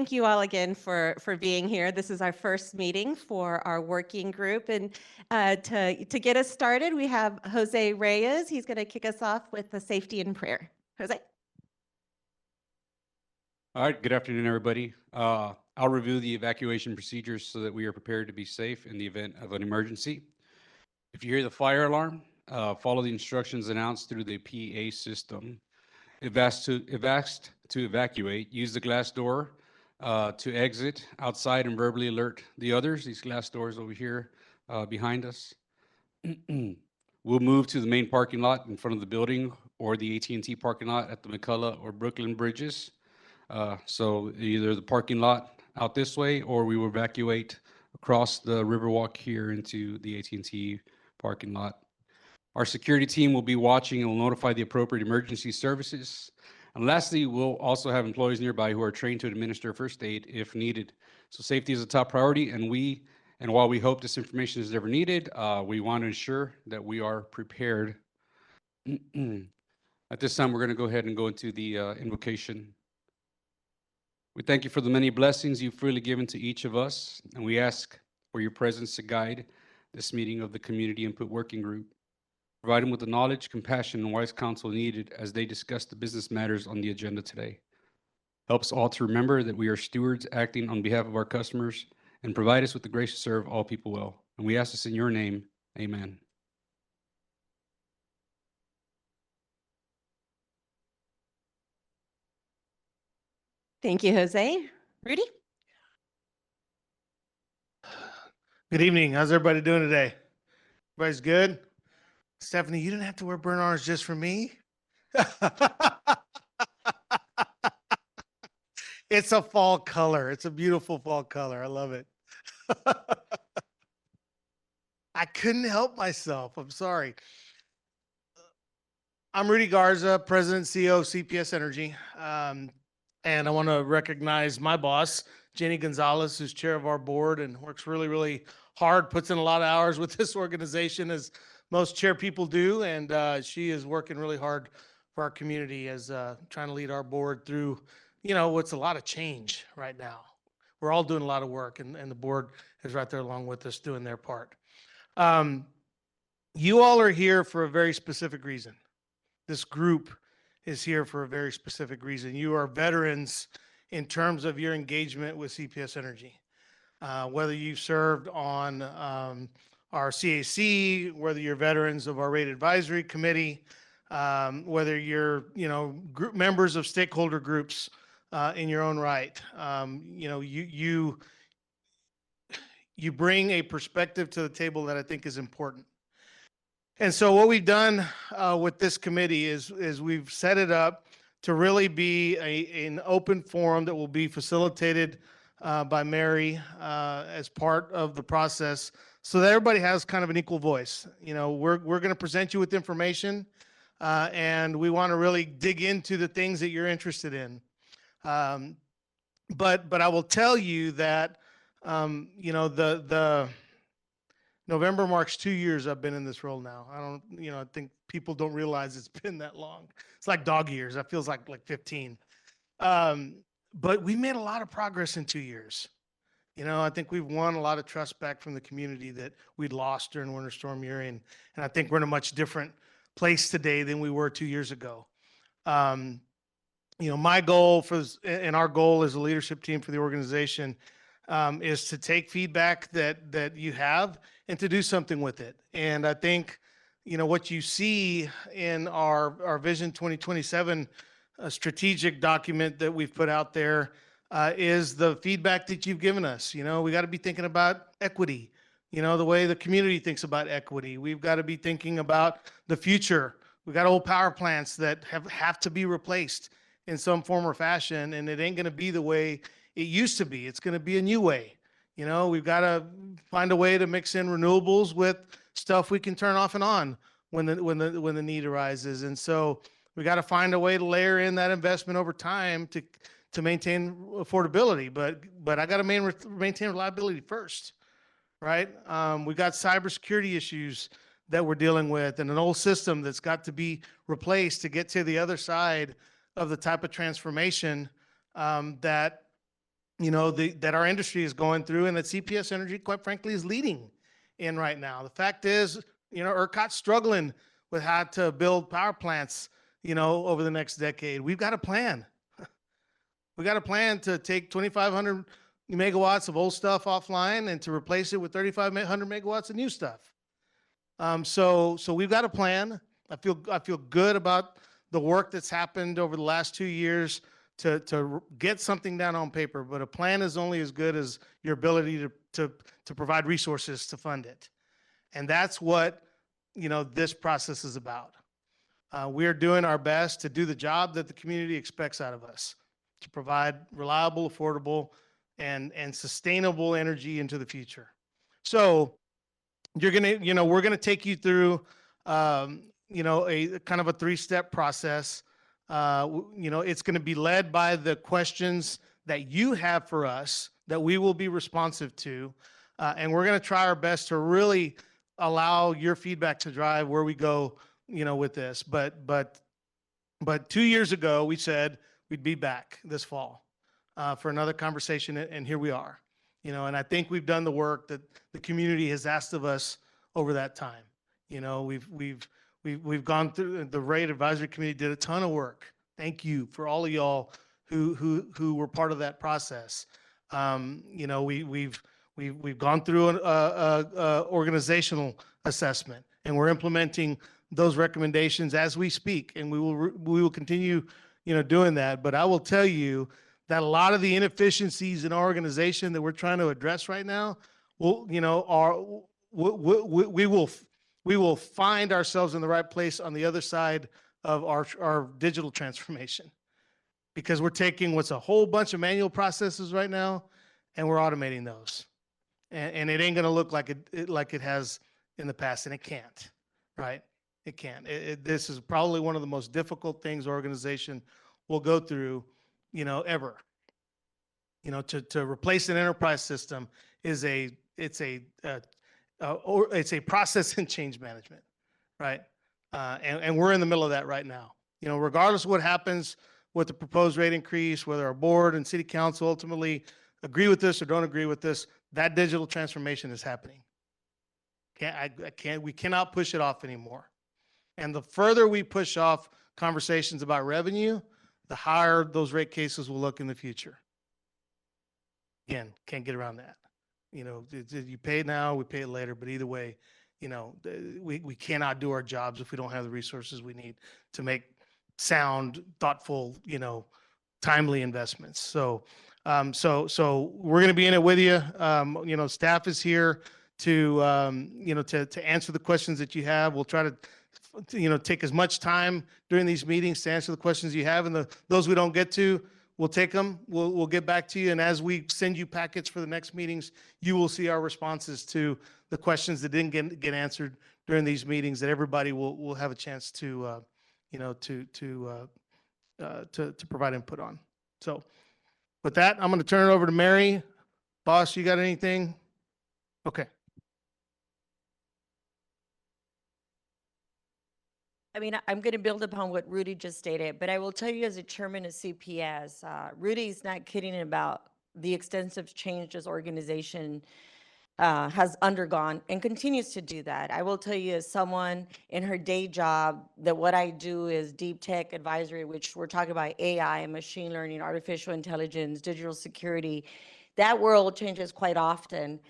thank you all again for being here. This is our first meeting for our working group, and to get us started, we have Jose Reyes. He's going to kick us off with the safety and prayer. Jose. All right, good afternoon, everybody. I'll review the evacuation procedures so that we are prepared to be safe in the event of an emergency. If you hear the fire alarm, follow the instructions announced through the PA system. If asked to evacuate, use the glass door to exit outside and verbally alert the others. These glass doors over here behind us. We'll move to the main parking lot in front of the building or the AT&T parking lot at the McCullough or Brooklyn bridges. So either the parking lot out this way, or we will evacuate across the Riverwalk here into the AT&T parking lot. Our security team will be watching and will notify the appropriate emergency services. And lastly, we'll also have employees nearby who are trained to administer first aid if needed. So safety is a top priority, and while we hope this information is never needed, we want to ensure that we are prepared. At this time, we're going to go ahead and go into the invocation. We thank you for the many blessings you've freely given to each of us, and we ask for your presence to guide this meeting of the Community Input Working Group. Provide them with the knowledge, compassion, and wise counsel needed as they discuss the business matters on the agenda today. Help us all to remember that we are stewards acting on behalf of our customers, and provide us with the grace to serve all people well. And we ask this in your name, amen. Thank you, Jose. Rudy? Good evening. How's everybody doing today? Everybody's good? Stephanie, you didn't have to wear burnt orange just for me? It's a fall color. It's a beautiful fall color. I love it. I couldn't help myself. I'm sorry. I'm Rudy Garza, President and CEO of CPS Energy. And I want to recognize my boss, Jenny Gonzalez, who's chair of our board and works really, really hard, puts in a lot of hours with this organization, as most chair people do. And she is working really hard for our community as trying to lead our board through, what's a lot of change right now. We're all doing a lot of work, and the board is right there along with us doing their part. You all are here for a very specific reason. This group is here for a very specific reason. You are veterans in terms of your engagement with CPS Energy. Whether you've served on our CAC, whether you're veterans of our rate advisory committee, whether you're, group members of stakeholder groups in your own right, you bring a perspective to the table that I think is important. And so what we've done with this committee is we've set it up to really be an open forum that will be facilitated by Mary as part of the process, so that everybody has kind of an equal voice. We're going to present you with information, and we want to really dig into the things that you're interested in. But I will tell you that the November marks 2 years I've been in this role now. I think people don't realize it's been that long. It's like dog years. That feels like 15. But we made a lot of progress in 2 years. I think we've won a lot of trust back from the community that we'd lost during Winter Storm Uri. And I think we're in a much different place today than we were 2 years ago. My goal and our goal as a leadership team for the organization is to take feedback that you have and to do something with it. And I think, what you see in our Vision 2027 strategic document that we've put out there is the feedback that you've given us. We got to be thinking about equity, the way the community thinks about equity. We've got to be thinking about the future. We got old power plants that have to be replaced in some form or fashion, and it ain't going to be the way it used to be. It's going to be a new way. We've got to find a way to mix in renewables with stuff we can turn off and on when the need arises. And so we got to find a way to layer in that investment over time to maintain affordability. But I got to maintain reliability first, right? We've got cybersecurity issues that we're dealing with, and an old system that's got to be replaced to get to the other side of the type of transformation that that our industry is going through and that CPS Energy, quite frankly, is leading in right now. The fact is, ERCOT's struggling with how to build power plants, over the next decade. We've got a plan. We got a plan to take 2,500 megawatts of old stuff offline and to replace it with 3,500 megawatts of new stuff. So we've got a plan. I feel good about the work that's happened over the last 2 years to get something down on paper, but a plan is only as good as your ability to provide resources to fund it. And that's what, this process is about. We're doing our best to do the job that the community expects out of us, to provide reliable, affordable, and sustainable energy into the future. So we're gonna take you through, a kind of a 3-step process. It's going to be led by the questions that you have for us that we will be responsive to. And we're going to try our best to really allow your feedback to drive where we go, with this. But 2 years ago, we said we'd be back this fall for another conversation. And here we are, and I think we've done the work that the community has asked of us over that time. We've gone through, the rate advisory committee did a ton of work. Thank you for all of y'all who were part of that process. We've gone through an organizational assessment, and we're implementing those recommendations as we speak, and we will continue, doing that. But I will tell you that a lot of the inefficiencies in our organization that we're trying to address right now we will find ourselves in the right place on the other side of our digital transformation, because we're taking what's a whole bunch of manual processes right now and we're automating those. And it ain't going to look like it has in the past, and it can't, right? It can't. This is probably one of the most difficult things our organization will go through, ever. To replace an enterprise system is it's a process in change management, right? And we're in the middle of that right now. Regardless of what happens with the proposed rate increase, whether our board and city council ultimately agree with this or don't agree with this, that digital transformation is happening. We cannot push it off anymore. And the further we push off conversations about revenue, the higher those rate cases will look in the future. Again, can't get around that. You pay it now, we pay it later, but either way, we cannot do our jobs if we don't have the resources we need to make sound, thoughtful, timely investments. So we're going to be in it with you. Staff is here to answer the questions that you have. We'll try to, take as much time during these meetings to answer the questions you have, and those we don't get to, we'll take them. We'll get back to you. And as we send you packets for the next meetings, you will see our responses to the questions that didn't get answered during these meetings, that everybody will have a chance to provide input on. So with that, I'm going to turn it over to Mary. Boss, you got anything? Okay. I mean, I'm going to build upon what Rudy just stated, but I will tell you as a chairman of CPS, Rudy's not kidding about the extensive change this organization has undergone and continues to do that. I will tell you as someone in her day job that what I do is deep tech advisory, which we're talking about AI, machine learning, artificial intelligence, digital security. That world changes quite often.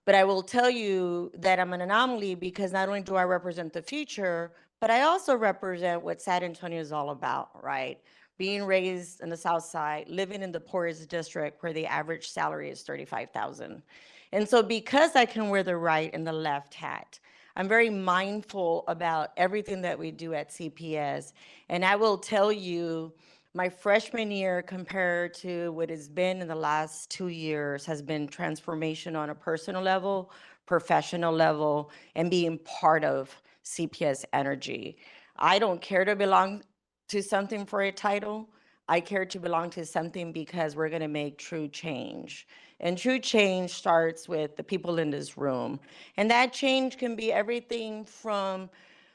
But I will tell you that I'm an anomaly because not only do I represent the future, but I also represent what San Antonio is all about, right? Being raised in the South Side, living in the poorest district where the average salary is $35,000. And so because I can wear the right and the left hat, I'm very mindful about everything that we do at CPS. And I will tell you, my freshman year compared to what it's been in the last 2 years has been transformation on a personal level, professional level, and being part of CPS Energy. I don't care to belong to something for a title. I care to belong to something because we're going to make true change. And true change starts with the people in this room. And that change can be everything from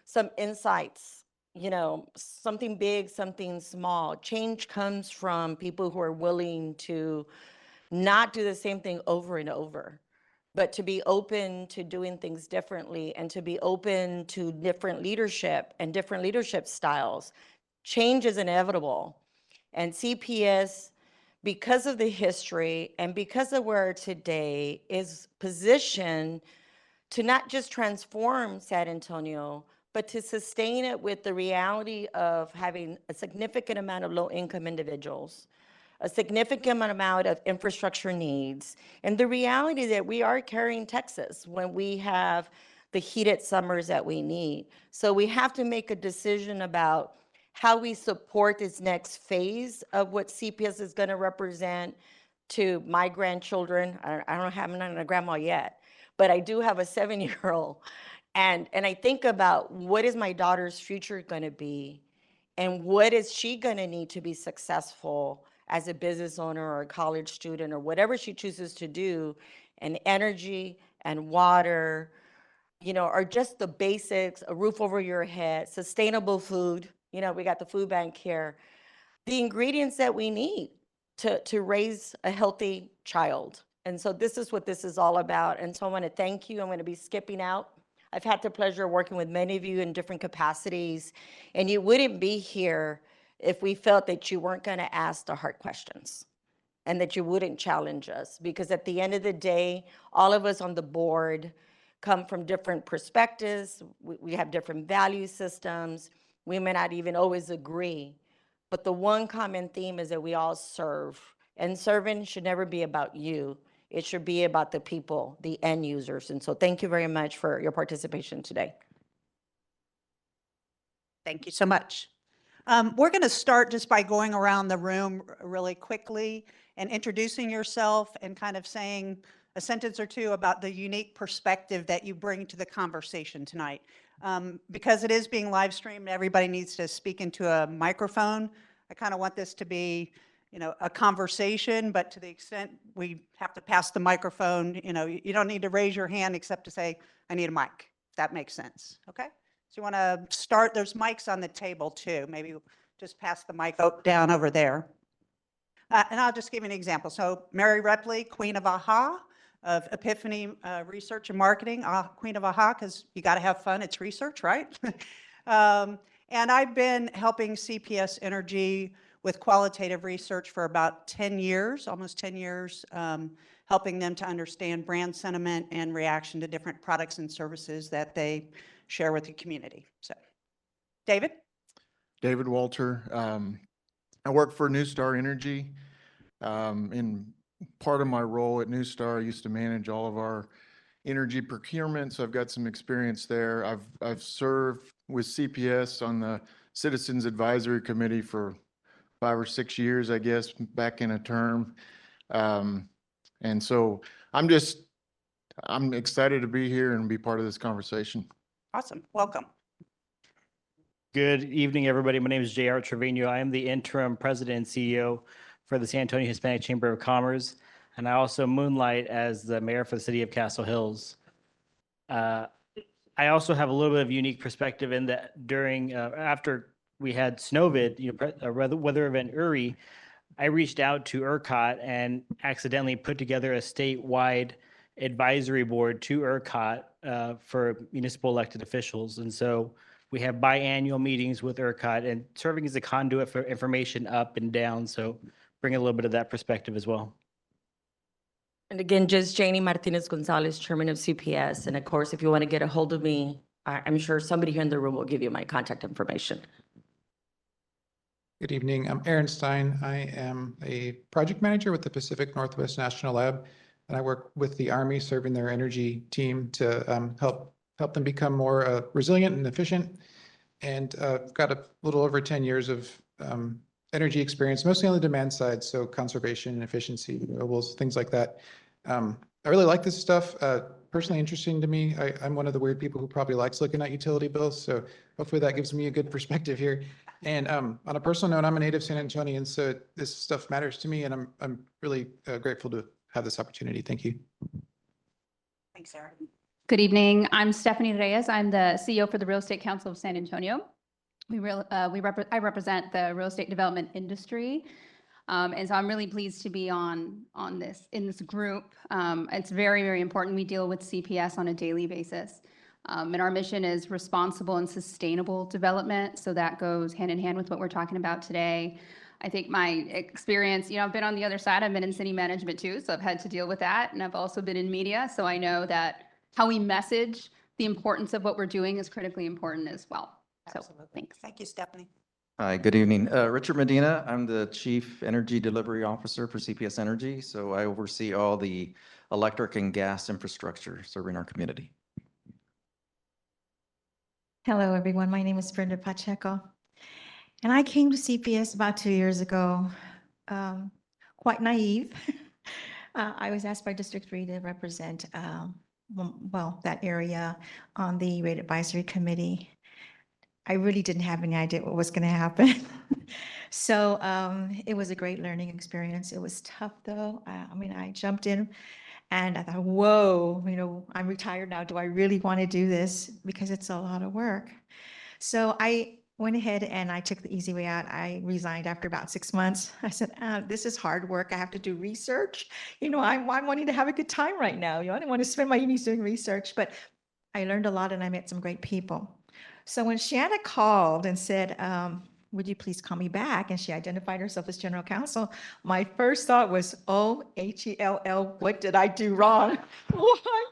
some insights, something big, something small. Change comes from people who are willing to not do the same thing over and over, but to be open to doing things differently and to be open to different leadership and different leadership styles. Change is inevitable. And CPS, because of the history and because of where we're today, is positioned to not just transform San Antonio, but to sustain it with the reality of having a significant amount of low-income individuals, a significant amount of infrastructure needs, and the reality that we are carrying Texas when we have the heated summers that we need. So we have to make a decision about how we support this next phase of what CPS is going to represent to my grandchildren. I don't have, I'm not a grandma yet, but I do have a 7-year-old. And I think about what is my daughter's future going to be, and what is she going to need to be successful as a business owner or a college student or whatever she chooses to do. And energy and water, you know, are just the basics, a roof over your head, sustainable food. You know, we got the food bank here. The ingredients that we need to raise a healthy child. And so this is what this is all about. And so I want to thank you. I'm going to be skipping out. I've had the pleasure of working with many of you in different capacities, and you wouldn't be here if we felt that you weren't going to ask the hard questions and that you wouldn't challenge us. Because at the end of the day, all of us on the board come from different perspectives. We have different value systems. We may not even always agree. But the one common theme is that we all serve. And serving should never be about you. It should be about the people, the end users. And so thank you very much for your participation today. Thank you so much. We're going to start just by going around the room really quickly and introducing yourself and kind of saying a sentence or two about the unique perspective that you bring to the conversation tonight. Because it is being live streamed, everybody needs to speak into a microphone. I kind of want this to be, you know, a conversation, but to the extent we have to pass the microphone, you know, you don't need to raise your hand except to say, I need a mic, if that makes sense, okay? So you want to start, there's mics on the table too. Maybe just pass the mic down over there. And I'll just give you an example. So Mary Repley, Queen of AHA of Epiphany Research and Marketing, Queen of AHA, because you got to have fun, it's research, right? And I've been helping CPS Energy with qualitative research for about 10 years, almost 10 years, helping them to understand brand sentiment and reaction to different products and services that they share with the community. So, David? David Walter. I work for New Star Energy. In part of my role at New Star, I used to manage all of our energy procurement, so I've got some experience there. I've served with CPS on the Citizens Advisory Committee for 5 or 6 years, I guess, back in a term. And so I'm excited to be here and be part of this conversation. Awesome, welcome. Good evening, everybody. My name is J.R. Trevino. I am the interim president and CEO for the San Antonio Hispanic Chamber of Commerce, and I also moonlight as the mayor for the city of Castle Hills. I also have a little bit of unique perspective in that during, after we had Snowvid, weather event Uri, I reached out to ERCOT and accidentally put together a statewide advisory board to ERCOT for municipal elected officials. And so we have biannual meetings with ERCOT and serving as a conduit for information up and down. So bring a little bit of that perspective as well. And again, just Janie Martinez Gonzalez, chairman of CPS. And of course, if you want to get a hold of me, I'm sure somebody here in the room will give you my contact information. Good evening. I'm Aaron Stein. I am a project manager with the Pacific Northwest National Lab, and I work with the Army serving their energy team to help them become more resilient and efficient. And I've got a little over 10 years of energy experience, mostly on the demand side, so conservation and efficiency, renewables, things like that. I really like this stuff. Personally interesting to me. I'm one of the weird people who probably likes looking at utility bills, so hopefully that gives me a good perspective here. And on a personal note, I'm a native San Antonian, so this stuff matters to me, and I'm really grateful to have this opportunity. Thank you. Thanks, Aaron. Good evening. I'm Stephanie Reyes. I'm the CEO for the Real Estate Council of San Antonio. I represent the real estate development industry. And so I'm really pleased to be in this group. It's very, very important. We deal with CPS on a daily basis. And our mission is responsible and sustainable development. So that goes hand in hand with what we're talking about today. I think my experience, I've been on the other side. I've been in city management too, so I've had to deal with that. And I've also been in media, so I know that how we message the importance of what we're doing is critically important as well. So Absolutely. thanks. Thank you, Stephanie. Hi, good evening. Richard Medina. I'm the Chief Energy Delivery Officer for CPS Energy. So I oversee all the electric and gas infrastructure serving our community. Hello, everyone. My name is Brenda Pacheco. And I came to CPS about 2 years ago, quite naive. I was asked by District 3 to represent, that area on the Rate Advisory Committee. I really didn't have any idea what was going to happen. So it was a great learning experience. It was tough, though. I jumped in and I thought, whoa, I'm retired now. Do I really want to do this? Because it's a lot of work. So I went ahead and I took the easy way out. I resigned after about 6 months. I said, this is hard work. I have to do research. I'm wanting to have a good time right now. I didn't want to spend my evenings doing research, but I learned a lot and I met some great people. So when Shanna called and said, would you please call me back? And she identified herself as general counsel. My first thought was, oh, Hell, what did I do wrong?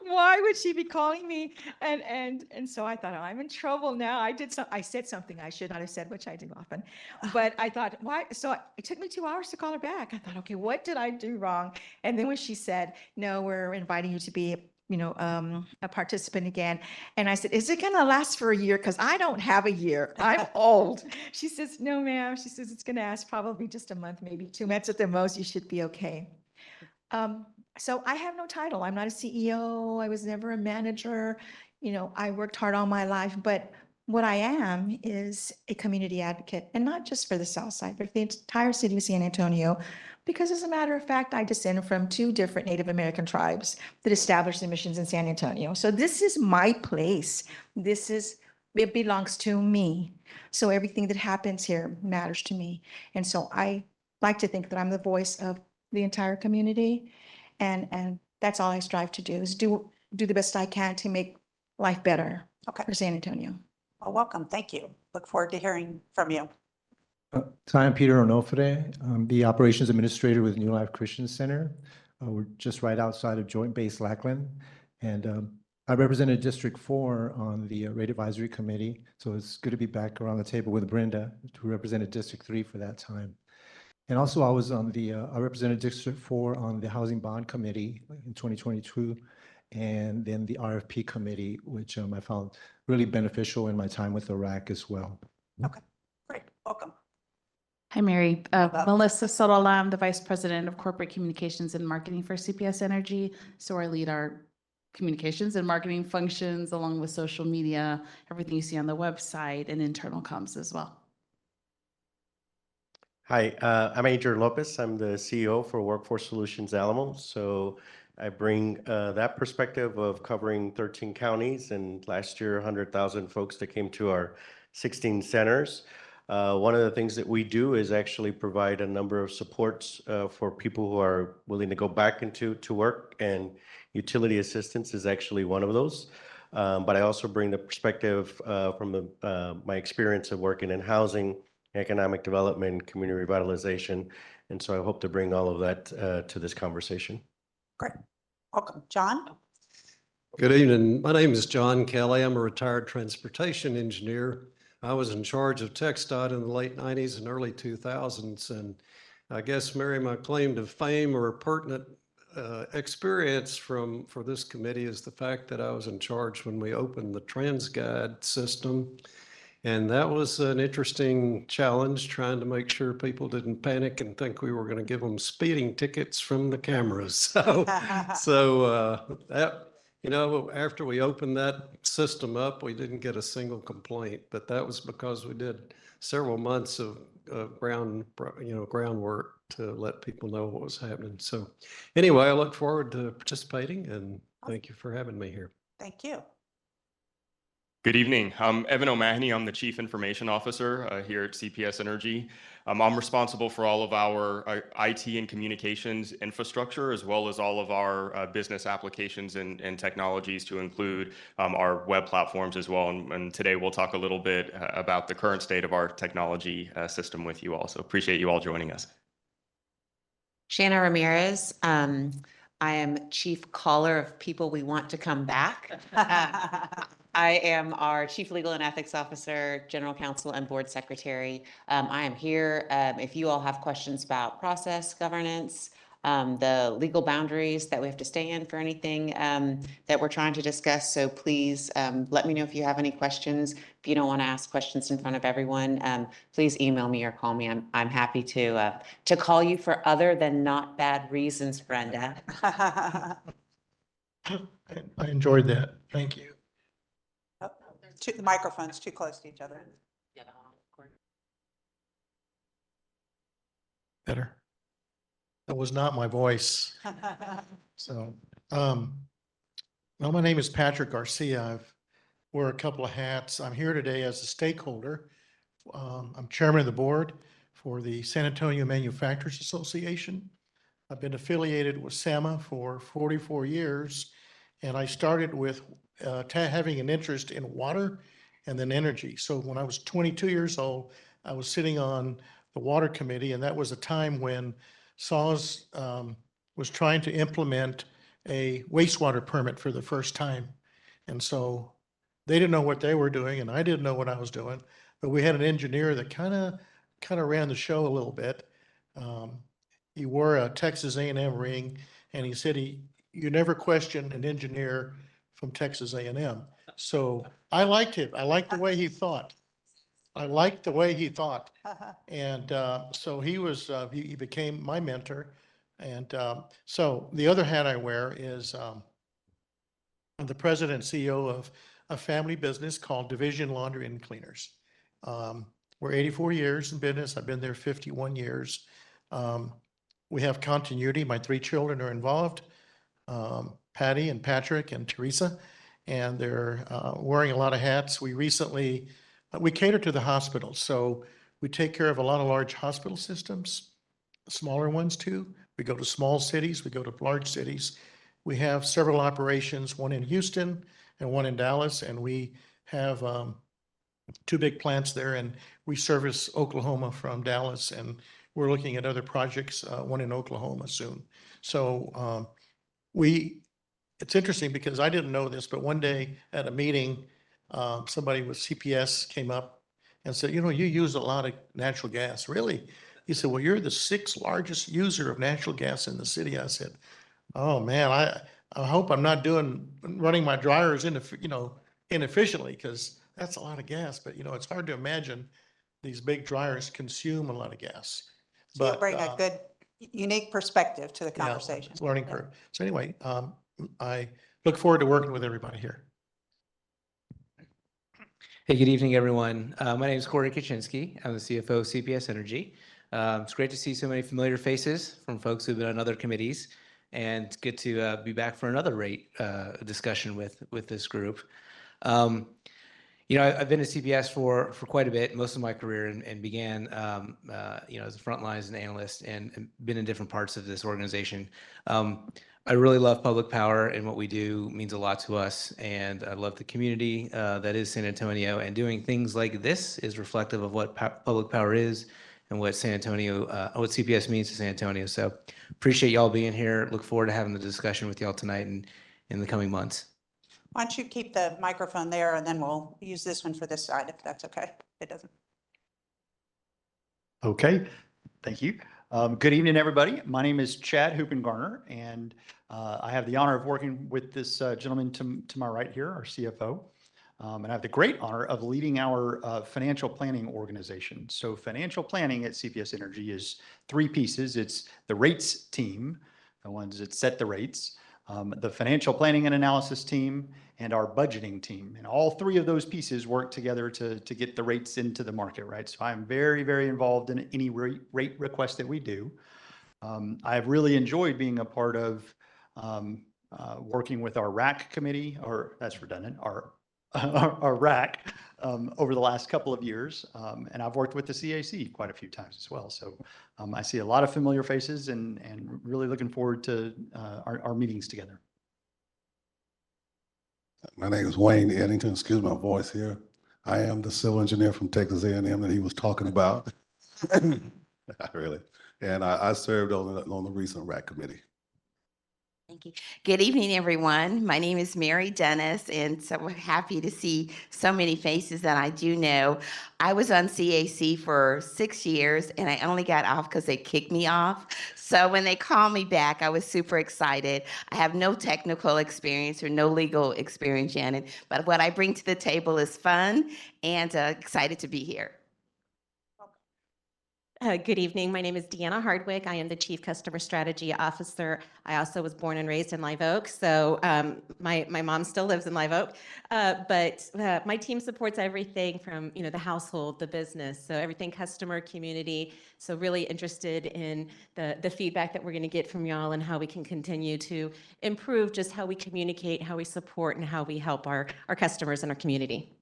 Why would she be calling me? And so I thought, oh, I'm in trouble now. I said something I should not have said, which I do often. But I thought, why? So it took me 2 hours to call her back. I thought, okay, what did I do wrong? And then when she said, no, we're inviting you to be a participant again. And I said, is it going to last for a year? Because I don't have a year. I'm old. She says, no, ma'am. She says, it's going to last probably just a month, maybe 2 months at the most. You should be okay. So I have no title. I'm not a CEO. I was never a manager. I worked hard all my life. But what I am is a community advocate, and not just for the South Side, but for the entire city of San Antonio. Because as a matter of fact, I descend from 2 different Native American tribes that established the missions in San Antonio. So this is my place. It belongs to me. So everything that happens here matters to me. And so I like to think that I'm the voice of the entire community. And that's all I strive to do, is do the best I can to make life better for San Antonio. Well, welcome. Thank you. Look forward to hearing from you. I'm Peter Onofre. I'm the Operations Administrator with New Life Christian Center. We're just right outside of Joint Base Lackland. And I represented District 4 on the Rate Advisory Committee. So it's good to be back around the table with Brenda, who represented District 3 for that time. And also I represented District 4 on the Housing Bond Committee in 2022. And then the RFP Committee, which I found really beneficial in my time with Iraq as well. Okay, great. Welcome. Hi, Mary. Melissa Sotola, I'm the Vice President of Corporate Communications and Marketing for CPS Energy. So I lead our communications and marketing functions along with social media, everything you see on the website, and internal comms as well. Hi, I'm Adrian Lopez. I'm the CEO for Workforce Solutions Alamo. So I bring that perspective of covering 13 counties, and last year 100,000 folks that came to our 16 centers. One of the things that we do is actually provide a number of supports for people who are willing to go back into work, and utility assistance is actually one of those. But I also bring the perspective from my experience of working in housing, economic development, community revitalization. And so I hope to bring all of that to this conversation. Great. Welcome. John? Good evening. My name is John Kelly. I'm a retired transportation engineer. I was in charge of TxDOT in the late 90s and early 2000s. And I guess, Mary, my claim to fame or pertinent experience for this committee is the fact that I was in charge when we opened the TransGuide system. And that was an interesting challenge, trying to make sure people didn't panic and think we were going to give them speeding tickets from the cameras. So that, after we opened that system up, we didn't get a single complaint, but that was because we did several months of groundwork to let people know what was happening. So anyway, I look forward to participating, and thank you for having me here. Thank you. Good evening. I'm Evan O'Mahony. I'm the Chief Information Officer here at CPS Energy. I'm responsible for all of our IT and communications infrastructure, as well as all of our business applications and technologies, to include our web platforms as well. And today we'll talk a little bit about the current state of our technology system with you all. So appreciate you all joining us. Shanna Ramirez. I am chief caller of people we want to come back. I am our Chief Legal and Ethics Officer, General Counsel, and Board Secretary. I am here if you all have questions about process, governance, the legal boundaries that we have to stay in for anything that we're trying to discuss. So please let me know if you have any questions. If you don't want to ask questions in front of everyone, please email me or call me. I'm happy to call you for other than not bad reasons, Brenda. I enjoyed that. Thank you. The microphone's too close to each other. Better. That was not my voice. So, well, my name is Patrick Garcia. I've wear a couple of hats. I'm here today as a stakeholder. I'm chairman of the board for the San Antonio Manufacturers Association. I've been affiliated with SAMA for 44 years, and I started with having an interest in water and then energy. So when I was 22 years old, I was sitting on the water committee, and that was a time when SAWS was trying to implement a wastewater permit for the first time. And so they didn't know what they were doing, and I didn't know what I was doing, but we had an engineer that kind of ran the show a little bit. He wore a Texas A&M ring, and he said you never question an engineer from Texas A&M. So I liked him. I liked the way he thought. And so he became my mentor. And so the other hat I wear is I'm the president and CEO of a family business called Division Laundry and Cleaners. We're 84 years in business. I've been there 51 years. We have continuity. My 3 children are involved, Patty and Patrick and Teresa, and they're wearing a lot of hats. We cater to the hospitals. So we take care of a lot of large hospital systems, smaller ones too. We go to small cities, we go to large cities. We have several operations, one in Houston and one in Dallas, and we have 2 big plants there, and we service Oklahoma from Dallas, and we're looking at other projects, one in Oklahoma soon. So it's interesting because I didn't know this, but one day at a meeting, somebody with CPS came up and said, you use a lot of natural gas. Really? He said, well, you're the 6th largest user of natural gas in the city. I said, oh man, I hope I'm not running my dryers inefficiently, because that's a lot of gas. But it's hard to imagine these big dryers consume a lot of gas. So you bring a good, unique perspective to the yeah, conversation. learning curve. So anyway, I look forward to working with everybody here. Hey, good evening, everyone. My name is Corey Kaczynski. I'm the CFO of CPS Energy. It's great to see so many familiar faces from folks who've been on other committees, and it's good to be back for another rate discussion with this group. I've been at CPS for quite a bit, most of my career, and began as a frontline as an analyst, and been in different parts of this organization. I really love public power, and what we do means a lot to us, and I love the community that is San Antonio, and doing things like this is reflective of what public power is and what what CPS means to San Antonio. So appreciate y'all being here. Look forward to having the discussion with y'all tonight and in the coming months. Why don't you keep the microphone there, and then we'll use this one for this side, if that's okay. It doesn't. Okay, thank you. Good evening, everybody. My name is Chad Hoopengarner, and I have the honor of working with this gentleman to my right here, our CFO. And I have the great honor of leading our financial planning organization. So financial planning at CPS Energy is 3 pieces. It's the rates team, the ones that set the rates, the financial planning and analysis team, and our budgeting team. And all 3 of those pieces work together to get the rates into the market, right? So I'm very, very involved in any rate request that we do. I've really enjoyed being a part of working with our RAC committee, or that's redundant, our our rack over the last couple of years. And I've worked with the CAC quite a few times as well. So I see a lot of familiar faces and really looking forward to our meetings together. My name is Wayne Eddington. Excuse my voice here. I am the civil engineer from Texas A&M that he was talking about. Really. And I served on the recent RAC committee. Thank you. Good evening, everyone. My name is Mary Dennis, and so we're happy to see so many faces that I do know. I was on CAC for 6 years, and I only got off because they kicked me off. So when they called me back, I was super excited. I have no technical experience or no legal experience, Janet, but what I bring to the table is fun and excited to be here. Good evening. My name is Deanna Hardwick. I am the Chief Customer Strategy Officer. I also was born and raised in Live Oak, so my mom still lives in Live Oak. But my team supports everything from the household, the business, so everything customer, community. So really interested in the feedback that we're going to get from y'all and how we can continue to improve just how we communicate, how we support, and how we help our customers and our community.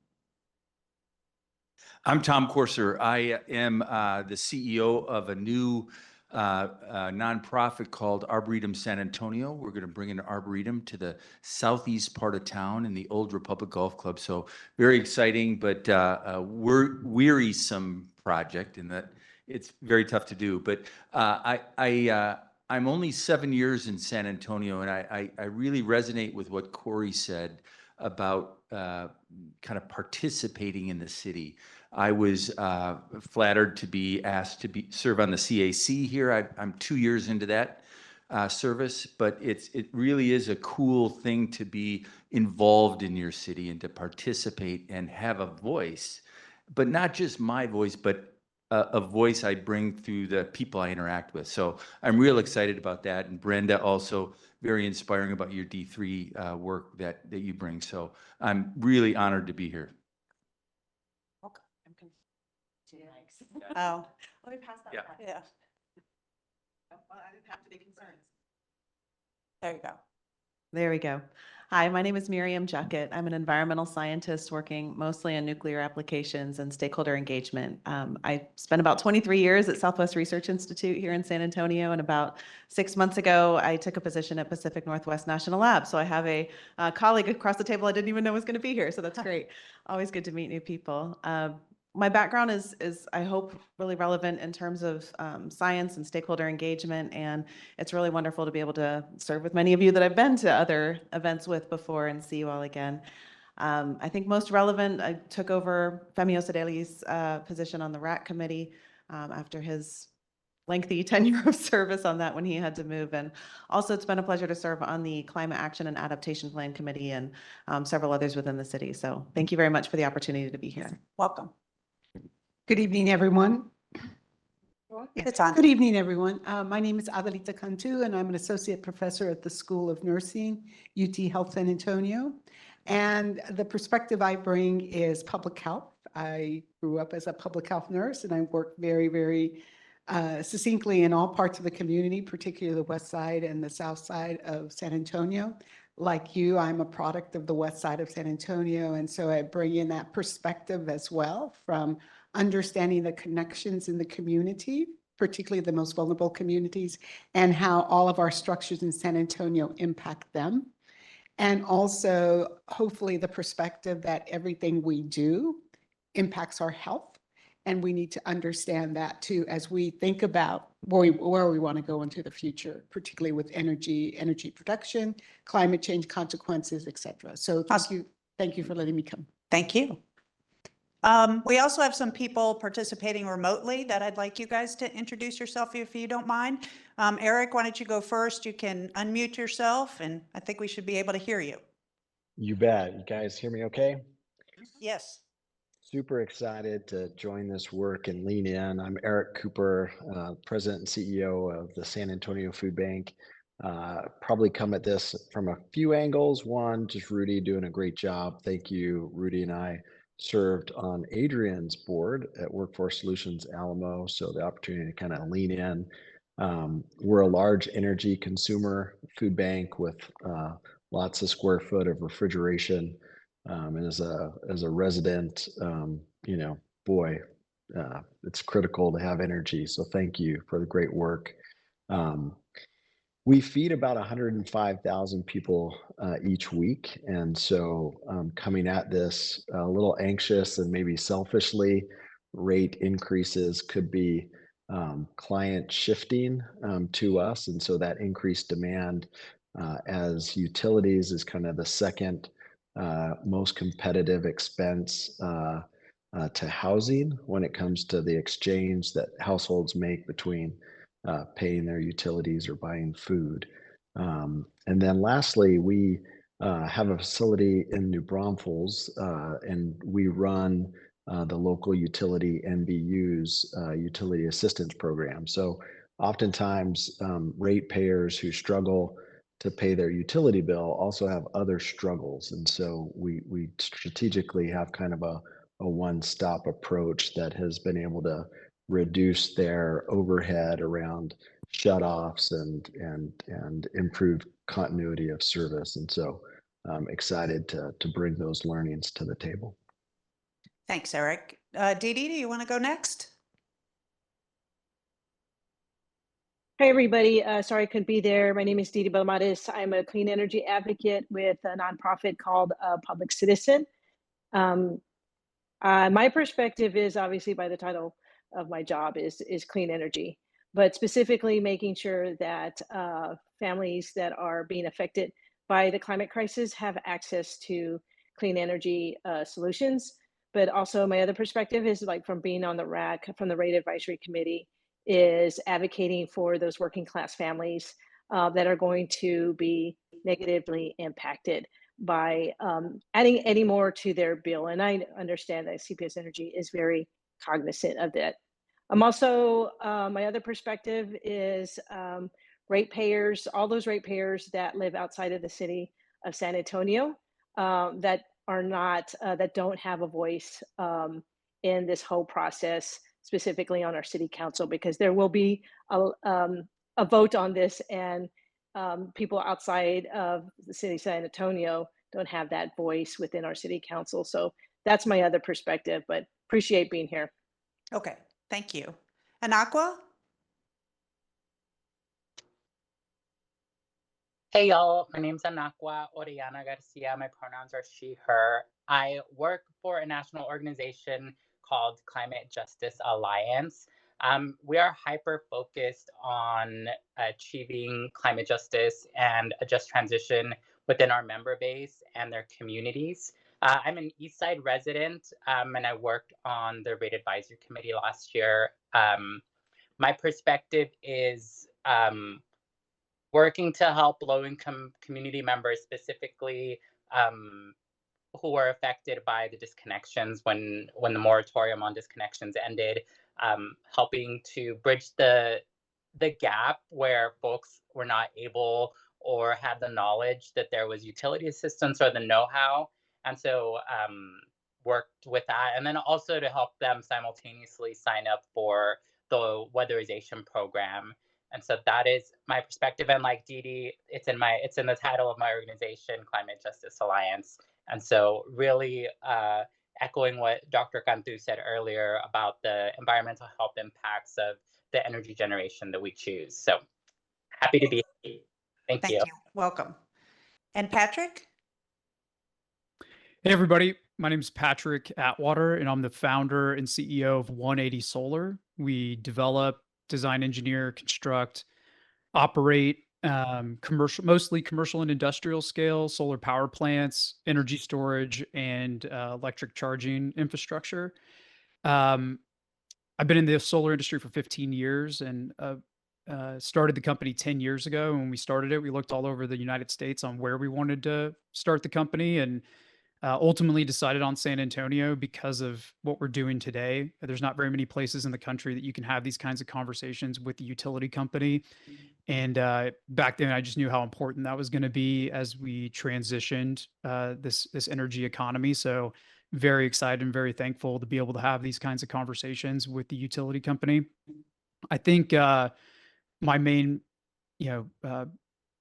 I'm Tom Corser. I am the CEO of a new nonprofit called Arboretum San Antonio. We're going to bring an arboretum to the southeast part of town in the Old Republic Golf Club. So very exciting, but wearisome project in that it's very tough to do. But I'm only 7 years in San Antonio, and I really resonate with what Corey said about kind of participating in the city. I was flattered to be asked to serve on the CAC here. I'm 2 years into that service, but it really is a cool thing to be involved in your city and to participate and have a voice, but not just my voice, but a voice I bring through the people I interact with. So I'm real excited about that. And Brenda, also very inspiring about your D3 work that you bring. So I'm really honored to be here. Oh, let me pass that. Yeah. yeah. I didn't have any concerns. There you go. There we go. Hi, my name is Miriam Juckett. I'm an environmental scientist working mostly on nuclear applications and stakeholder engagement. I spent about 23 years at Southwest Research Institute here in San Antonio, and about 6 months ago, I took a position at Pacific Northwest National Lab. So I have a colleague across the table I didn't even know was going to be here, so that's great. Always good to meet new people. My background is I hope really relevant in terms of science and stakeholder engagement, and it's really wonderful to be able to serve with many of you that I've been to other events with before and see you all again. I think most relevant, I took over Femi Osadele's position on the RAC committee after his lengthy tenure of service on that when he had to move. And also it's been a pleasure to serve on the Climate Action and Adaptation Plan Committee and several others within the city. So thank you very much for the opportunity to be here. Welcome. Good evening, everyone. It's on. Good evening, everyone. My name is Adelita Cantu, and I'm an associate professor at the School of Nursing, UT Health San Antonio. And the perspective I bring is public health. I grew up as a public health nurse, and I work very, very succinctly in all parts of the community, particularly the west side and the south side of San Antonio. Like you, I'm a product of the west side of San Antonio, and so I bring in that perspective as well from understanding the connections in the community, particularly the most vulnerable communities, and how all of our structures in San Antonio impact them. And also, hopefully, the perspective that everything we do impacts our health. And we need to understand that too, as we think about where we want to go into the future, particularly with energy production, climate change consequences, et cetera. So thank you for letting me come. Thank you. We also have some people participating remotely that I'd like you guys to introduce yourself if you don't mind. Eric, why don't you go first? You can unmute yourself, and I think we should be able to hear you. You bet. You guys hear me okay? Yes. Super excited to join this work and lean in. I'm Eric Cooper, President and CEO of the San Antonio Food Bank. Probably come at this from a few angles. One, just Rudy doing a great job. Thank you. Rudy and I served on Adrian's board at Workforce Solutions Alamo, so the opportunity to kind of lean in. We're a large energy consumer food bank with lots of square foot of refrigeration. And as a resident, boy, it's critical to have energy. So thank you for the great work. Um, we feed about 105,000 people each week. And so coming at this a little anxious and maybe selfishly, rate increases could be client shifting to us. And so that increased demand as utilities is kind of the second most competitive expense to housing when it comes to the exchange that households make between paying their utilities or buying food. And then lastly, we have a facility in New Braunfels and we run the local utility NBU's utility assistance program. So oftentimes ratepayers who struggle to pay their utility bill also have other struggles. And so we strategically have kind of a one-stop approach that has been able to reduce their overhead around shutoffs and improve continuity of service. And so I'm excited to bring those learnings to the table. Thanks, Eric. Dee Dee, do you want to go next? Hey, everybody. Sorry I couldn't be there. My name is Didi Belmatis. I'm a clean energy advocate with a nonprofit called Public Citizen. My perspective is obviously by the title of my job is clean energy, but specifically making sure that families that are being affected by the climate crisis have access to clean energy solutions. But also my other perspective is like from being on the RAC, from the Rate Advisory Committee, is advocating for those working class families that are going to be negatively impacted by adding any more to their bill. And I understand that CPS Energy is very cognizant of that. I'm also, my other perspective is ratepayers, all those ratepayers that live outside of the city of San Antonio that are not, that don't have a voice in this whole process, specifically on our city council, because there will be a vote on this, and people outside of the city of San Antonio don't have that voice within our city council. So that's my other perspective, but appreciate being here. Okay, thank you. And Aqua? Hey y'all, my name's Anaqua Oriana Garcia. My pronouns are she, her. I work for a national organization called Climate Justice Alliance. We are hyper focused on achieving climate justice and a just transition within our member base and their communities. I'm an Eastside resident and I worked on the Rate Advisory Committee last year. My perspective is working to help low-income community members, specifically who were affected by the disconnections when the moratorium on disconnections ended, helping to bridge the gap where folks were not able or had the knowledge that there was utility assistance or the know-how. And so worked with that. And then also to help them simultaneously sign up for the weatherization program. And so that is my perspective. And like Dee Dee, it's in the title of my organization, Climate Justice Alliance. And so really echoing what Dr. Cantu said earlier about the environmental health impacts of the energy generation that we choose. So happy to be here. Thank you. Welcome. And Patrick? Hey, everybody. My name is Patrick Atwater, and I'm the founder and CEO of 180 Solar. We develop, design, engineer, construct, operate mostly commercial and industrial scale solar power plants, energy storage, and electric charging infrastructure. I've been in the solar industry for 15 years and started the company 10 years ago. When we started it, we looked all over the United States on where we wanted to start the company, and ultimately decided on San Antonio because of what we're doing today. There's not very many places in the country that you can have these kinds of conversations with the utility company. And back then, I just knew how important that was going to be as we transitioned this energy economy. So very excited and very thankful to be able to have these kinds of conversations with the utility company. I think my main,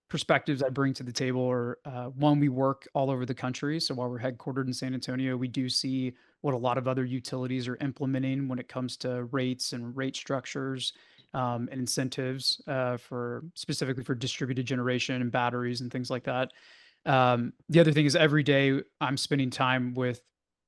perspectives I bring to the table are one, we work all over the country. So while we're headquartered in San Antonio, we do see what a lot of other utilities are implementing when it comes to rates and rate structures and incentives for specifically for distributed generation and batteries and things like that. The other thing is every day I'm spending time with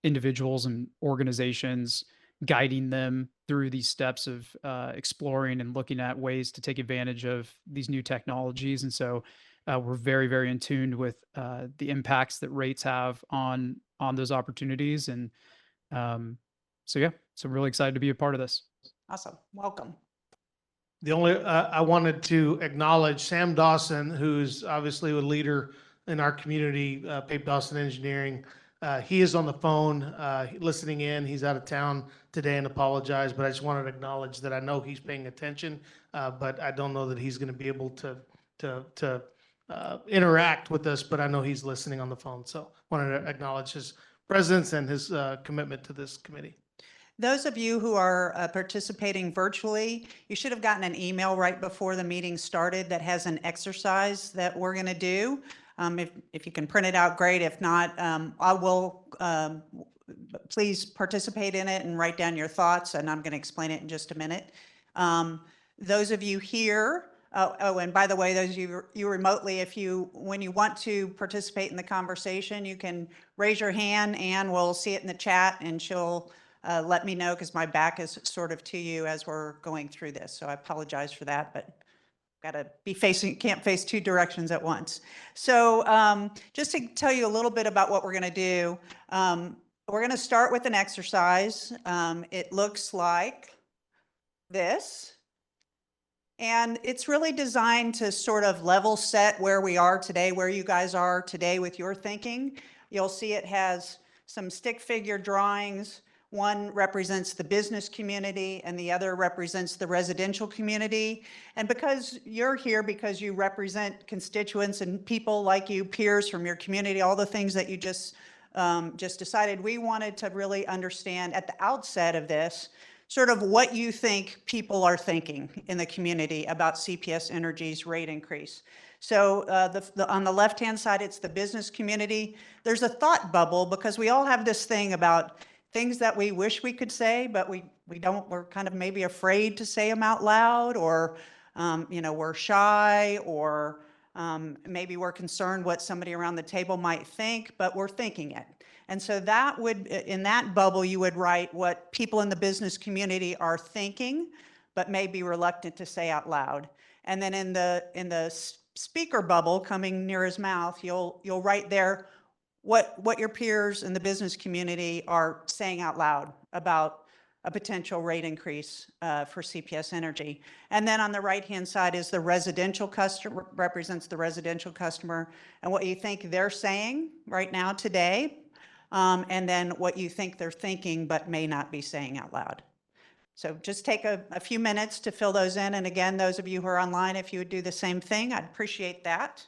individuals and organizations, guiding them through these steps of exploring and looking at ways to take advantage of these new technologies. And so we're very, very in tune with the impacts that rates have on those opportunities. And so I'm really excited to be a part of this. Awesome. Welcome. The only, I wanted to acknowledge Sam Dawson, who's obviously a leader in our community, Pape Dawson Engineering. He is on the phone, listening in. He's out of town today and apologize, but I just wanted to acknowledge that I know he's paying attention, but I don't know that he's going to be able to interact with us, but I know he's listening on the phone. So wanted to acknowledge his presence and his commitment to this committee. Those of you who are participating virtually, you should have gotten an email right before the meeting started that has an exercise that we're going to do. If you can print it out, great. If not, I will, please participate in it and write down your thoughts, and I'm going to explain it in just a minute. Those of you here, and by the way, those of you remotely, when you want to participate in the conversation, you can raise your hand and we'll see it in the chat, and she'll let me know because my back is sort of to you as we're going through this. So I apologize for that, but got to be can't face two directions at once. So just to tell you a little bit about what we're going to do, we're going to start with an exercise. It looks like this. And it's really designed to sort of level set where we are today, where you guys are today with your thinking. You'll see it has some stick figure drawings. One represents the business community and the other represents the residential community. And because you're here, because you represent constituents and people like you, peers from your community, all the things that you just decided, we wanted to really understand at the outset of this, sort of what you think people are thinking in the community about CPS Energy's rate increase. So on the left-hand side, it's the business community. There's a thought bubble because we all have this thing about things that we wish we could say, but we don't, we're kind of maybe afraid to say them out loud, or, we're shy, or maybe we're concerned what somebody around the table might think, but we're thinking it. And so that would, in that bubble, you would write what people in the business community are thinking, but may be reluctant to say out loud. And then in the speaker bubble coming near his mouth, you'll write there what your peers in the business community are saying out loud about a potential rate increase for CPS Energy. And then on the right-hand side is the residential customer, represents the residential customer, and what you think they're saying right now today, and then what you think they're thinking but may not be saying out loud. So just take a few minutes to fill those in. And again, those of you who are online, if you would do the same thing, I'd appreciate that.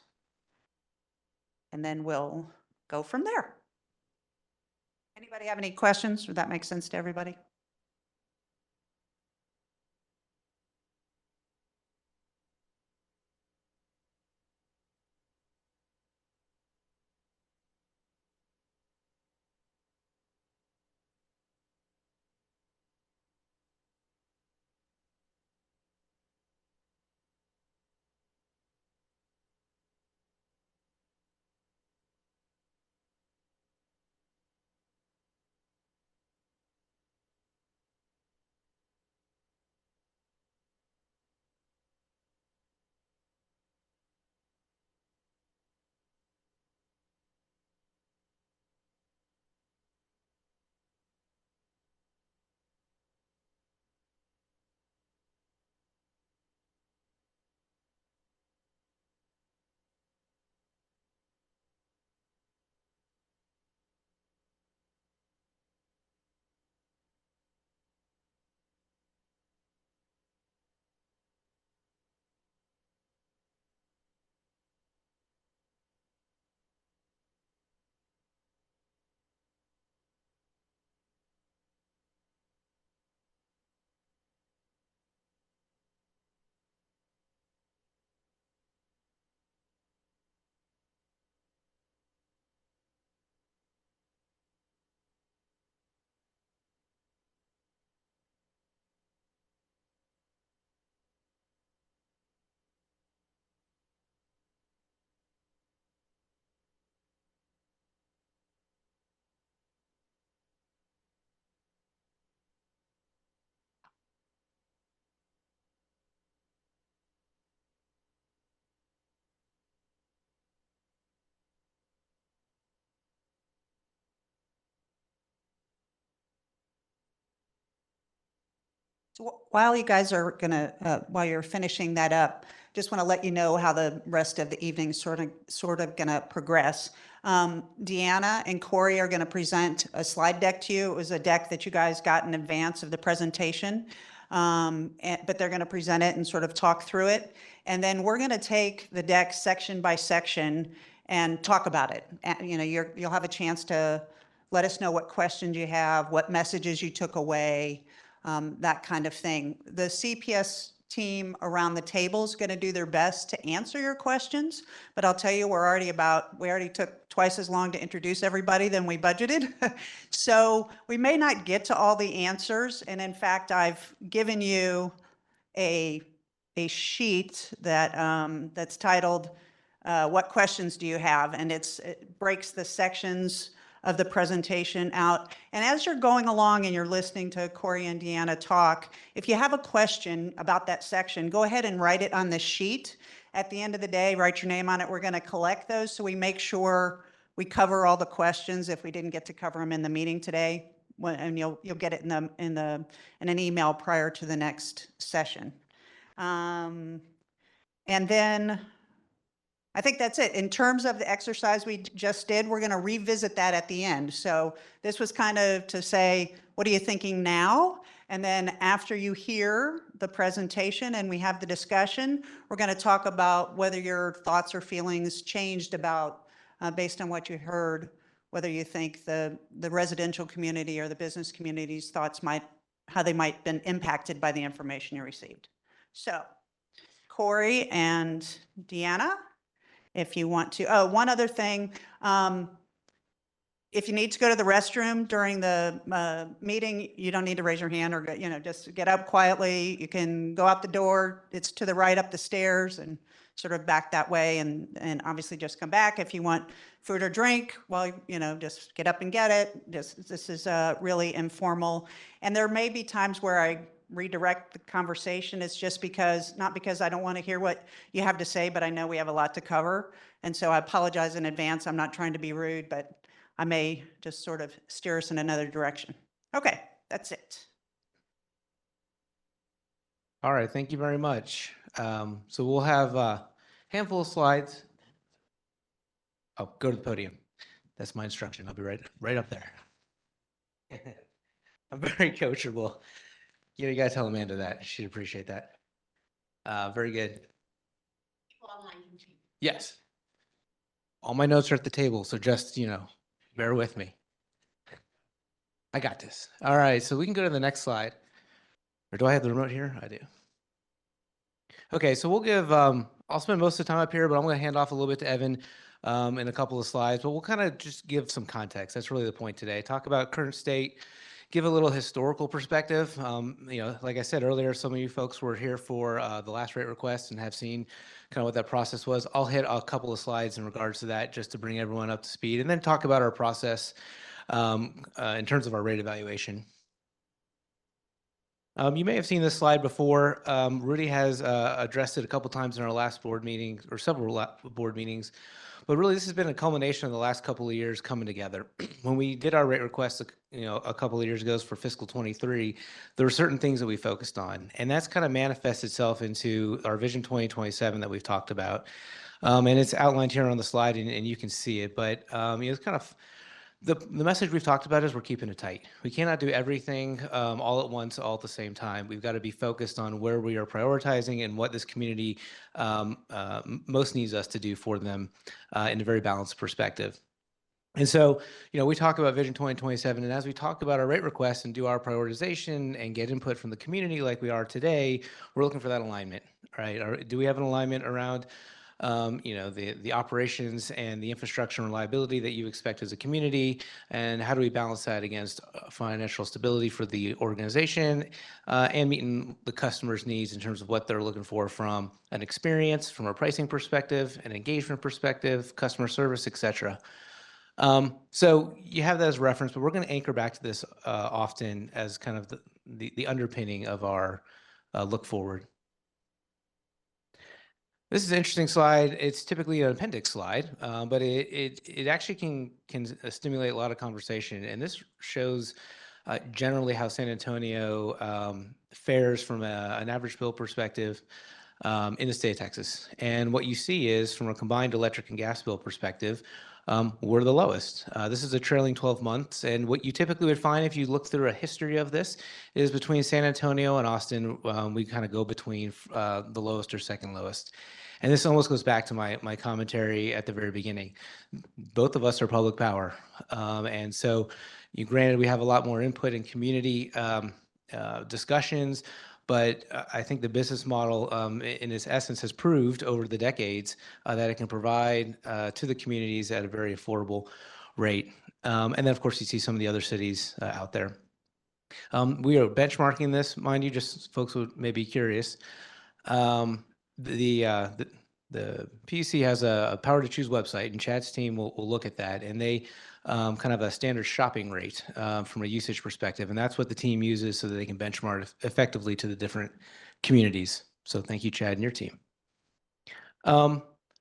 And then we'll go from there. Anybody have any questions? Or that makes sense to everybody? So while you guys are gonna, while you're finishing that up, just want to let you know how the rest of the evening is sort of gonna progress. Deanna and Corey are gonna present a slide deck to you. It was a deck that you guys got in advance of the presentation. But they're gonna present it and sort of talk through it. And then we're gonna take the deck section by section and talk about it. You know, you'll have a chance to let us know what questions you have, what messages you took away, that kind of thing. The CPS team around the table is going to do their best to answer your questions, but I'll tell you, we already took twice as long to introduce everybody than we budgeted. So we may not get to all the answers. And in fact, I've given you a sheet that that's titled, what questions do you have? And it breaks the sections of the presentation out. And as you're going along and you're listening to Corey and Deanna talk, if you have a question about that section, go ahead and write it on the sheet. At the end of the day, write your name on it. We're going to collect those so we make sure we cover all the questions if we didn't get to cover them in the meeting today. And you'll get it in an email prior to the next session. And then I think that's it. In terms of the exercise we just did, we're going to revisit that at the end. So this was kind of to say, what are you thinking now? And then after you hear the presentation and we have the discussion, we're going to talk about whether your thoughts or feelings changed about, based on what you heard, whether you think the residential community or the business community's thoughts how they might have been impacted by the information you received. So Corey and Deanna, if you want to. Oh, one other thing. If you need to go to the restroom during the meeting, you don't need to raise your hand or, just get up quietly. You can go out the door. It's to the right up the stairs and sort of back that way. And obviously just come back. If you want food or drink, well, just get up and get it. This is really informal. And there may be times where I redirect the conversation. It's just not because I don't want to hear what you have to say, but I know we have a lot to cover. And so I apologize in advance. I'm not trying to be rude, but I may just sort of steer us in another direction. Okay, that's it. All right, thank you very much. So we'll have a handful of slides. Oh, go to the podium. That's my instruction. I'll be right up there. I'm very coachable. You gotta tell Amanda that. She'd appreciate that. Very good. Yes. All my notes are at the table, so just, bear with me. I got this. All right, so we can go to the next slide. Or do I have the remote here? I do. Okay, so we'll give, I'll spend most of the time up here, but I'm going to hand off a little bit to Evan in a couple of slides, but we'll kind of just give some context. That's really the point today. Talk about current state, give a little historical perspective. Like I said earlier, some of you folks were here for the last rate request and have seen kind of what that process was. I'll hit a couple of slides in regards to that just to bring everyone up to speed, and then talk about our process in terms of our rate evaluation. You may have seen this slide before. Rudy has addressed it a couple times in our last board meeting, or several board meetings. But really, this has been a culmination of the last couple of years coming together. When we did our rate request, a couple of years ago for fiscal 23, there were certain things that we focused on, and that's kind of manifests itself into our Vision 2027 that we've talked about. And it's outlined here on the slide, and you can see it. But it's kind of the message we've talked about is we're keeping it tight. We cannot do everything all at once, all at the same time. We've got to be focused on where we are prioritizing and what this community most needs us to do for them in a very balanced perspective. And so, we talk about Vision 2027, and as we talk about our rate requests and do our prioritization and get input from the community like we are today, we're looking for that alignment, right? Do we have an alignment around the operations and the infrastructure and reliability that you expect as a community, and how do we balance that against financial stability for the organization and meeting the customer's needs in terms of what they're looking for from an experience, from a pricing perspective, an engagement perspective, customer service, etc. So you have that as reference, but we're going to anchor back to this often as kind of the underpinning of our look forward. This is an interesting slide. It's typically an appendix slide, but it actually can stimulate a lot of conversation. And this shows generally how San Antonio fares from an average bill perspective in the state of Texas. And what you see is from a combined electric and gas bill perspective, we're the lowest. This is a trailing 12 months. And what you typically would find if you look through a history of this is between San Antonio and Austin, we kind of go between the lowest or second lowest. And this almost goes back to my commentary at the very beginning. Both of us are public power. And so granted, we have a lot more input in community discussions, but I think the business model in its essence has proved over the decades that it can provide to the communities at a very affordable rate. And then, of course, you see some of the other cities out there. We are benchmarking this, mind you, just folks who may be curious. The PUC has a Power to Choose website, and Chad's team will look at that, and they kind of a standard shopping rate from a usage perspective, and that's what the team uses so that they can benchmark effectively to the different communities. So thank you, Chad, and your team.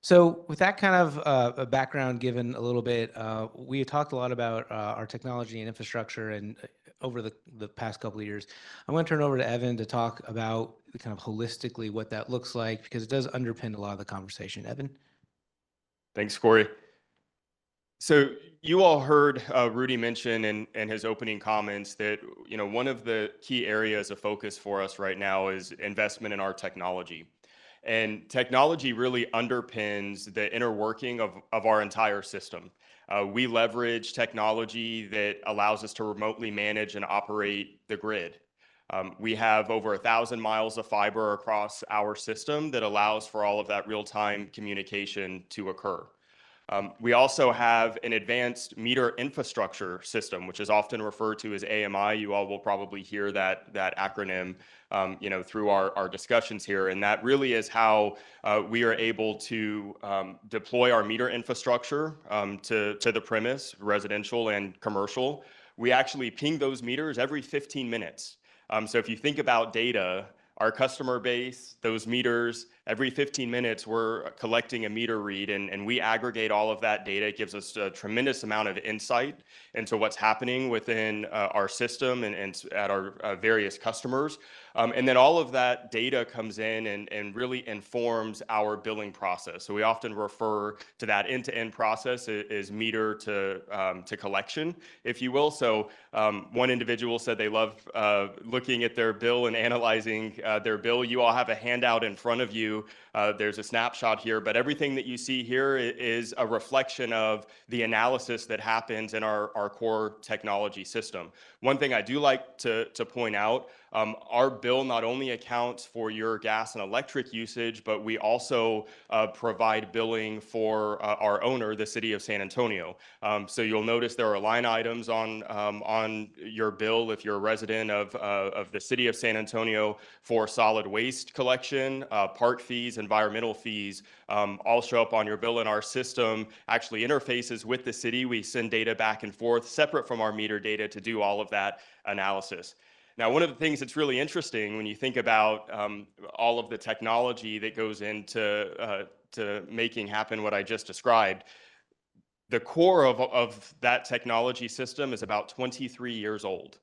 So with that kind of a background given a little bit, we had talked a lot about our technology and infrastructure and over the past couple of years. I'm going to turn it over to Evan to talk about kind of holistically what that looks like, because it does underpin a lot of the conversation. Evan? Thanks, Corey. So you all heard Rudy mention in his opening comments that one of the key areas of focus for us right now is investment in our technology. And technology really underpins the inner working of our entire system. We leverage technology that allows us to remotely manage and operate the grid. We have over 1,000 miles of fiber across our system that allows for all of that real-time communication to occur. We also have an advanced meter infrastructure system, which is often referred to as AMI. You all will probably hear that acronym through our discussions here. And that really is how we are able to deploy our meter infrastructure to the premise, residential and commercial. We actually ping those meters every 15 minutes. So if you think about data, our customer base, those meters, every 15 minutes, we're collecting a meter read, and we aggregate all of that data. It gives us a tremendous amount of insight into what's happening within our system and at our various customers. And then all of that data comes in and really informs our billing process. So we often refer to that end-to-end process as meter to collection, if you will. So one individual said they love looking at their bill and analyzing their bill. You all have a handout in front of you. There's a snapshot here, but everything that you see here is a reflection of the analysis that happens in our core technology system. One thing I do like to point out, our bill not only accounts for your gas and electric usage, but we also provide billing for our owner, the city of San Antonio. So you'll notice there are line items on your bill if you're a resident of the city of San Antonio for solid waste collection, park fees, environmental fees, all show up on your bill. And our system actually interfaces with the city. We send data back and forth separate from our meter data to do all of that analysis. Now, one of the things that's really interesting when you think about all of the technology that goes into to making happen what I just described, the core of that technology system is about 23 years old.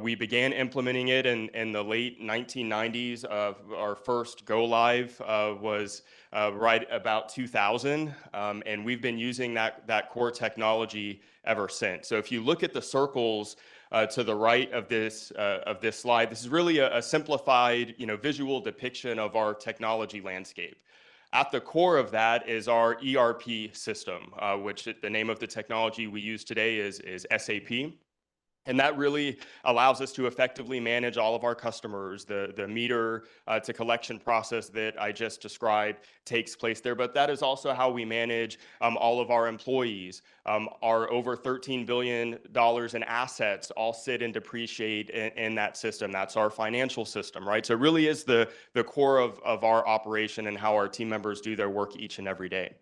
We began implementing it in the late 1990s. Our first go live was right about 2000, and we've been using that core technology ever since. So if you look at the circles to the right of this slide, this is really a simplified, visual depiction of our technology landscape. At the core of that is our ERP system, which the name of the technology we use today is SAP. And that really allows us to effectively manage all of our customers. The meter to collection process that I just described takes place there, but that is also how we manage all of our employees. Our over $13 billion in assets all sit and depreciate in that system. That's our financial system, right? So it really is the core of our operation and how our team members do their work each and every day.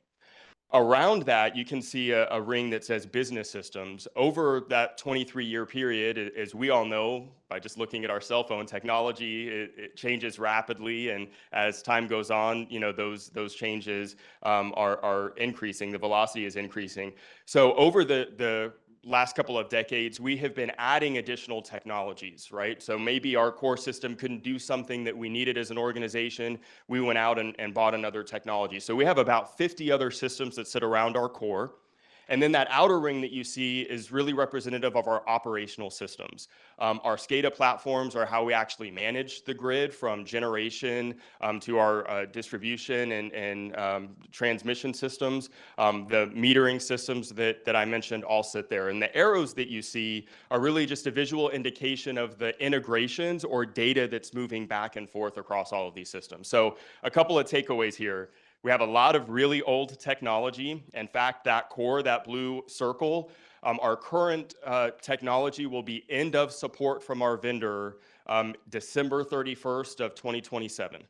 Around that, you can see a ring that says business systems. Over that 23-year period, as we all know, by just looking at our cell phone technology, it changes rapidly. And as time goes on, those changes are increasing. The velocity is increasing. So over the last couple of decades, we have been adding additional technologies, right? So maybe our core system couldn't do something that we needed as an organization. We went out and bought another technology. So we have about 50 other systems that sit around our core. And then that outer ring that you see is really representative of our operational systems. Our SCADA platforms are how we actually manage the grid, from generation to our distribution and transmission systems. The metering systems that I mentioned all sit there. And the arrows that you see are really just a visual indication of the integrations or data that's moving back and forth across all of these systems. So a couple of takeaways here. We have a lot of really old technology. In fact, that core, that blue circle, our current technology will be end of support from our vendor December 31st of 2027.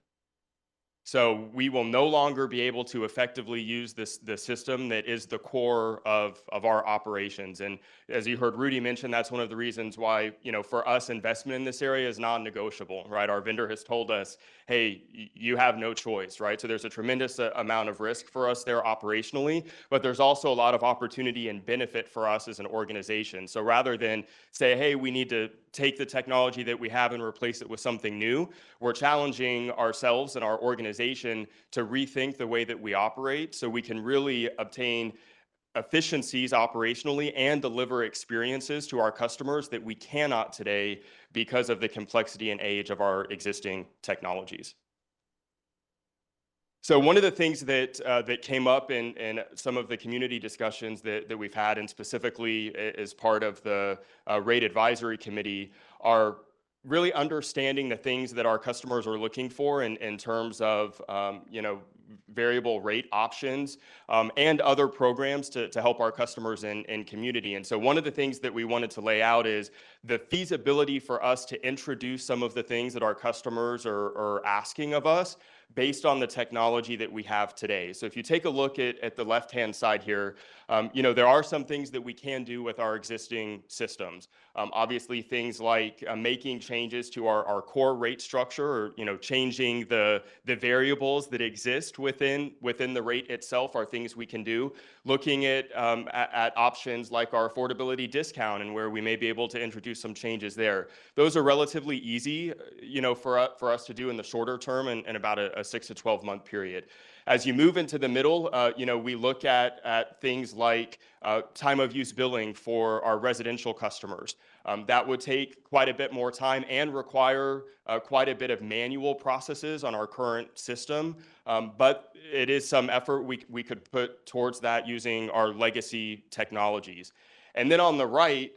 So we will no longer be able to effectively use the system that is the core of our operations. And as you heard Rudy mention, that's one of the reasons why, for us, investment in this area is non-negotiable, right? Our vendor has told us, hey, you have no choice, right? So there's a tremendous amount of risk for us there operationally, but there's also a lot of opportunity and benefit for us as an organization. So rather than say, hey, we need to take the technology that we have and replace it with something new, we're challenging ourselves and our organization to rethink the way that we operate so we can really obtain efficiencies operationally and deliver experiences to our customers that we cannot today because of the complexity and age of our existing technologies. So one of the things that came up in some of the community discussions that we've had, and specifically as part of the rate advisory committee, are really understanding the things that our customers are looking for in terms of variable rate options and other programs to help our customers and community. And so one of the things that we wanted to lay out is the feasibility for us to introduce some of the things that our customers are asking of us based on the technology that we have today. So if you take a look at the left-hand side here, there are some things that we can do with our existing systems. Obviously, things like making changes to our core rate structure, or changing the variables that exist within the rate itself are things we can do. Looking at options like our affordability discount and where we may be able to introduce some changes there. Those are relatively easy, for us to do in the shorter term and about a 6 to 12 month period. As you move into the middle, we look at things like time of use billing for our residential customers. That would take quite a bit more time and require quite a bit of manual processes on our current system. But it is some effort we could put towards that using our legacy technologies. And then on the right,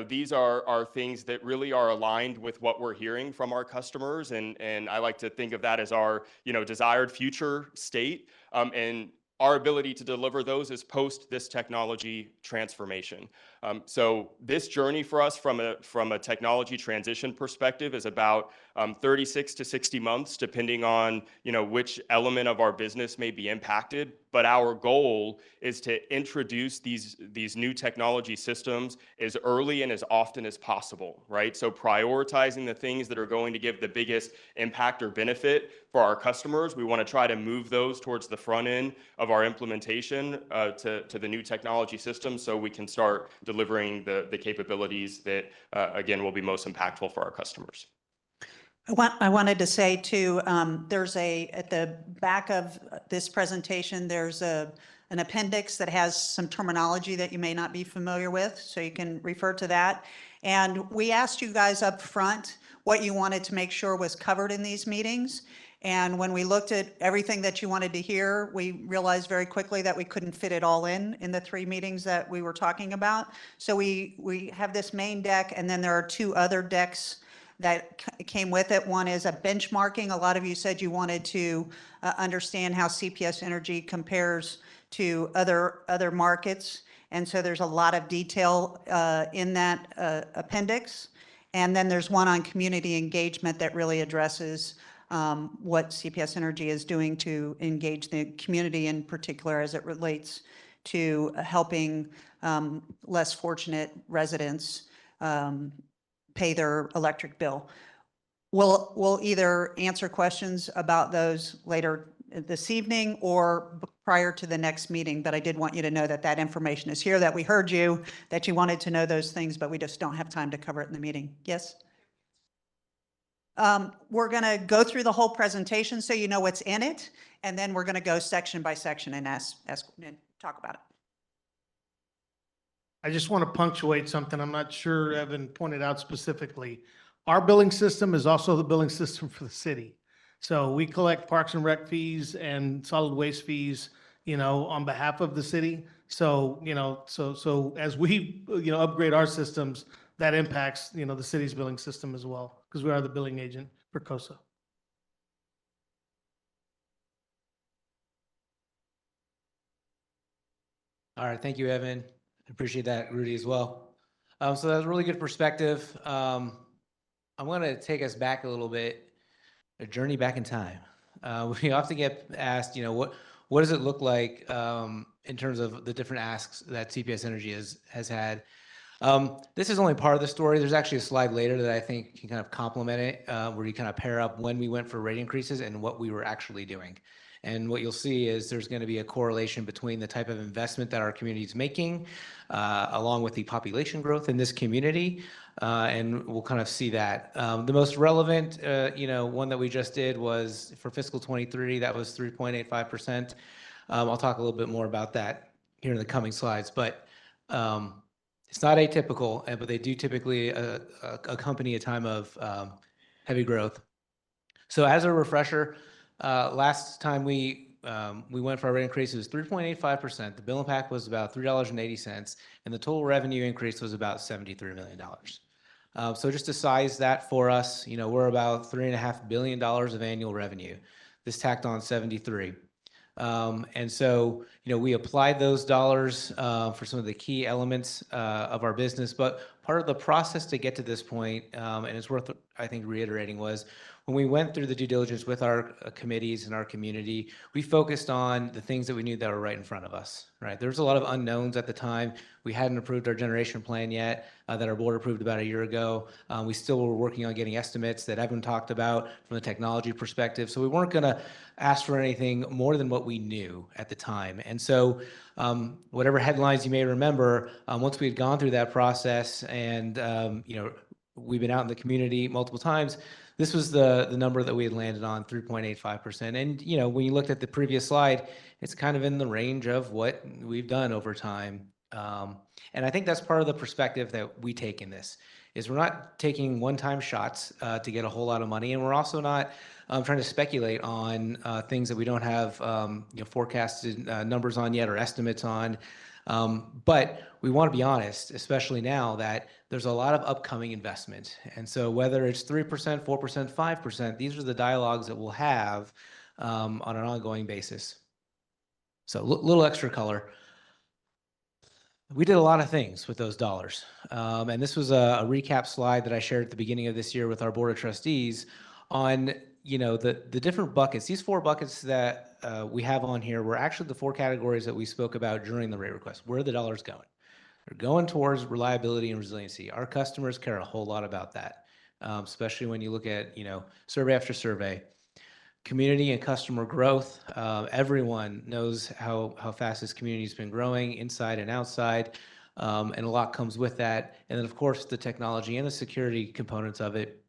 these are things that really are aligned with what we're hearing from our customers. And I like to think of that as our, desired future state. And our ability to deliver those is post this technology transformation. So this journey for us from a technology transition perspective is about 36 to 60 months, depending on which element of our business may be impacted. But our goal is to introduce these new technology systems as early and as often as possible, right? So prioritizing the things that are going to give the biggest impact or benefit for our customers, we want to try to move those towards the front end of our implementation to the new technology system, so we can start delivering the capabilities that, again, will be most impactful for our customers. I wanted to say too, there's at the back of this presentation, there's an appendix that has some terminology that you may not be familiar with, so you can refer to that. And we asked you guys up front what you wanted to make sure was covered in these meetings. And when we looked at everything that you wanted to hear, we realized very quickly that we couldn't fit it all in the 3 meetings that we were talking about. So we have this main deck, and then there are 2 other decks that came with it. One is a benchmarking. A lot of you said you wanted to understand how CPS Energy compares to other markets. And so there's a lot of detail in that appendix. And then there's one on community engagement that really addresses what CPS Energy is doing to engage the community, in particular as it relates to helping less fortunate residents pay their electric bill. We'll either answer questions about those later this evening or prior to the next meeting, but I did want you to know that that information is here, that we heard you, that you wanted to know those things, but we just don't have time to cover it in the meeting. Yes? We're going to go through the whole presentation so you know what's in it, and then we're going to go section by section and and talk about it. I just want to punctuate something. I'm not sure Evan pointed out specifically. Our billing system is also the billing system for the city. So we collect parks and rec fees and solid waste fees, on behalf of the city. So, so as we, upgrade our systems, that impacts, the city's billing system as well, because we are the billing agent for COSA. All right, thank you, Evan. Appreciate that, Rudy, as well. So that was a really good perspective. I'm going to take us back a little bit, a journey back in time. We often get asked, what does it look like in terms of the different asks that CPS Energy has had? This is only part of the story. There's actually a slide later that I think can kind of complement it, where you kind of pair up when we went for rate increases and what we were actually doing. And what you'll see is there's going to be a correlation between the type of investment that our community is making, along with the population growth in this community, and we'll kind of see that. The most relevant, one that we just did was for fiscal 23. That was 3.85%. I'll talk a little bit more about that here in the coming slides, but it's not atypical, but they do typically accompany a time of heavy growth. So as a refresher, last time we went for our rate increase, it was 3.85%. The bill impact was about $3.80, and the total revenue increase was about $73 million. So just to size that for us, we're about $3.5 billion of annual revenue. This tacked on 73. And so, we applied those dollars for some of the key elements of our business, but part of the process to get to this point, and it's worth, I think, reiterating, was when we went through the due diligence with our committees and our community, we focused on the things that we knew that were right in front of us, right? There was a lot of unknowns at the time. We hadn't approved our generation plan yet, that our board approved about a year ago. We still were working on getting estimates that Evan talked about from the technology perspective. So we weren't going to ask for anything more than what we knew at the time. And so whatever headlines you may remember, once we had gone through that process and, we've been out in the community multiple times, this was the number that we had landed on, 3.85%. And, when you looked at the previous slide, it's kind of in the range of what we've done over time. And I think that's part of the perspective that we take in this, is we're not taking one-time shots to get a whole lot of money. And we're also not trying to speculate on things that we don't have forecasted numbers on yet or estimates on. But we want to be honest, especially now that there's a lot of upcoming investment. And so whether it's 3%, 4%, 5%, these are the dialogues that we'll have on an ongoing basis. So a little extra color. We did a lot of things with those dollars. And this was a recap slide that I shared at the beginning of this year with our board of trustees on the different buckets. These 4 buckets that we have on here were actually the 4 categories that we spoke about during the rate request. Where are the dollars going? They're going towards reliability and resiliency. Our customers care a whole lot about that, especially when you look at survey after survey. Community and customer growth. Everyone knows how fast this community has been growing inside and outside, and a lot comes with that. And then, of course, the technology and the security components of it,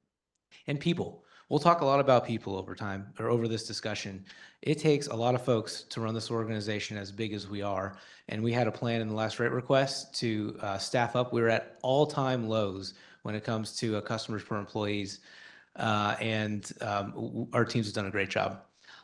and people. We'll talk a lot about people over this discussion. It takes a lot of folks to run this organization as big as we are. And we had a plan in the last rate request to staff up. We were at all-time lows when it comes to customers per employees. And our teams have done a great job.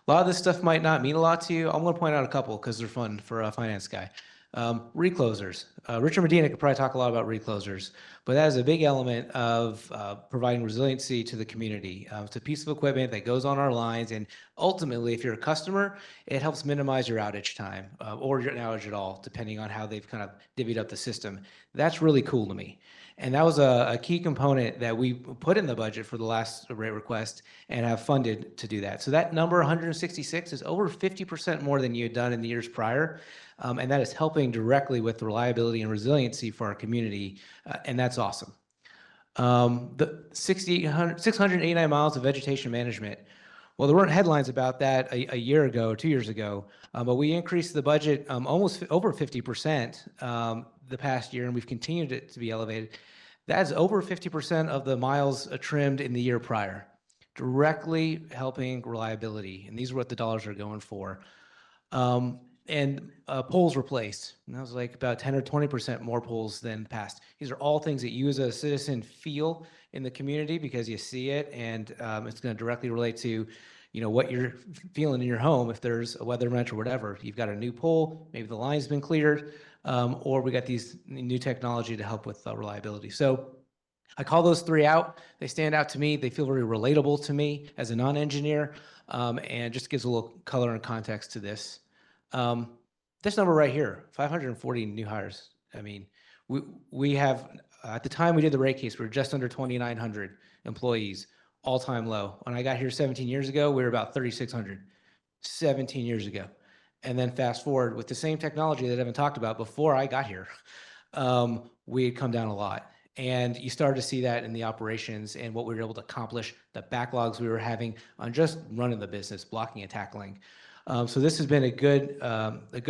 A lot of this stuff might not mean a lot to you. I'm going to point out a couple because they're fun for a finance guy. Reclosers. Richard Medina could probably talk a lot about reclosers, but that is a big element of providing resiliency to the community. It's a piece of equipment that goes on our lines, and ultimately, if you're a customer, it helps minimize your outage time or your outage at all, depending on how they've kind of divvied up the system. That's really cool to me. And that was a key component that we put in the budget for the last rate request and have funded to do that. So that number, 166, is over 50% more than you had done in the years prior. And that is helping directly with the reliability and resiliency for our community. And that's awesome. The 689 miles of vegetation management. Well, there weren't headlines about that a year ago, 2 years ago, but we increased the budget almost over 50% the past year, and we've continued it to be elevated. That's over 50% of the miles trimmed in the year prior, directly helping reliability. And these are what the dollars are going for. And poles replaced. And that was like about 10 or 20% more poles than past. These are all things that you as a citizen feel in the community because you see it, and it's going to directly relate to, you know, what you're feeling in your home. If there's a weather event or whatever, you've got a new pole, maybe the line's been cleared, or we got these new technology to help with reliability. So I call those three out. They stand out to me. They feel very relatable to me as a non-engineer, and just gives a little color and context to this. This number right here, 540 new hires. I mean, we have, at the time we did the rate case, we were just under 2,900 employees, all-time low. When I got here 17 years ago, we were about 3,600, 17 years ago. And then fast forward with the same technology that Evan talked about before I got here, we had come down a lot. And you started to see that in the operations and what we were able to accomplish, the backlogs we were having on just running the business, blocking and tackling. So this has been a good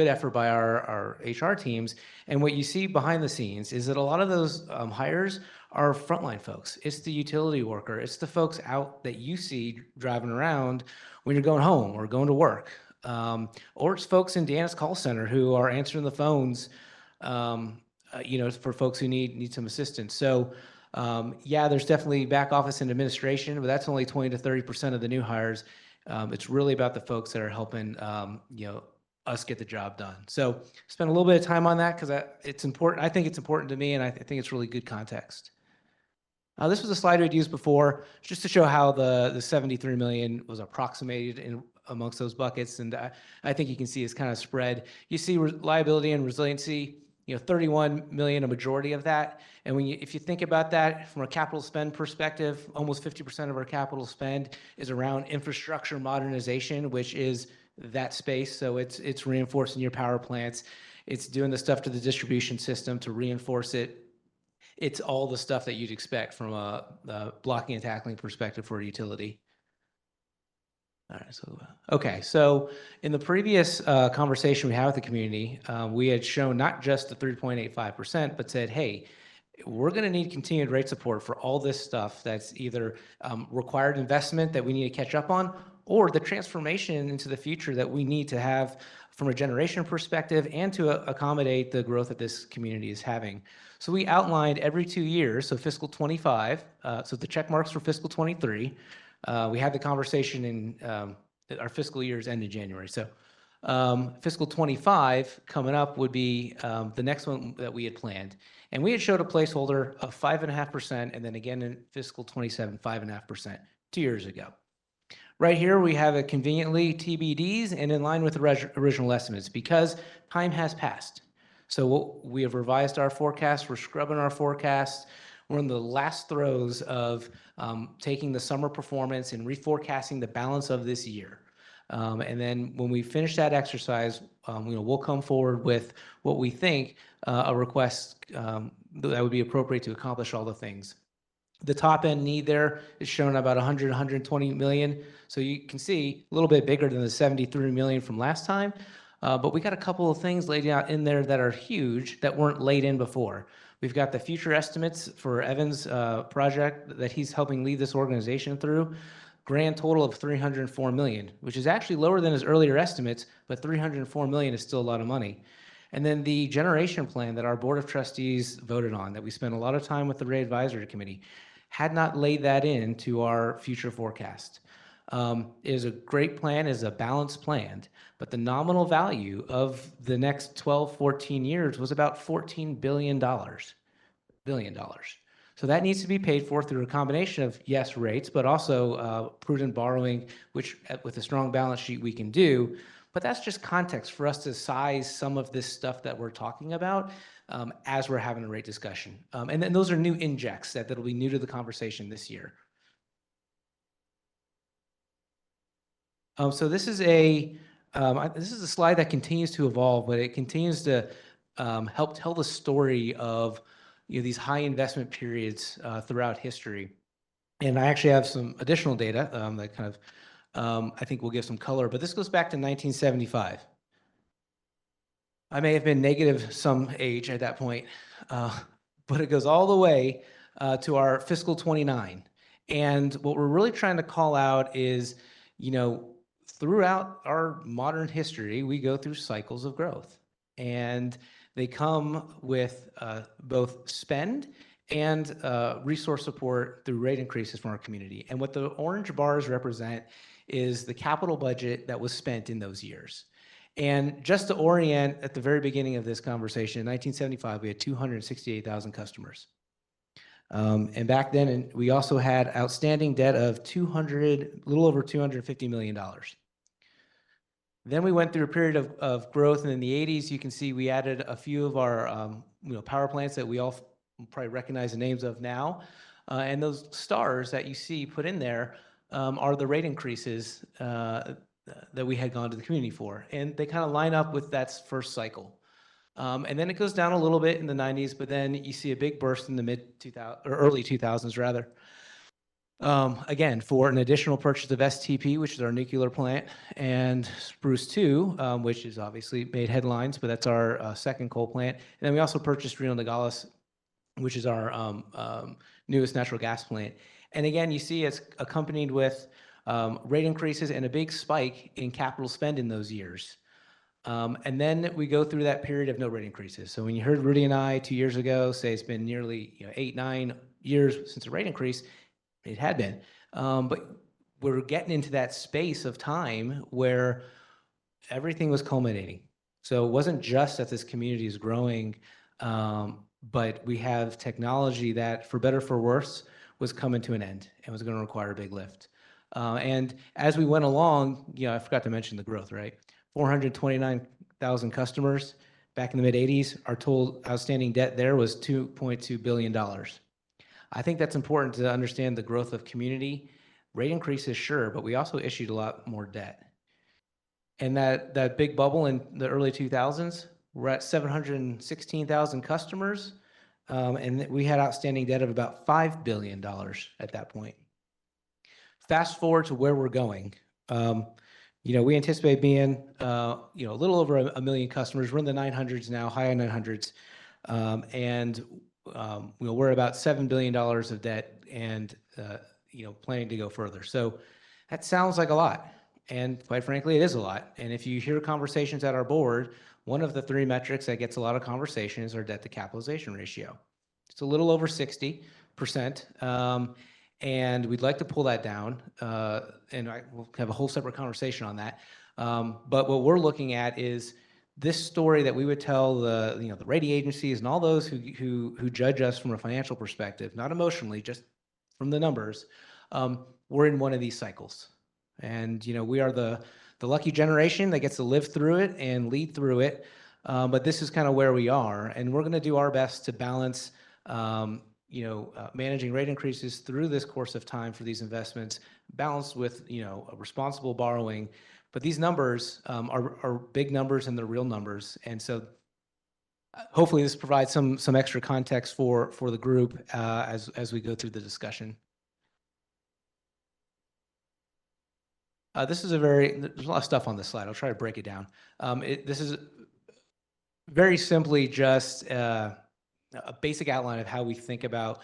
effort by our HR teams. And what you see behind the scenes is that a lot of those hires are frontline folks. It's the utility worker. It's the folks out that you see driving around when you're going home or going to work. Or it's folks in Deanna's call center who are answering the phones, you know, for folks who need some assistance. So yeah, there's definitely back office and administration, but that's only 20 to 30% of the new hires. It's really about the folks that are helping, you know, us get the job done. So spend a little bit of time on that because it's important. I think it's important to me, and I think it's really good context. This was a slide we'd used before, just to show how the 73 million was approximated amongst those buckets. And I think you can see it's kind of spread. You see reliability and resiliency, you know, 31 million, a majority of that. And if you think about that from a capital spend perspective, almost 50% of our capital spend is around infrastructure modernization, which is that space. So it's reinforcing your power plants. It's doing the stuff to the distribution system to reinforce it. It's all the stuff that you'd expect from a blocking and tackling perspective for a utility. All right, so in the previous conversation we had with the community, we had shown not just the 3.85%, but said, hey, we're going to need continued rate support for all this stuff that's either required investment that we need to catch up on, or the transformation into the future that we need to have from a generation perspective and to accommodate the growth that this community is having. So we outlined every 2 years, so fiscal 25, so the check marks for fiscal 23. We had the conversation in our fiscal years end in January. So fiscal 25 coming up would be the next one that we had planned. And we had showed a placeholder of 5.5%, and then again in fiscal 27, 5.5%, 2 years ago. Right here, we have it conveniently TBDs and in line with the original estimates because time has passed. So we have revised our forecast. We're scrubbing our forecast. We're in the last throes of taking the summer performance and reforecasting the balance of this year. And then when we finish that exercise, you know, we'll come forward with what we think a request that would be appropriate to accomplish all the things. The top end need there is shown about 100, 120 million. So you can see a little bit bigger than the 73 million from last time. But we got a couple of things laid out in there that are huge that weren't laid in before. We've got the future estimates for Evan's project that he's helping lead this organization through. Grand total of 304 million, which is actually lower than his earlier estimates, but 304 million is still a lot of money. And then the generation plan that our board of trustees voted on, that we spent a lot of time with the Rate Advisory Committee, had not laid that into our future forecast. It is a great plan, is a balanced plan, but the nominal value of the next 12, 14 years was about $14 billion. So that needs to be paid for through a combination of, yes, rates, but also prudent borrowing, which with a strong balance sheet we can do. But that's just context for us to size some of this stuff that we're talking about as we're having a rate discussion. And then those are new injects that'll be new to the conversation this year. So this is a slide that continues to evolve, but it continues to help tell the story of these high investment periods throughout history. And I actually have some additional data that kind I think will give some color, but this goes back to 1975. I may have been negative some age at that point, but it goes all the way to our fiscal 29. And what we're really trying to call out is, throughout our modern history, we go through cycles of growth. And they come with both spend and resource support through rate increases from our community. And what the orange bars represent is the capital budget that was spent in those years. And just to orient at the very beginning of this conversation, in 1975, we had 268,000 customers. And back then, we also had outstanding debt of a little over $250 million. Then we went through a period of growth, and in the 80s, you can see we added a few of our power plants that we all probably recognize the names of now. And those stars that you see put in there are the rate increases that we had gone to the community for. And they kind of line up with that first cycle. And then it goes down a little bit in the 90s, but then you see a big burst in the early 2000s rather. Again, for an additional purchase of STP, which is our nuclear plant, and Spruce 2, which is obviously made headlines, but that's our second coal plant. And then we also purchased Rio Nogales, which is our newest natural gas plant. And again, you see it's accompanied with rate increases and a big spike in capital spend in those years. And then we go through that period of no rate increases. So when you heard Rudy and I 2 years ago say it's been nearly 8, 9 years since a rate increase, it had been. But we're getting into that space of time where everything was culminating. So it wasn't just that this community is growing, but we have technology that, for better or for worse, was coming to an end and was going to require a big lift. And as we went along, I forgot to mention the growth, right? 429,000 customers back in the mid 80s. Our total outstanding debt there was $2.2 billion. I think that's important to understand the growth of community. Rate increases, sure, but we also issued a lot more debt. And that big bubble in the early 2000s, we're at 716,000 customers, and we had outstanding debt of about $5 billion at that point. Fast forward to where we're going. We anticipate being, a little over a million customers. We're in the 900s now, high 900s, and we're about $7 billion of debt, and planning to go further. So that sounds like a lot, and quite frankly, it is a lot. And if you hear conversations at our board, one of the 3 metrics that gets a lot of conversation is our debt to capitalization ratio. It's a little over 60%. And we'd like to pull that down, and we'll have a whole separate conversation on that. But what we're looking at is this story that we would tell the rating agencies and all those who judge us from a financial perspective, not emotionally, just from the numbers. We're in one of these cycles, and we are the lucky generation that gets to live through it and lead through it. But this is kind of where we are, and we're going to do our best to balance. Managing rate increases through this course of time for these investments, balanced with, a responsible borrowing. But these numbers are big numbers, and they're real numbers. And so hopefully this provides some extra context for the group as we go through the discussion. There's a lot of stuff on this slide. I'll try to break it down. This is very simply just a basic outline of how we think about,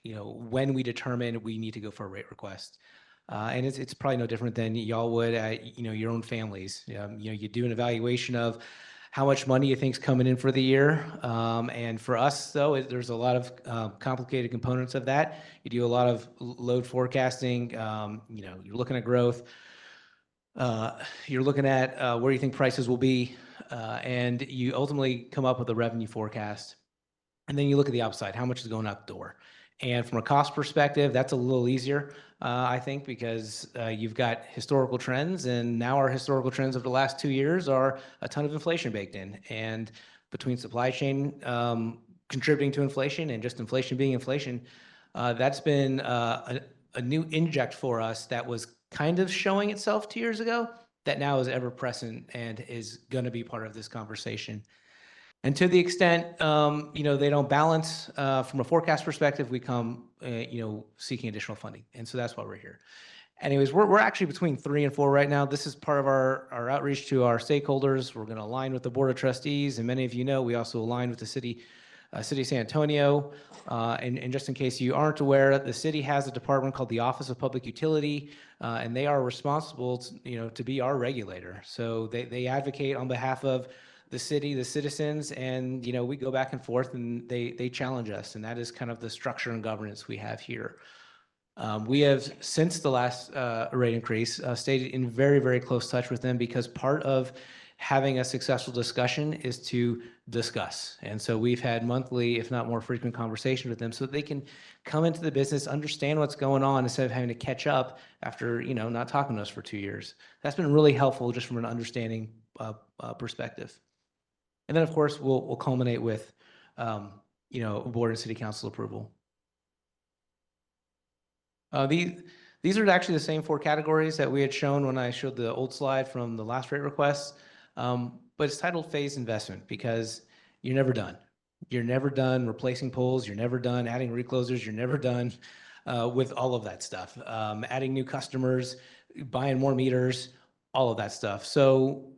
when we determine we need to go for a rate request. And it's probably no different than y'all would at, your own families. You do an evaluation of how much money you think's coming in for the year. And for us, though, there's a lot of complicated components of that. You do a lot of load forecasting. You're looking at growth. You're looking at where you think prices will be. And you ultimately come up with a revenue forecast. And then you look at the upside, how much is going out the door. And from a cost perspective, that's a little easier, I think, because you've got historical trends, and now our historical trends of the last 2 years are a ton of inflation baked in. And between supply chain contributing to inflation and just inflation being inflation, that's been a new inject for us that was kind of showing itself 2 years ago, that now is ever present and is going to be part of this conversation. And to the extent, they don't balance from a forecast perspective, we come, seeking additional funding. And so that's why we're here. Anyways, we're actually between 3 and 4 right now. This is part of our outreach to our stakeholders. We're going to align with the Board of Trustees, and many of you know, we also align with the city of San Antonio. And just in case you aren't aware, the city has a department called the Office of Public Utility, and they are responsible to be our regulator. So they advocate on behalf of the city, the citizens, and we go back and forth, and they challenge us, and that is kind of the structure and governance we have here. We have, since the last rate increase, stayed in very, very close touch with them, because part of having a successful discussion is to discuss. And so we've had monthly, if not more frequent, conversations with them so that they can come into the business, understand what's going on, instead of having to catch up after not talking to us for 2 years. That's been really helpful just from an understanding perspective. And then, of course, we'll culminate with board and city council approval. These are actually the same 4 categories that we had shown when I showed the old slide from the last rate request, but it's titled phased investment because you're never done. You're never done replacing poles. You're never done adding reclosers. You're never done with all of that stuff. Adding new customers, buying more meters, all of that stuff. So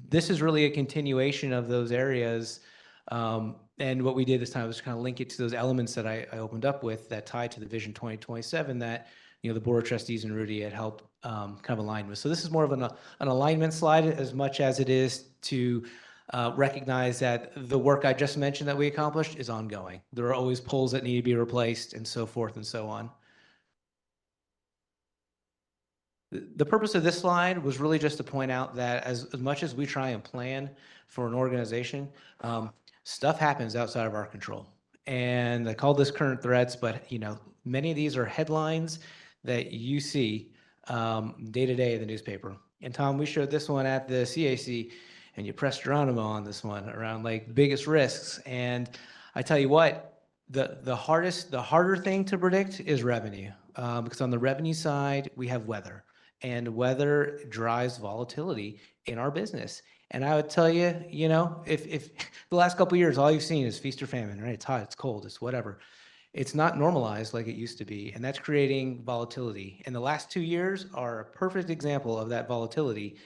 this is really a continuation of those areas. And what we did this time was kind of link it to those elements that I opened up with that tie to the Vision 2027 that the Board of Trustees and Rudy had helped kind of align with. So this is more of an alignment slide as much as it is to recognize that the work I just mentioned that we accomplished is ongoing. There are always poles that need to be replaced and so forth and so on. The purpose of this slide was really just to point out that as much as we try and plan for an organization, stuff happens outside of our control. And I call this current threats, but many of these are headlines that you see day to day in the newspaper. And Tom, we showed this one at the CAC, and you pressed Geronimo on this one around like biggest risks. And I tell you what, the harder thing to predict is revenue, because on the revenue side we have weather, and weather drives volatility in our business. And I would tell you, if the last couple of years, all you've seen is feast or famine, right? It's hot, it's cold, it's whatever. It's not normalized like it used to be, and that's creating volatility. And the last 2 years are a perfect example of that volatility,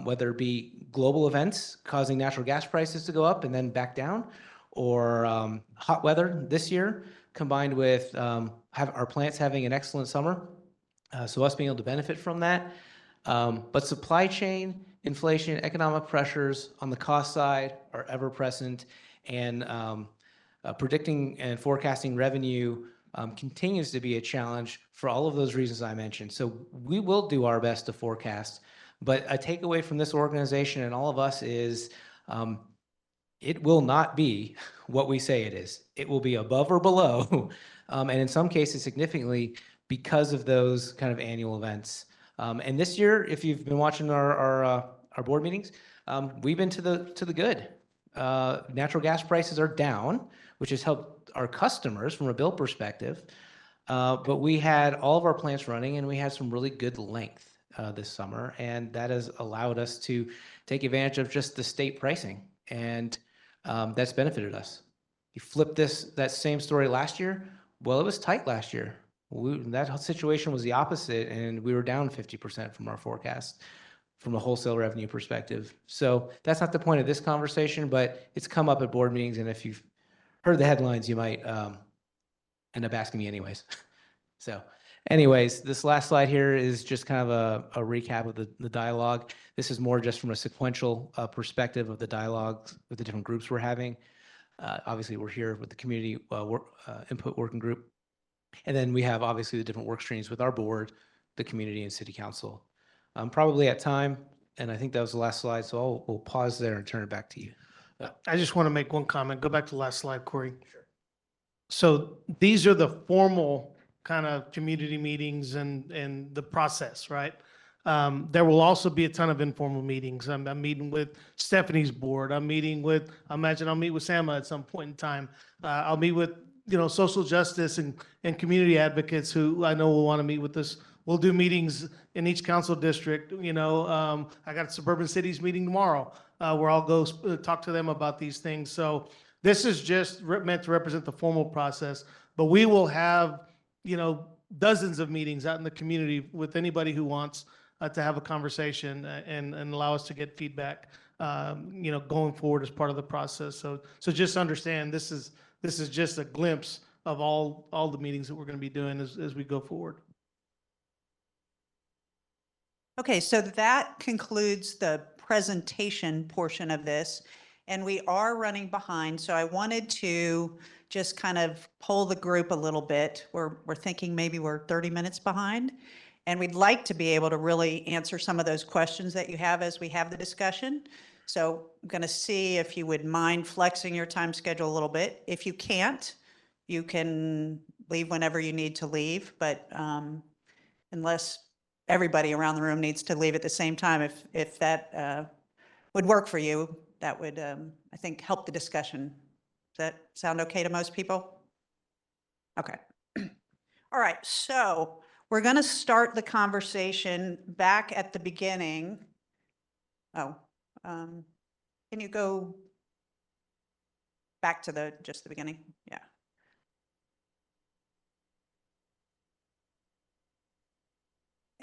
whether it be global events causing natural gas prices to go up and then back down, or hot weather this year, combined with our plants having an excellent summer, so us being able to benefit from that. But supply chain, inflation, economic pressures on the cost side are ever present, and predicting and forecasting revenue continues to be a challenge for all of those reasons I mentioned. So we will do our best to forecast, but a takeaway from this organization and all of us is it will not be what we say it is. It will be above or below, and in some cases significantly, because of those kind of annual events. And this year, if you've been watching our board meetings, we've been to the good. Natural gas prices are down, which has helped our customers from a bill perspective. But we had all of our plants running, and we had some really good length this summer, and that has allowed us to take advantage of just the state pricing, and that's benefited us. You flip that same story last year. Well, it was tight last year. That situation was the opposite, and we were down 50% from our forecast from a wholesale revenue perspective. So that's not the point of this conversation, but it's come up at board meetings, and if you've heard the headlines, you might end up asking me anyways. So anyways, this last slide here is just kind of a recap of the dialogue. This is more just from a sequential perspective of the dialogue with the different groups we're having. Obviously, we're here with the community input working group. And then we have obviously the different work streams with our board, the community, and city council. Probably at time, and I think that was the last slide, so we'll pause there and turn it back to you. I just want to make one comment. Go back to the last slide, Corey. Sure. So these are the formal kind of community meetings and the process, right? There will also be a ton of informal meetings. I'm meeting with Stephanie's board. I imagine I'll meet with Sama at some point in time. I'll meet with social justice and community advocates who I know will want to meet with us. We'll do meetings in each council district. I got a Suburban Cities meeting tomorrow where I'll go talk to them about these things. So this is just meant to represent the formal process, but we will have, dozens of meetings out in the community with anybody who wants to have a conversation and allow us to get feedback, going forward as part of the process. So just understand this is just a glimpse of all the meetings that we're going to be doing as we go forward. Okay, so that concludes the presentation portion of this, and we are running behind. So I wanted to just kind of poll the group a little bit. We're thinking maybe we're 30 minutes behind, and we'd like to be able to really answer some of those questions that you have as we have the discussion. So I'm going to see if you would mind flexing your time schedule a little bit. If you can't, you can leave whenever you need to leave, but unless everybody around the room needs to leave at the same time, if that would work for you, that would, I think, help the discussion. Does that sound okay to most people? Okay. All right, so we're going to start the conversation back at the beginning. Oh, can you go back to just the beginning? Yeah.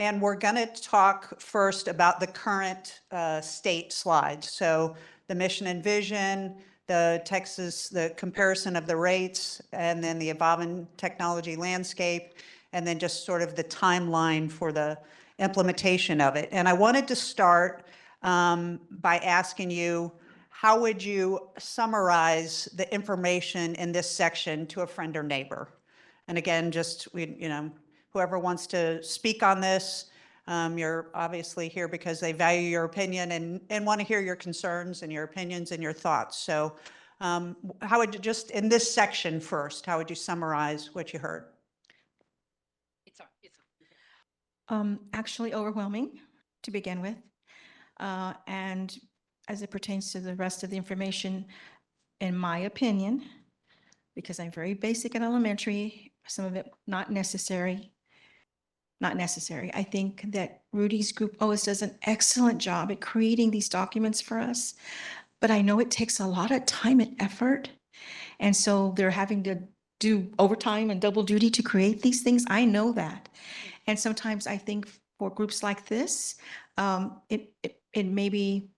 And we're going to talk first about the current state slides. So the mission and vision, the comparison of the rates, and then the evolving technology landscape, and then just sort of the timeline for the implementation of it. And I wanted to start by asking you, how would you summarize the information in this section to a friend or neighbor? And again, just, whoever wants to speak on this, you're obviously here because they value your opinion and want to hear your concerns and your opinions and your thoughts. So how would you, just in this section first, how would you summarize what you heard? Actually overwhelming to begin with. And as it pertains to the rest of the information, in my opinion, because I'm very basic and elementary, some of it not necessary. I think that Rudy's group always does an excellent job at creating these documents for us, but I know it takes a lot of time and effort. And so they're having to do overtime and double duty to create these things. I know that. And sometimes I think for groups like this, it maybe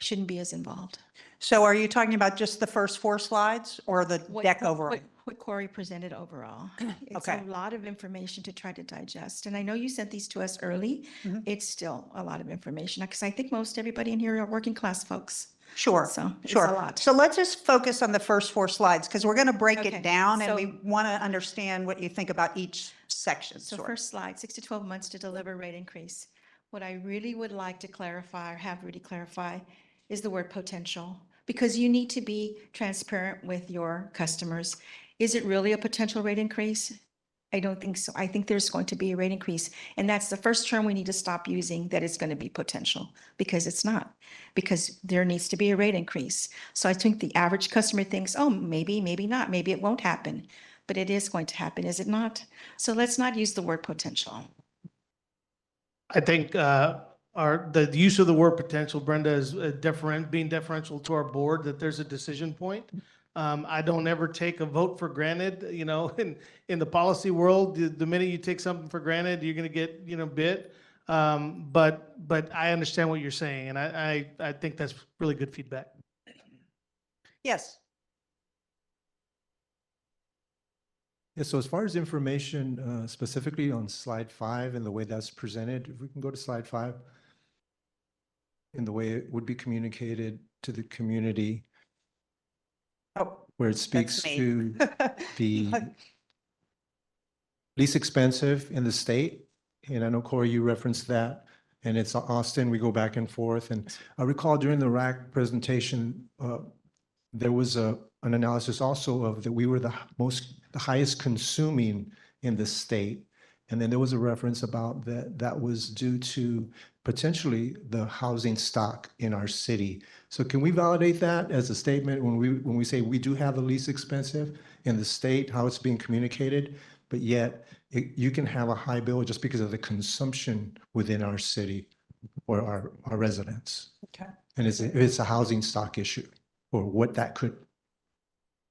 shouldn't be as involved. So are you talking about just the first 4 slides or the deck overall? What Corey presented overall. It's Okay. a lot of information to try to digest. And I know you sent these to us early. Mhm. It's still a lot of information because I think most everybody in here are working class folks. Sure, So it's sure. a lot. So let's just focus on the first 4 slides because we're going to break Okay, it down and so- we want to understand what you think about each section. So sort of. first slide, 6 to 12 months to deliver rate increase. What I really would like to clarify or have Rudy clarify is the word potential, because you need to be transparent with your customers. Is it really a potential rate increase? I don't think so. I think there's going to be a rate increase. And that's the first term we need to stop using, that it's going to be potential, because it's not, because there needs to be a rate increase. So I think the average customer thinks, oh, maybe, maybe not, maybe it won't happen, but it is going to happen, is it not? So let's not use the word potential. I think the use of the word potential, Brenda, is being deferential to our board, that there's a decision point. I don't ever take a vote for granted, in the policy world, the minute you take something for granted, you're going to get, bit. But I understand what you're saying, and I think that's really good feedback. Yes. Yeah, so as far as information, specifically on slide 5 and the way that's presented, if we can go to slide 5, in the way it would be communicated to the community, where it speaks to the least expensive in the state. And I know, Corey, you referenced that, and it's Austin. We go back and forth. And I recall during the RAC presentation, there was an analysis also of that we were the highest consuming in the state. And then there was a reference about that was due to potentially the housing stock in our city. So can we validate that as a statement when we say we do have the least expensive in the state, how it's being communicated, but yet you can have a high bill just because of the consumption within our city or our residents. Okay. And it's a housing stock issue, or what that could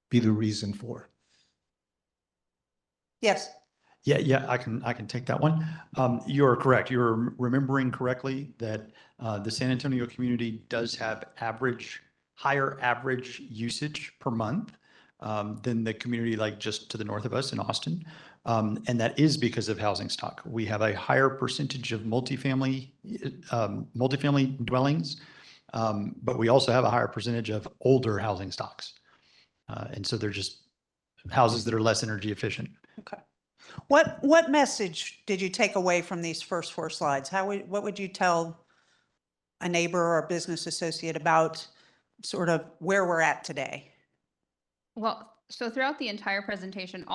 be the reason for. Yes. Yeah, I can take that one. You're correct. You're remembering correctly that the San Antonio community does have higher average usage per month than the community like just to the north of us in Austin. And that is because of housing stock. We have a higher percentage of multifamily dwellings, but we also have a higher percentage of older housing stocks. And so they're just houses that are less energy efficient. Okay. What message did you take away from these first 4 slides? What would you tell a neighbor or a business associate about sort of where we're at today? Well, so throughout the entire presentation,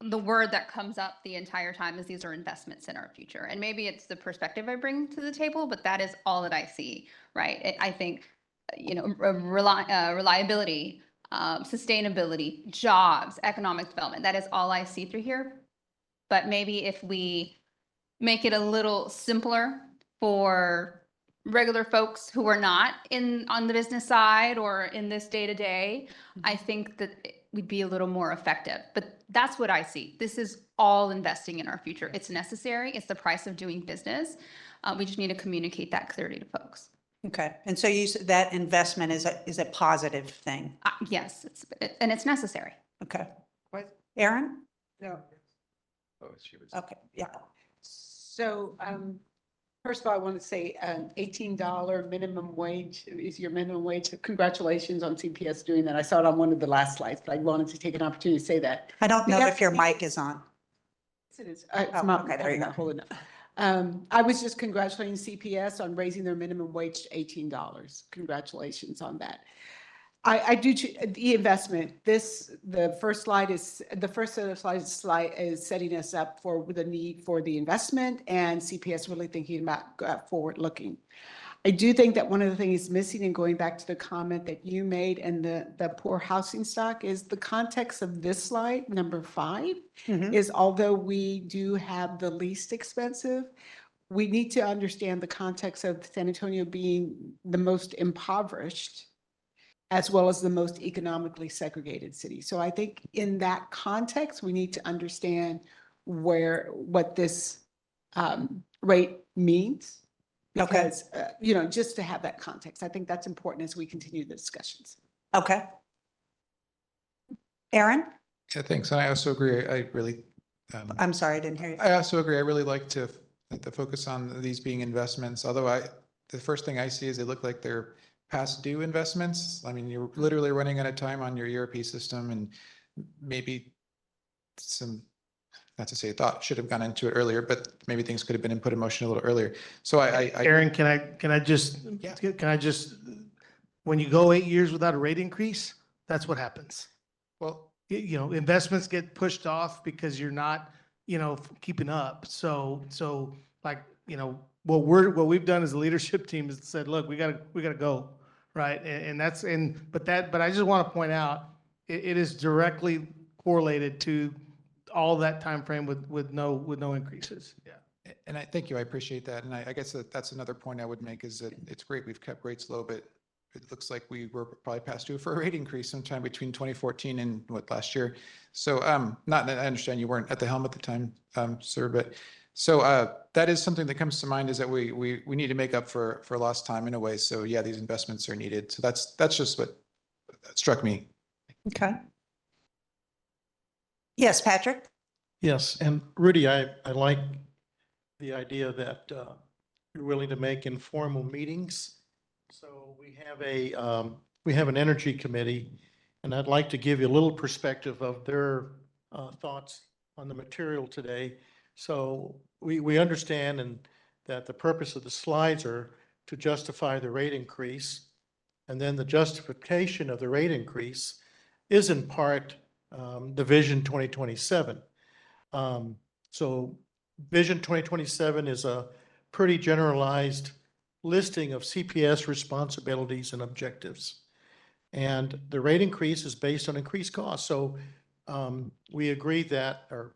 the word that comes up the entire time is these are investments in our future. And maybe it's the perspective I bring to the table, but that is all that I see, right? I think, reliability, sustainability, jobs, economic development, that is all I see through here. But maybe if we make it a little simpler for regular folks who are not on the business side or in this day-to-day, I think that we'd be a little more effective. But that's what I see. This is all investing in our future. It's necessary. It's the price of doing business. We just need to communicate that clearly to folks. Okay. And so you said that investment is a positive thing. Yes, and it's necessary. Okay. Aaron? No. Oh, she was. Okay. Yeah. So, first of all, I want to say $18 minimum wage is your minimum wage. So congratulations on CPS doing that. I saw it on one of the last slides, but I wanted to take an opportunity to say that. I don't know if your mic is on. Yes, it is. It's not, okay, there you go. hold it up. I was just congratulating CPS on raising their minimum wage to $18. Congratulations on that. I do the investment. The first set of slides is setting us up for the need for the investment and CPS really thinking about forward looking. I do think that one of the things missing, and going back to the comment that you made and the poor housing stock, is the context of this slide, number 5, is although we do have the least expensive, we need to understand the context of San Antonio being the most impoverished as well as the most economically segregated city. So I think in that context, we need to understand what this rate means. Because, just to have that context, I think that's important as we continue the discussions. Okay. Aaron? Yeah, thanks. And I also agree. I'm sorry, I didn't hear you. I also agree. I really like the focus on these being investments. Although the first thing I see is they look like they're past due investments. I mean, you're literally running out of time on your ERP system, and maybe not to say thought should have gone into it earlier, but maybe things could have been put in motion a little earlier. So Aaron, can I just, when you go 8 years without a rate increase, that's what happens. Well, investments get pushed off because you're not, keeping up. So like, what we've done as a leadership team is said, look, we gotta go. Right. But I just want to point out, it is directly correlated to all that time frame with no increases. Yeah. And thank you. I appreciate that. And I guess that's another point I would make is that it's great. We've kept rates low, but it looks like we were probably past due for a rate increase sometime between 2014 and last year. So I understand you weren't at the helm at the time, sir, but so that is something that comes to mind, is that we need to make up for lost time in a way. So yeah, these investments are needed. So that's just what struck me. Okay. Yes, Patrick? Yes, and Rudy, I like the idea that you're willing to make informal meetings. So we have an energy committee, and I'd like to give you a little perspective of their thoughts on the material today. So we understand that the purpose of the slides are to justify the rate increase, and then the justification of the rate increase is in part the Vision 2027. So Vision 2027 is a pretty generalized listing of CPS responsibilities and objectives. And the rate increase is based on increased costs. So we agree that, or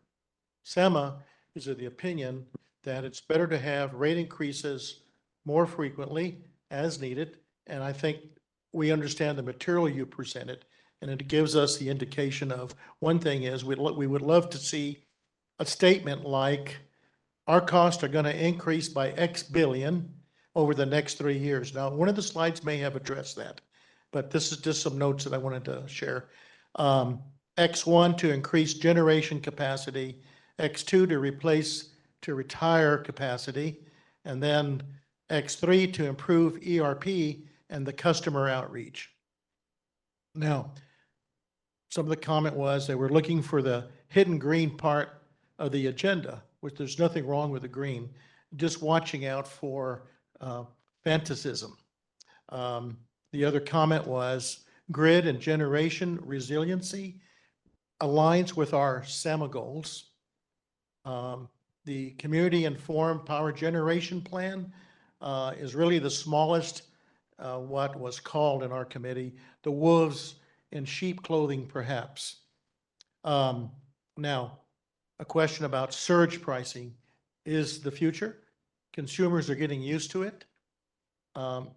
SEMA is of the opinion that it's better to have rate increases more frequently as needed. And I think we understand the material you presented, and it gives us the indication of, one thing is we would love to see a statement like, our costs are going to increase by X billion over the next 3 years. Now, one of the slides may have addressed that, but this is just some notes that I wanted to share. X1 to increase generation capacity, X2 to retire capacity, and then X3 to improve ERP and the customer outreach. Now, some of the comment was they were looking for the hidden green part of the agenda, which there's nothing wrong with the green, just watching out for fantasism. The other comment was grid and generation resiliency aligns with our SAMA goals. The community informed power generation plan is really the smallest, what was called in our committee, the wolves in sheep clothing, perhaps. Now, a question about surge pricing is the future. Consumers are getting used to it.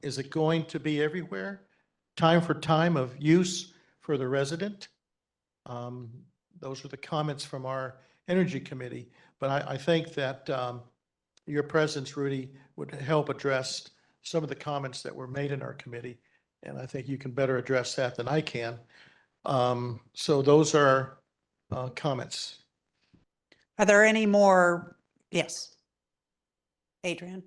Is it going to be everywhere? Time for time of use for the resident. Those are the comments from our energy committee. But I think that your presence, Rudy, would help address some of the comments that were made in our committee. And I think you can better address that than I can. So those are comments. Are there any more? Yes. Adrian?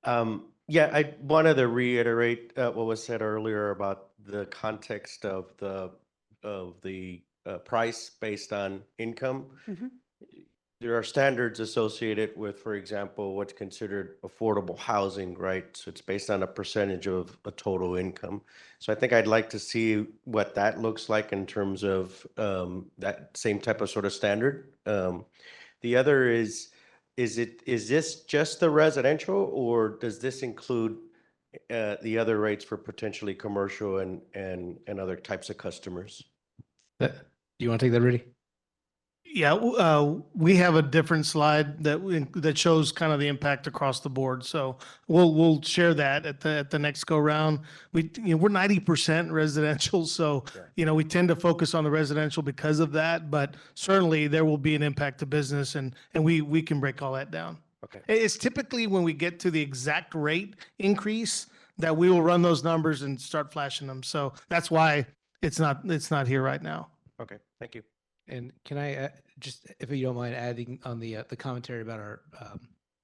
Yeah, I wanted to reiterate what was said earlier about the context of the price based on income. Mhm. There are standards associated with, for example, what's considered affordable housing, right? So it's based on a percentage of a total income. So I think I'd like to see what that looks like in terms of that same type of sort of standard. The other is this just the residential, or does this include the other rates for potentially commercial and other types of customers? Do you want to take that, Rudy? Yeah, we have a different slide that shows kind of the impact across the board. So we'll share that at the next go round. We're 90% residential, so we tend to focus on the residential because of that. But certainly there will be an impact to business, and we can break all that down. Okay. It's typically when we get to the exact rate increase that we will run those numbers and start flashing them. So that's why it's not here right now. Okay, thank you. And can I just, if you don't mind, adding on the commentary about our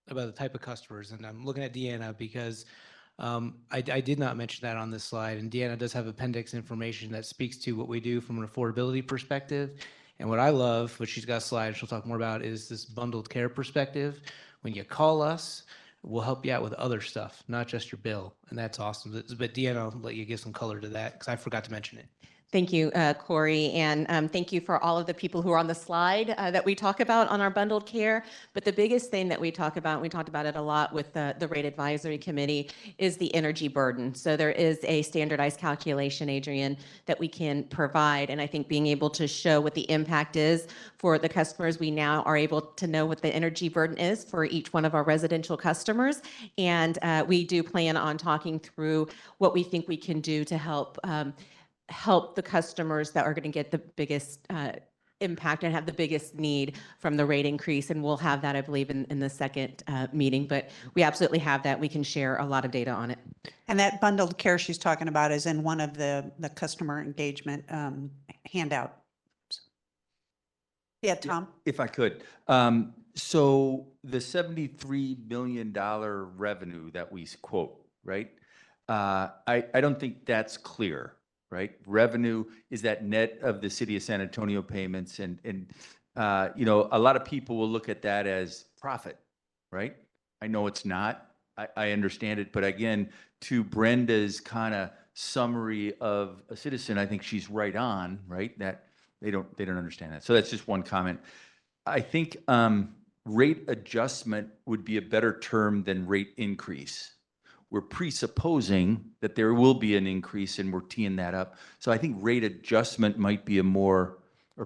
about the type of customers, and I'm looking at Deanna because I did not mention that on this slide, and Deanna does have appendix information that speaks to what we do from an affordability perspective. And what I love, what she's got a slide she'll talk more about, is this bundled care perspective. When you call us, we'll help you out with other stuff, not just your bill, and that's awesome. But Deanna, I'll let you give some color to that because I forgot to mention it. Thank you, Corey, and thank you for all of the people who are on the slide that we talk about on our bundled care. But the biggest thing that we talk about, and we talked about it a lot with the rate advisory committee, is the energy burden. So there is a standardized calculation, Adrian, that we can provide. And I think being able to show what the impact is for the customers, we now are able to know what the energy burden is for each one of our residential customers. And we do plan on talking through what we think we can do to help the customers that are going to get the biggest impact and have the biggest need from the rate increase. And we'll have that, I believe, in the second meeting. But we absolutely have that. We can share a lot of data on it. And that bundled care she's talking about is in one of the customer engagement handout. Yeah, Tom? If I could. So the $73 million revenue that we quote, right? I don't think that's clear. Right? Revenue is that net of the city of San Antonio payments. And a lot of people will look at that as profit, right? I know it's not. I understand it. But again, to Brenda's kind of summary of a citizen, I think she's right on, right? That they don't understand that. So that's just one comment. I think rate adjustment would be a better term than rate increase. We're presupposing that there will be an increase, and we're teeing that up. So I think rate adjustment might be or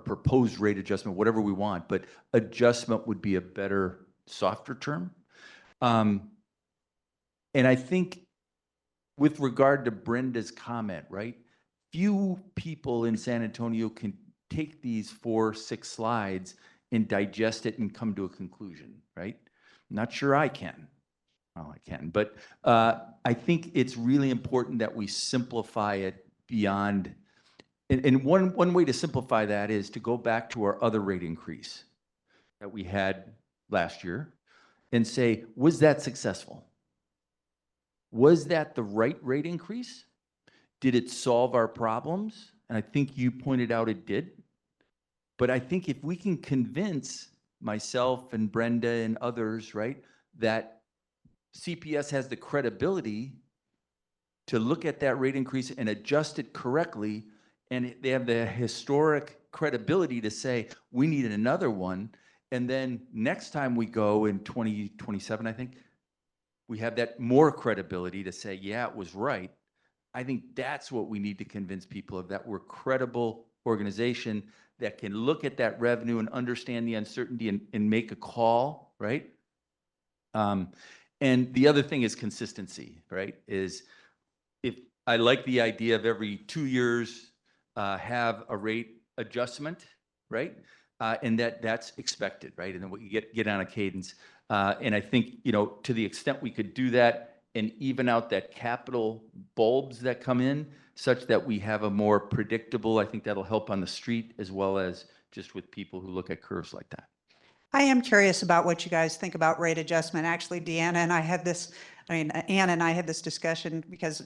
proposed rate adjustment, whatever we want, but adjustment would be a better, softer term. And I think with regard to Brenda's comment, right, few people in San Antonio can take these 4-6 slides and digest it and come to a conclusion, right? Not sure I can. Well, I can, but I think it's really important that we simplify it beyond. And one way to simplify that is to go back to our other rate increase that we had last year and say, was that successful? Was that the right rate increase? Did it solve our problems? And I think you pointed out it did. But I think if we can convince myself and Brenda and others, right, that CPS has the credibility to look at that rate increase and adjust it correctly, and they have the historic credibility to say, we need another one. And then next time we go in 2027, I think, we have that more credibility to say, yeah, it was right. I think that's what we need to convince people of, that we're a credible organization that can look at that revenue and understand the uncertainty and make a call, right? And the other thing is consistency, right? Is if I like the idea of every 2 years have a rate adjustment, right? And that's expected, right? And then we get on a cadence. And I think, you know, to the extent we could do that and even out that capital bulbs that come in such that we have a more predictable, I think that'll help on the street as well as just with people who look at curves like that. I am curious about what you guys think about rate adjustment. Actually, Ann and I had this discussion because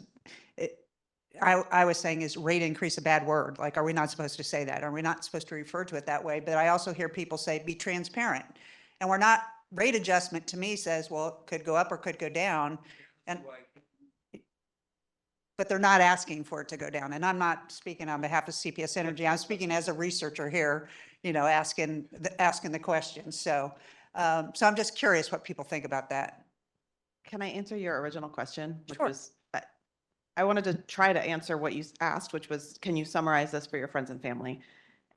I was saying, is rate increase a bad word? Like, are we not supposed to say that? Are we not supposed to refer to it that way? But I also hear people say, be transparent. And we're not, rate adjustment to me says, well, it could go up or could go down. But they're not asking for it to go down. And I'm not speaking on behalf of CPS Energy. I'm speaking as a researcher here, you know, asking the questions. So I'm just curious what people think about that. Can I answer your original question? Which Sure. was, I wanted to try to answer what you asked, which was, can you summarize this for your friends and family?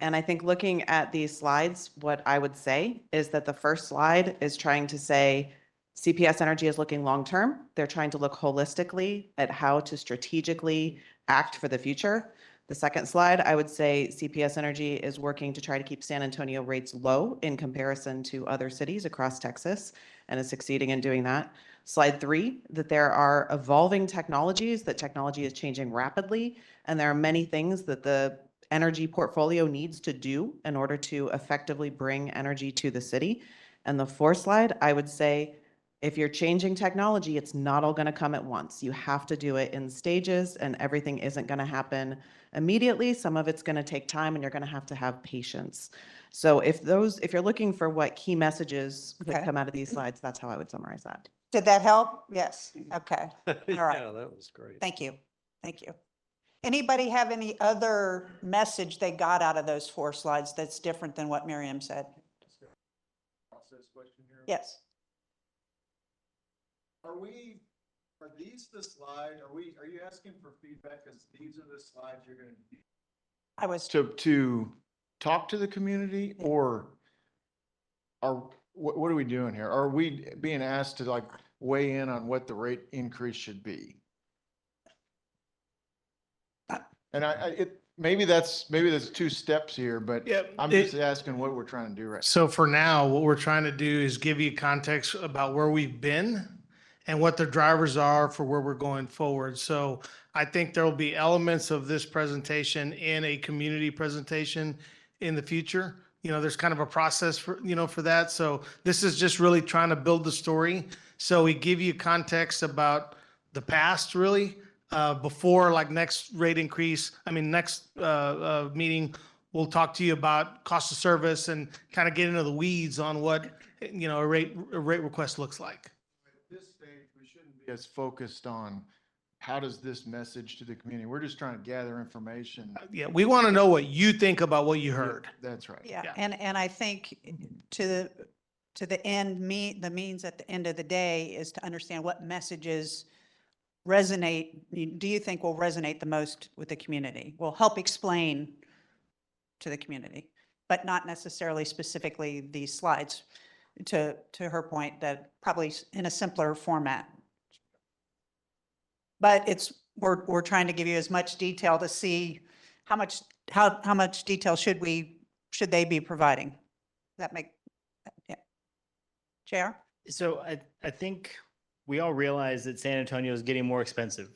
And I think looking at these slides, what I would say is that the first slide is trying to say CPS Energy is looking long-term. They're trying to look holistically at how to strategically act for the future. The second slide, I would say CPS Energy is working to try to keep San Antonio rates low in comparison to other cities across Texas and is succeeding in doing that. Slide 3, that there are evolving technologies, that technology is changing rapidly, and there are many things that the energy portfolio needs to do in order to effectively bring energy to the city. And the 4th slide, I would say, if you're changing technology, it's not all going to come at once. You have to do it in stages, and everything isn't going to happen immediately. Some of it's going to take time, and you're going to have patience. So if you're looking for what key messages that come out of these slides, that's how I would summarize that. Did that help? Yes. Okay. All right. Yeah, that was great. Thank you. Thank you. Anybody have any other message they got out of those 4 slides that's different than what Miriam said? Yes. Are these the slide? Are you asking for feedback because these are the slides you're going to use? I was To talk to the community, or what are we doing here? Are we being asked to like weigh in on what the rate increase should be? And maybe there's 2 steps here, but Yeah, I'm just asking what we're trying to do right So for now, what we're trying to do is give you context about where we've been and what the drivers are for where we're going forward. So I think there will be elements of this presentation in a community presentation in the future. You know, there's kind of a process for that. So this is just really trying to build the story. So we give you context about the past, really, before like next rate increase. Next meeting, we'll talk to you about cost of service and kind of get into the weeds on what, a rate request looks like. At this stage, we shouldn't be as focused on how does this message to the community. We're just trying to gather information. Yeah, we want to know what you think about what you heard. That's right. Yeah. And I think to the end, the means at the end of the day is to understand what messages resonate, do you think will resonate the most with the community, will help explain to the community, but not necessarily specifically these slides, to her point, that probably in a simpler format. But it's we're trying to give you as much detail to see how much detail should they be providing? Does that make, yeah. JR? So I think we all realize that San Antonio is getting more expensive.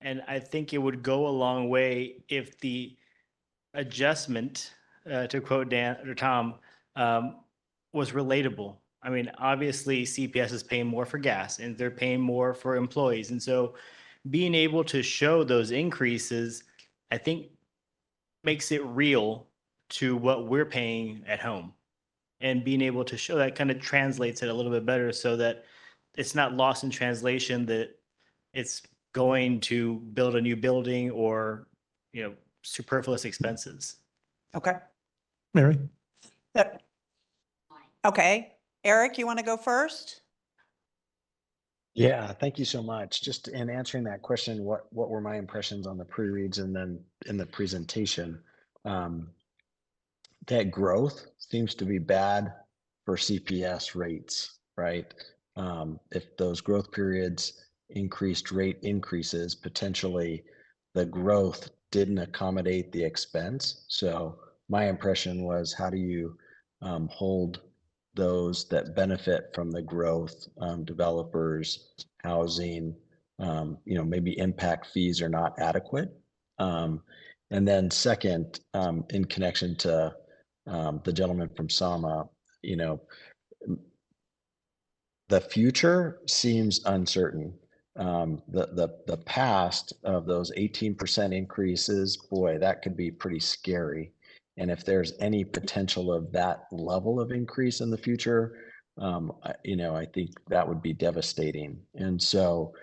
And I think it would go a long way if the adjustment, to quote Dan or Tom, was relatable. I mean, obviously CPS is paying more for gas and they're paying more for employees. And so being able to show those increases, I think makes it real to what we're paying at home. And being able to show that kind of translates it a little bit better so that it's not lost in translation that it's going to build a new building or, superfluous expenses. Okay. Mary? Okay. Eric, you want to go first? Yeah, thank you so much. Just in answering that question, what were my impressions on the pre-reads and then in the presentation? That growth seems to be bad for CPS rates, right? If those growth periods increased rate increases, potentially the growth didn't accommodate the expense. So my impression was, how do you hold those that benefit from the growth, developers, housing, maybe impact fees are not adequate. And then second, in connection to the gentleman from Sama, the future seems uncertain. The past of those 18% increases, boy, that could be pretty scary. And if there's any potential of that level of increase in the future, I think that would be devastating. And so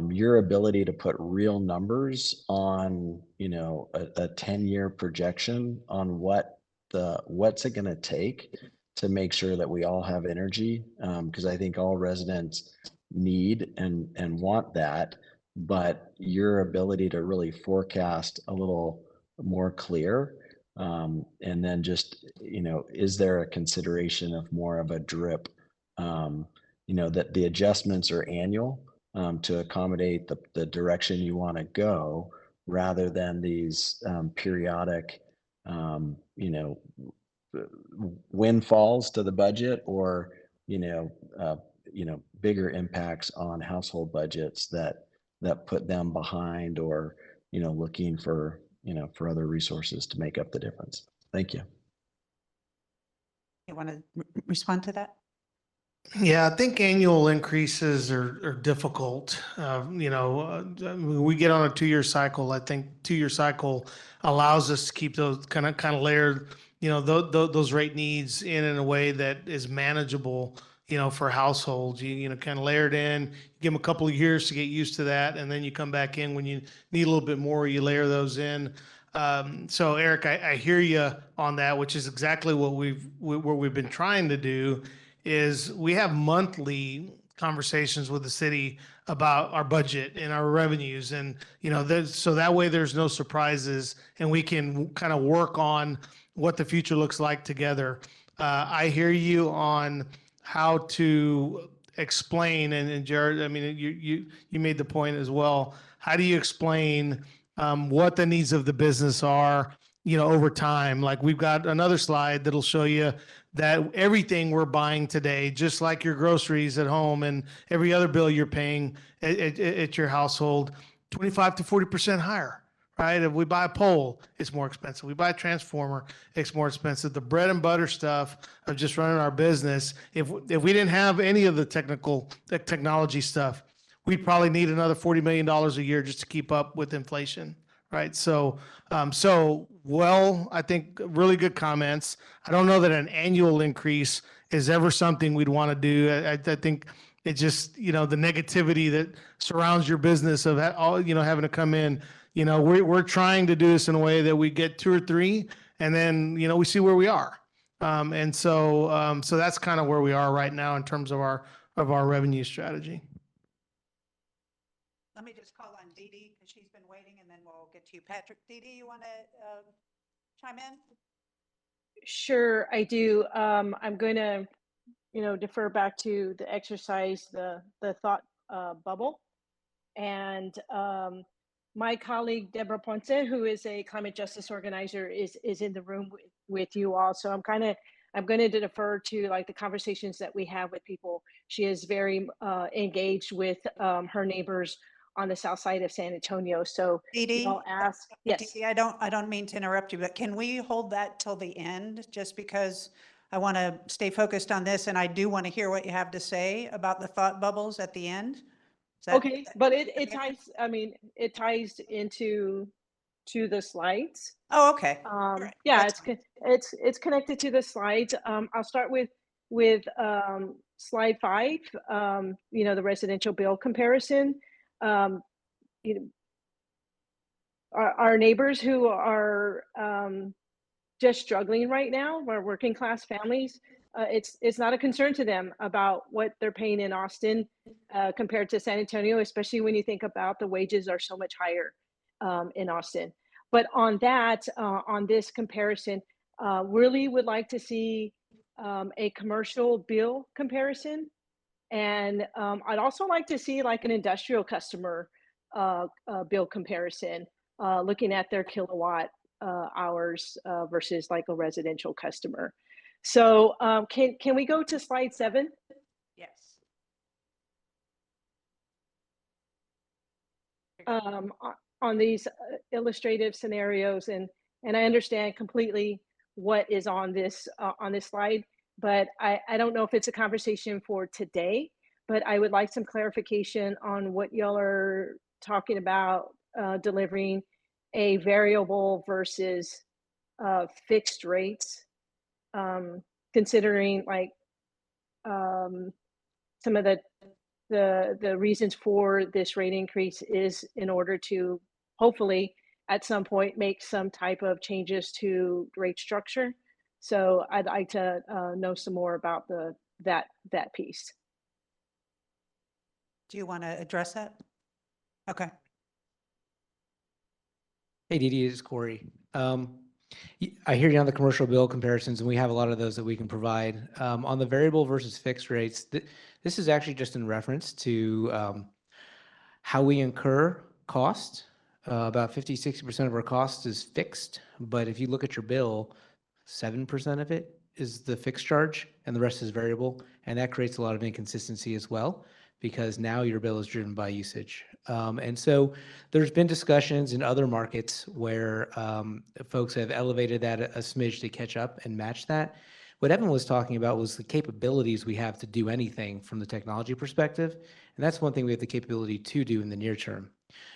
your ability to put real numbers on, a 10-year projection on what's it going to take to make sure that we all have energy, because I think all residents need and want that, but your ability to really forecast a little more clear, and then just, is there a consideration of more of a drip, that the adjustments are annual, to accommodate the direction you want to go, rather than these periodic, windfalls to the budget, or bigger impacts on household budgets that put them behind, or looking for for other resources to make up the difference. Thank you. You want to respond to that? Yeah, I think annual increases are difficult. We get on a 2-year cycle. I think 2-year cycle allows us to keep those kind of layered, those rate needs in a way that is manageable, for households. You kind of layer it in, give them a couple of years to get used to that, and then you come back in when you need a little bit more, you layer those in. So Eric, I hear you on that, which is exactly what we've been trying to do. Is we have monthly conversations with the city about our budget and our revenues, and so that way there's no surprises, and we can kind of work on what the future looks like together. I hear you on how to explain, and Jared, I mean, you made the point as well. How do you explain what the needs of the business are, over time? Like, we've got another slide that'll show you that everything we're buying today, just like your groceries at home and every other bill you're paying at your household, 25 to 40% higher, right? If we buy a pole, it's more expensive. We buy a transformer, it's more expensive. The bread and butter stuff of just running our business, if we didn't have any of the technology stuff, we'd probably need another $40 million a year just to keep up with inflation. Right. So, I think really good comments. I don't know that an annual increase is ever something we'd want to do. I think it just, the negativity that surrounds your business of having to come in, we're trying to do this in a way that we get 2 or 3, and then, we see where we are. So that's kind of where we are right now in terms of our revenue strategy. Let me just call on Dee Dee because she's been waiting, and then we'll get to you. Patrick, Dee Dee, you want to chime in? Sure, I do. I'm going to, defer back to the exercise, the thought bubble. And my colleague Deborah Ponce, who is a climate justice organizer, is in the room with you all. So I'm going to defer to like the conversations that we have with people. She is very engaged with her neighbors on the south side of San Antonio. So I'll ask. Yes. Dee, I don't mean to interrupt you, but can we hold that till the end? Just because I want to stay focused on this, and I do want to hear what you have to say about the thought bubbles at the end. Okay, but it ties. I mean, it ties into the slides. Oh, okay. Yeah, it's connected to the slides. I'll start with slide 5. You know, the residential bill comparison. You know, our neighbors who are just struggling right now, our working class families, it's not a concern to them about what they're paying in Austin compared to San Antonio, especially when you think about the wages are so much higher in Austin. But on that, on this comparison, really would like to see a commercial bill comparison. And I'd also like to see like an industrial customer bill comparison, looking at their kilowatt hours versus like a residential customer. So can we go to slide 7? Yes. On these illustrative scenarios, and I understand completely what is on this slide, but I don't know if it's a conversation for today, but I would like some clarification on what y'all are talking about delivering a variable versus fixed rates, considering like some of the reasons for this rate increase is in order to hopefully at some point make some type of changes to rate structure. So I'd like to know some more about that piece. Do you want to address that? Okay. Hey, Dee, it's Corey. I hear you on the commercial bill comparisons, and we have a lot of those that we can provide. On the variable versus fixed rates, this is actually just in reference to how we incur cost. About 50–60% of our cost is fixed, but if you look at your bill, 7% of it is the fixed charge, and the rest is variable, and that creates a lot of inconsistency as well, because now your bill is driven by usage. And so there's been discussions in other markets where folks have elevated that a smidge to catch up and match that. What Evan was talking about was the capabilities we have to do anything from the technology perspective. And that's one thing we have the capability to do in the near term.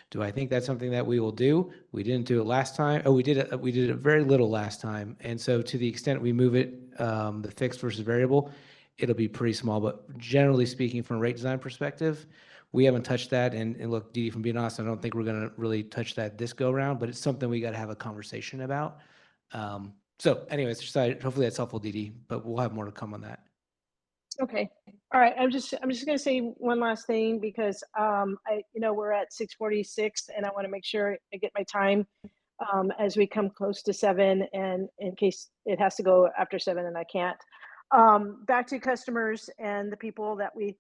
Do I think that's something that we will do? We didn't do it last time. Oh, we did it very little last time. And so to the extent we move it, the fixed versus variable, it'll be pretty small. But generally speaking, from a rate design perspective, we haven't touched that. And look, Dee, from being honest, I don't think we're going to really touch that this go round, but it's something we got to have a conversation about. So anyways, hopefully that's helpful, Dee, but we'll have more to come on that. Okay. All right. I'm just going to say one last thing because we're at 6:46 and I want to make sure I get my time as we come close to 7, and in case it has to go after 7 and I can't. Back to customers and the people that we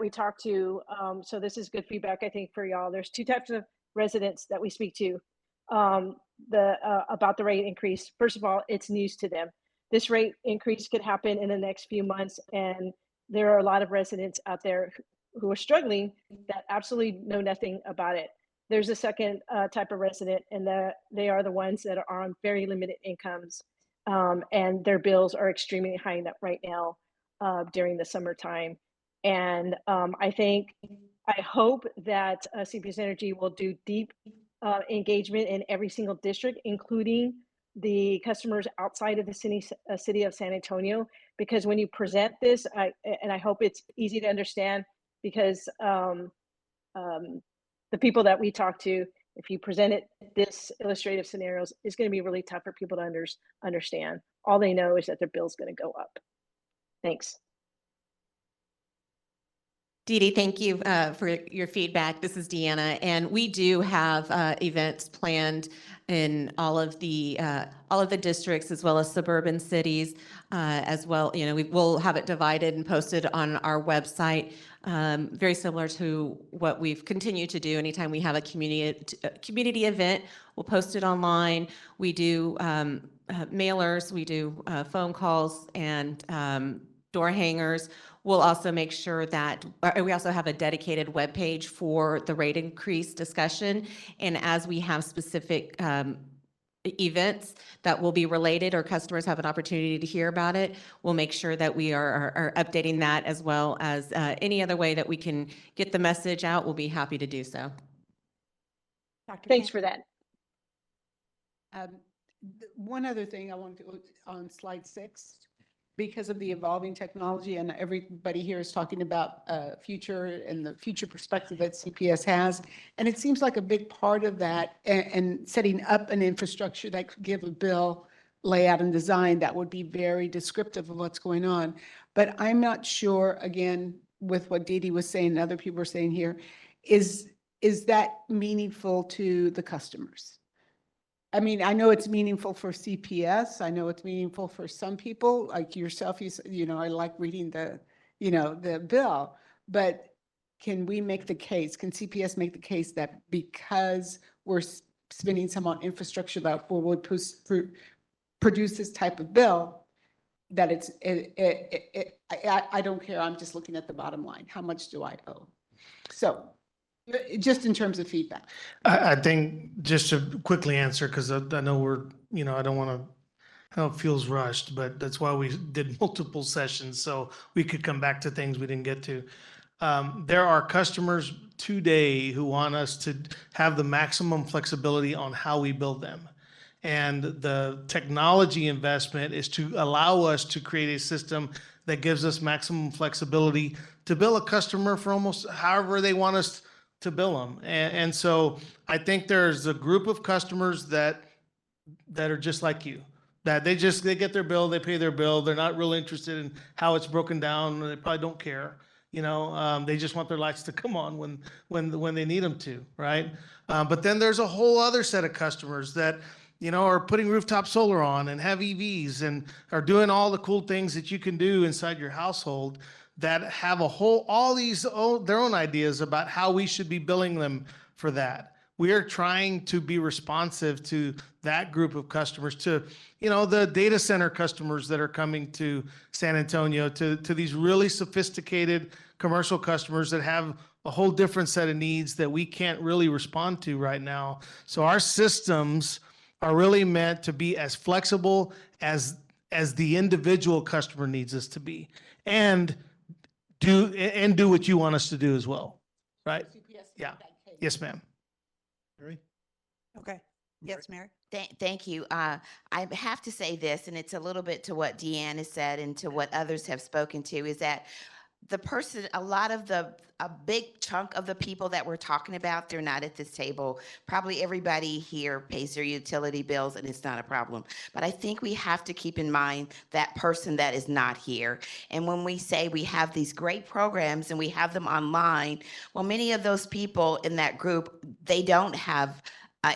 talk to. So this is good feedback, I think, for y'all. There's 2 types of residents that we speak to about the rate increase. First of all, it's news to them. This rate increase could happen in the next few months, and there are a lot of residents out there who are struggling that absolutely know nothing about it. There's a second type of resident, and they are the ones that are on very limited incomes, and their bills are extremely high right now during the summertime. And I hope that CPS Energy will do deep engagement in every single district, including the customers outside of the city of San Antonio, because when you present this, I hope it's easy to understand, because the people that we talk to, if you presented this illustrative scenarios, it's going to be really tough for people to understand. All they know is that their bill's going to go up. Thanks. Dee Dee, thank you for your feedback. This is Deanna, and we do have events planned in all of the districts as well as suburban cities as well. You know, we'll have it divided and posted on our website, very similar to what we've continued to do. Anytime we have a community event, we'll post it online. We do mailers, we do phone calls and door hangers. We'll also make sure that we also have a dedicated webpage for the rate increase discussion. And as we have specific events that will be related or customers have an opportunity to hear about it, we'll make sure that we are updating that, as well as any other way that we can get the message out. We'll be happy to do so. Dr. Thanks Camp? for that. One other thing I want to, on slide 6, because of the evolving technology and everybody here is talking about future and the future perspective that CPS has. And it seems like a big part of that and setting up an infrastructure that could give a bill layout and design that would be very descriptive of what's going on. But I'm not sure, again, with what Dee Dee was saying and other people are saying here, is that meaningful to the customers? I mean, I know it's meaningful for CPS. I know it's meaningful for some people like yourself. You know, I like reading the bill, but can we make the case? Can CPS make the case that because we're spending some on infrastructure that would produce this type of bill, that I don't care. I'm just looking at the bottom line. How much do I owe? So just in terms of feedback. I think just to quickly answer, because I know we're, I don't want to, I know it feels rushed, but that's why we did multiple sessions, so we could come back to things we didn't get to. There are customers today who want us to have the maximum flexibility on how we build them. And the technology investment is to allow us to create a system that gives us maximum flexibility to bill a customer for almost however they want us to bill them. And so I think there's a group of customers that are just like you, that they get their bill, they pay their bill. They're not real interested in how it's broken down. They probably don't care. They just want their lights to come on when they need them to, right? But then there's a whole other set of customers that, are putting rooftop solar on and have EVs and are doing all the cool things that you can do inside your household, that have all these their own ideas about how we should be billing them for that. We are trying to be responsive to that group of customers, to, the data center customers that are coming to San Antonio, to these really sophisticated commercial customers that have a whole different set of needs that we can't really respond to right now. So our systems are really meant to be as flexible as the individual customer needs us to be, and do what you want us to do as well, right? Yeah. Yes, ma'am. Mary? Okay. Yes, Mary? Thank you. I have to say this, and it's a little bit to what Deanna said and to what others have spoken to, is that a big chunk of the people that we're talking about, they're not at this table. Probably everybody here pays their utility bills and it's not a problem. But I think we have to keep in mind that person that is not here. And when we say we have these great programs and we have them online, well, many of those people in that group, they don't have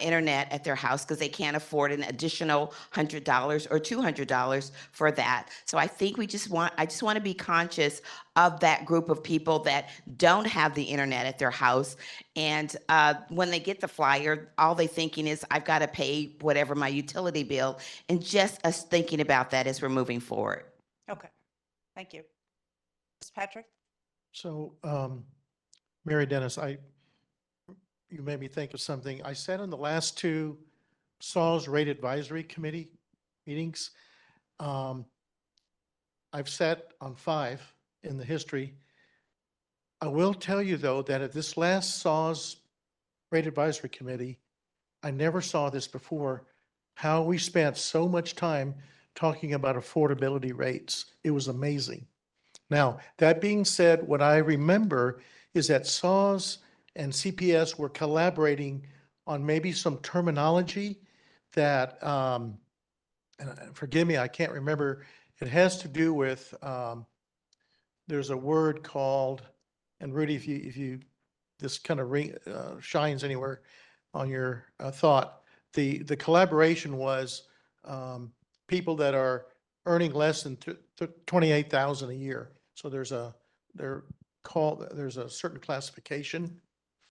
internet at their house because they can't afford an additional $100 or $200 for that. So I think I just want to be conscious of that group of people that don't have the internet at their house. And when they get the flyer, all they're thinking is, I've got to pay whatever my utility bill. And just us thinking about that as we're moving forward. Okay. Thank you. Ms. Patrick? So, Mary Dennis, you made me think of something. I sat in the last 2 SAWS Rate Advisory Committee meetings. I've sat on 5 in the history. I will tell you, though, that at this last SAWS Rate Advisory Committee, I never saw this before, how we spent so much time talking about affordability rates. It was amazing. Now, that being said, what I remember is that SAWS and CPS were collaborating on maybe some terminology that, and forgive me, I can't remember. It has to do with, there's a word called and Rudy, if you, this kind of shines anywhere on your thought, the collaboration was people that are earning less than 28,000 a year. So there's a certain classification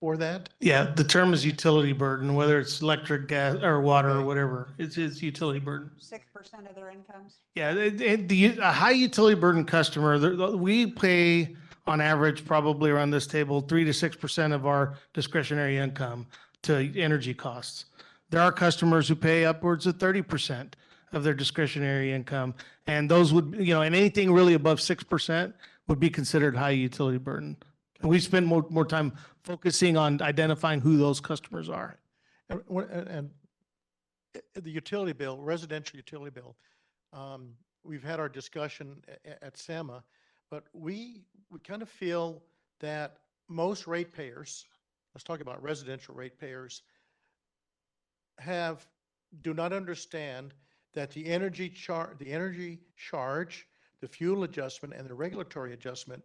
for that. Yeah, the term is utility burden, whether it's electric, gas, or water, or whatever. It's utility burden. 6% of their incomes? Yeah, a high utility burden customer, we pay on average probably around this table 3 to 6% of our discretionary income to energy costs. There are customers who pay upwards of 30% of their discretionary income, and those would, and anything really above 6% would be considered high utility burden. And we spend more time focusing on identifying who those customers are. And the utility bill, residential utility bill, we've had our discussion at SEMA, but we kind of feel that most ratepayers, let's talk about residential ratepayers, do not understand that the energy charge, the fuel adjustment, and the regulatory adjustment,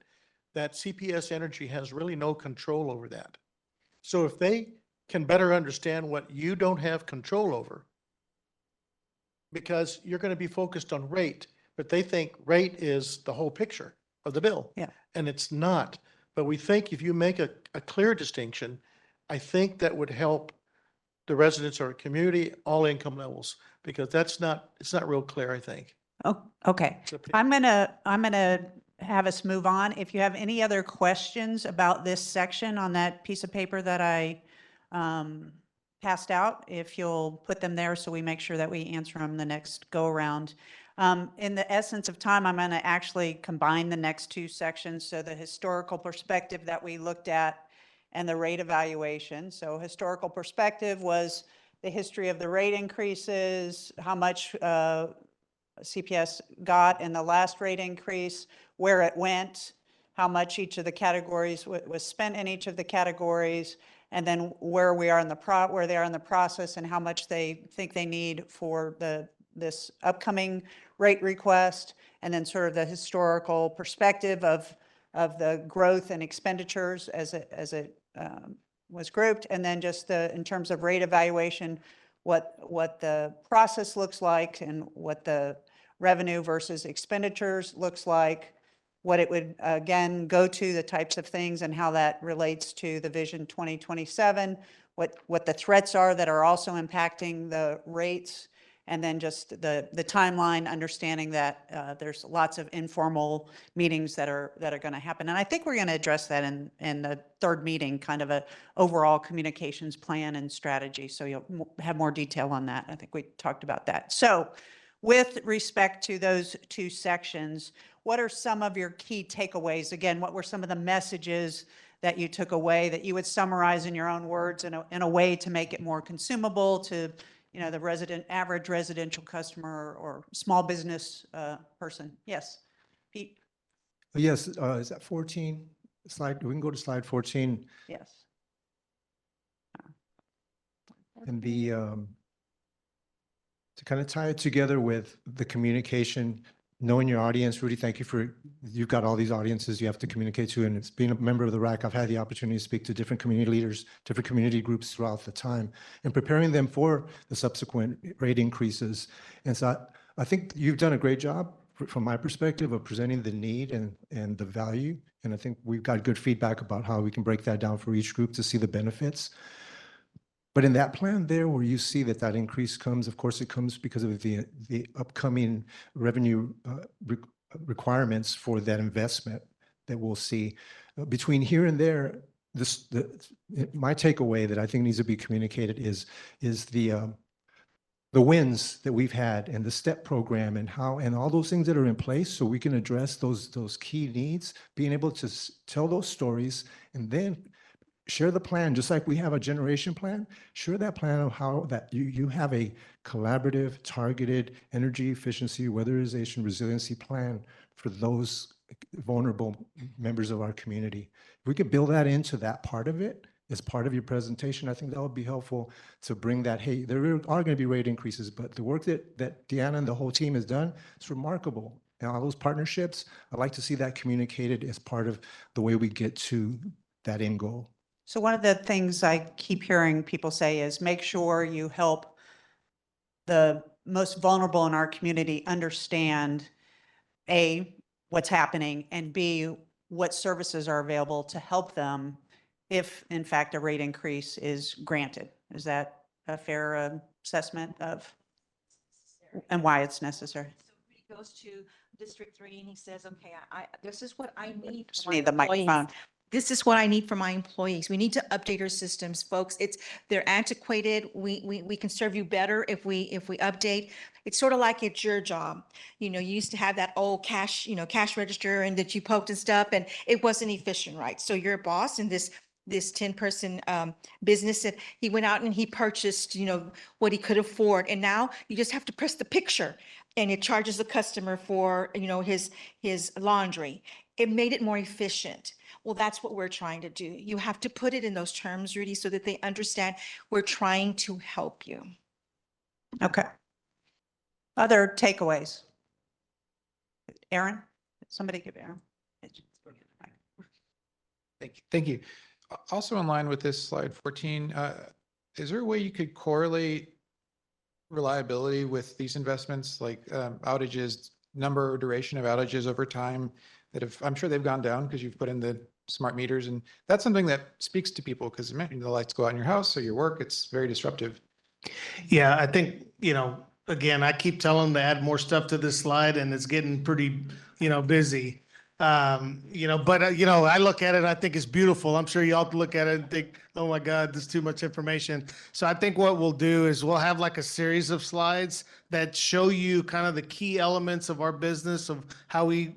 that CPS Energy has really no control over that. So if they can better understand what you don't have control over, because you're going to be focused on rate, but they think rate is the whole picture of the bill. Yeah. And it's not. But we think if you make a clear distinction, I think that would help the residents of our community, all income levels, because it's not real clear, I think. Oh, okay. I'm gonna have us move on. If you have any other questions about this section on that piece of paper that I passed out, if you'll put them there so we make sure that we answer them the next go around. In the essence of time, I'm going to actually combine the next two sections. So the historical perspective that we looked at and the rate evaluation. So historical perspective was the history of the rate increases, how much CPS got in the last rate increase, where it went, how much each of the categories was spent in each of the categories, and then where they are in the process and how much they think they need for this upcoming rate request, and then sort of the historical perspective of the growth and expenditures as it was grouped, and then just in terms of rate evaluation, what the process looks like and what the revenue versus expenditures looks like, what it would, again, go to, the types of things and how that relates to the Vision 2027, what the threats are that are also impacting the rates, and then just the timeline, understanding that there's lots of informal meetings that are going to happen. And I think we're going to address that in the third meeting, kind of a overall communications plan and strategy. So you'll have more detail on that. I think we talked about that. So with respect to those two sections, what are some of your key takeaways? Again, what were some of the messages that you took away that you would summarize in your own words in a way to make it more consumable to the average residential customer or small business person? Yes, Pete? Yes, is that 14 slide? We can go to slide 14. Yes. And to kind of tie it together with the communication, knowing your audience. Rudy, thank you you've got all these audiences you have to communicate to, and it's being a member of the RAC, I've had the opportunity to speak to different community leaders, different community groups throughout the time, and preparing them for the subsequent rate increases. And so I think you've done a great job from my perspective of presenting the need and the value. And I think we've got good feedback about how we can break that down for each group to see the benefits. But in that plan there, where you see that increase comes, of course, it comes because of the upcoming revenue requirements for that investment that we'll see. Between here and there, my takeaway that I think needs to be communicated is the wins that we've had and the STEP program and all those things that are in place, so we can address those key needs, being able to tell those stories and then share the plan, just like we have a generation plan. Share that plan of how that you have a collaborative, targeted energy efficiency, weatherization, resiliency plan for those vulnerable members of our community. If we could build that into that part of it as part of your presentation, I think that would be helpful to bring that, hey, there are going to be rate increases, but the work that Deanna and the whole team has done, it's remarkable. and all those partnerships, I'd like to see that communicated as part of the way we get to that end goal. So one of the things I keep hearing people say is make sure you help the most vulnerable in our community understand, A, what's happening, and B, what services are available to help them if in fact a rate increase is granted. Is that a fair assessment of and why it's necessary? He goes to District 3 and he says, okay, this is what I need Just for my need the employees. microphone. This is what I need for my employees. We need to update our systems, folks. They're antiquated. We can serve you better if we update. It's sort of like it's your job. You know, you used to have that old cash register and that you poked and stuff, and it wasn't efficient, right? So your boss in this 10-person business, and he went out and he purchased, what he could afford. And now you just have to press the picture and it charges the customer for, his laundry. It made it more efficient. Well, that's what we're trying to do. You have to put it in those terms, Rudy, so that they understand we're trying to help you. Okay. Other takeaways? Aaron? Somebody give Aaron. Thank you. Also in line with this slide 14, is there a way you could correlate reliability with these investments, like outages, number or duration of outages over time that I'm sure they've gone down because you've put in the smart meters, and that's something that speaks to people because the lights go out in your house or your work, it's very disruptive. Yeah, I think, again, I keep telling them to add more stuff to this slide and it's getting pretty, busy. I look at it, I think it's beautiful. I'm sure y'all look at it and think, oh my God, there's too much information. So I think what we'll do is we'll have like a series of slides that show you kind of the key elements of our business, of how we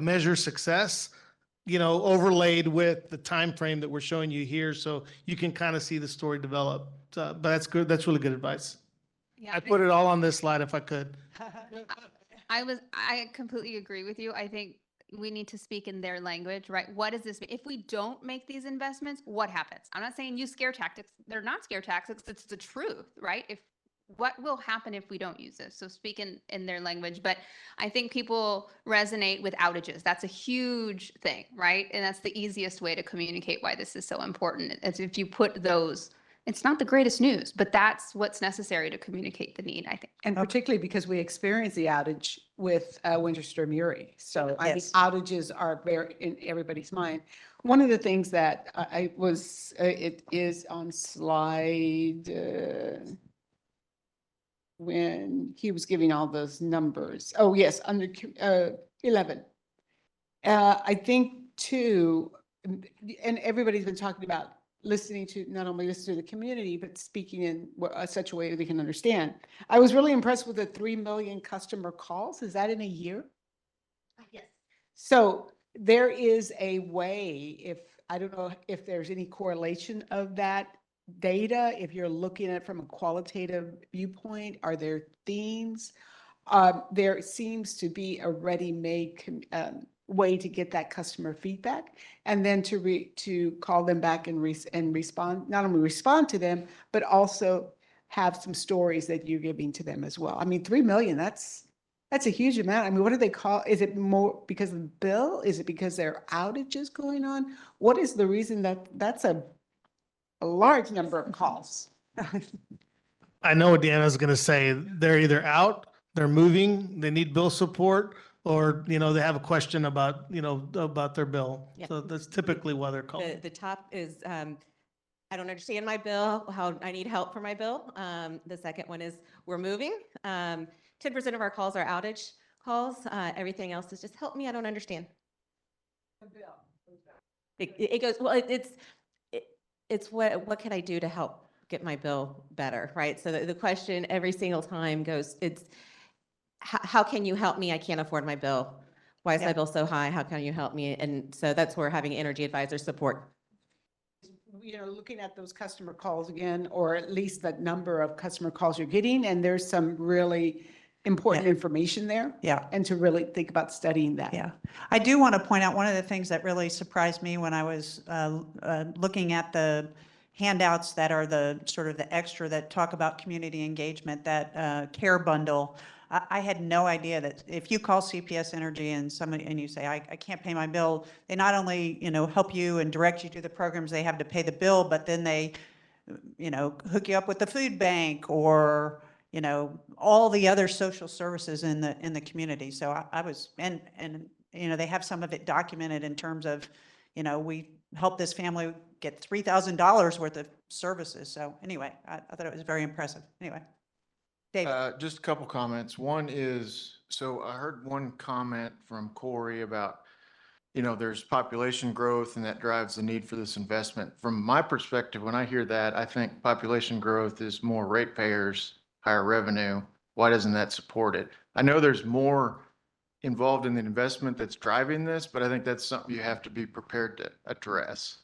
measure success, overlaid with the time frame that we're showing you here, so you can kind of see the story develop. But that's good. That's really good advice. Yeah, I'd put it all on this slide if I could. I completely agree with you. I think we need to speak in their language, right? What does this mean? If we don't make these investments, what happens? I'm not saying use scare tactics. They're not scare tactics. It's the truth, right? What will happen if we don't use this? So speak in their language. But I think people resonate with outages. That's a huge thing, right? And that's the easiest way to communicate why this is so important. As if you put those, it's not the greatest news, but that's what's necessary to communicate the need, I think. And particularly because we experienced the outage with Winter Storm Uri. So I think Yes. outages are very in everybody's mind. One of the things that it is on slide, when he was giving all those numbers. Oh, yes, under 11. I think too, and everybody's been talking about listening to, not only listen to the community, but speaking in such a way that they can understand. I was really impressed with the 3 million customer calls. Is that in a year? Yes. So there is a way, I don't know if there's any correlation of that data, if you're looking at it from a qualitative viewpoint, are there themes? There seems to be a ready-made way to get that customer feedback, and then to call them back and respond, not only respond to them, but also have some stories that you're giving to them as well. I mean, 3 million, that's a huge amount. I mean, what do they call? Is it more because of the bill? Is it because there are outages going on? What is the reason that's a large number of calls? I know what Deanna's going to say. They're either out, they're moving, they need bill support, or, they have a question about, about their bill. Yeah. So that's typically why they're calling. The top is, I don't understand my bill, how I need help for my bill. The second one is we're moving. 10% of our calls are outage calls. Everything else is just help me, I don't understand. It goes, well, it's what can I do to help get my bill better, right? So the question every single time goes, it's how can you help me? I can't afford my bill. Why is my bill so high? How can you help me? And so that's where having energy advisor support. Looking at those customer calls again, or at least the number of customer calls you're getting, and there's some really important information there. Yeah. And to really think about studying that. Yeah. I do want to point out one of the things that really surprised me when I was looking at the handouts that are the sort of the extra that talk about community engagement, that care bundle. I had no idea that if you call CPS Energy and somebody, and you say, I can't pay my bill, they not only, help you and direct you to the programs they have to pay the bill, but then they, hook you up with the food bank or, all the other social services in the community. So I was, and, they have some of it documented in terms of, we helped this family get $3,000 worth of services. So anyway, I thought it was very impressive. Anyway. David. Just a couple comments. One is, so I heard one comment from Corey about, there's population growth and that drives the need for this investment. From my perspective, when I hear that, I think population growth is more ratepayers, higher revenue. Why doesn't that support it? I know there's more involved in the investment that's driving this, but I think that's something you have to be prepared to address.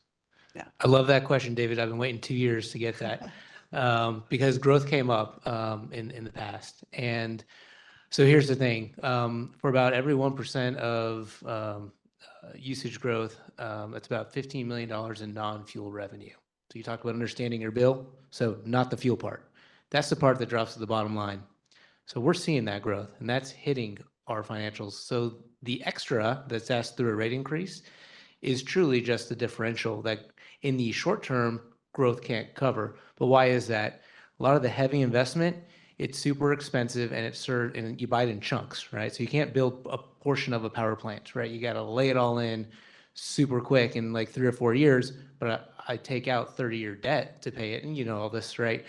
Yeah. I love that question, David. I've been waiting 2 years to get that. Because growth came up in the past. And so here's the thing. For about every 1% of usage growth, that's about $15 million in non-fuel revenue. So you talk about understanding your bill. So not the fuel part. That's the part that drops to the bottom line. So we're seeing that growth, and that's hitting our financials. So the extra that's asked through a rate increase is truly just the differential that in the short term, growth can't cover. But why is that? A lot of the heavy investment, it's super expensive and it's served and you buy it in chunks, right? So you can't build a portion of a power plant, right? You got to lay it all in super quick in like 3 or 4 years, but I take out 30-year debt to pay it and all this, right?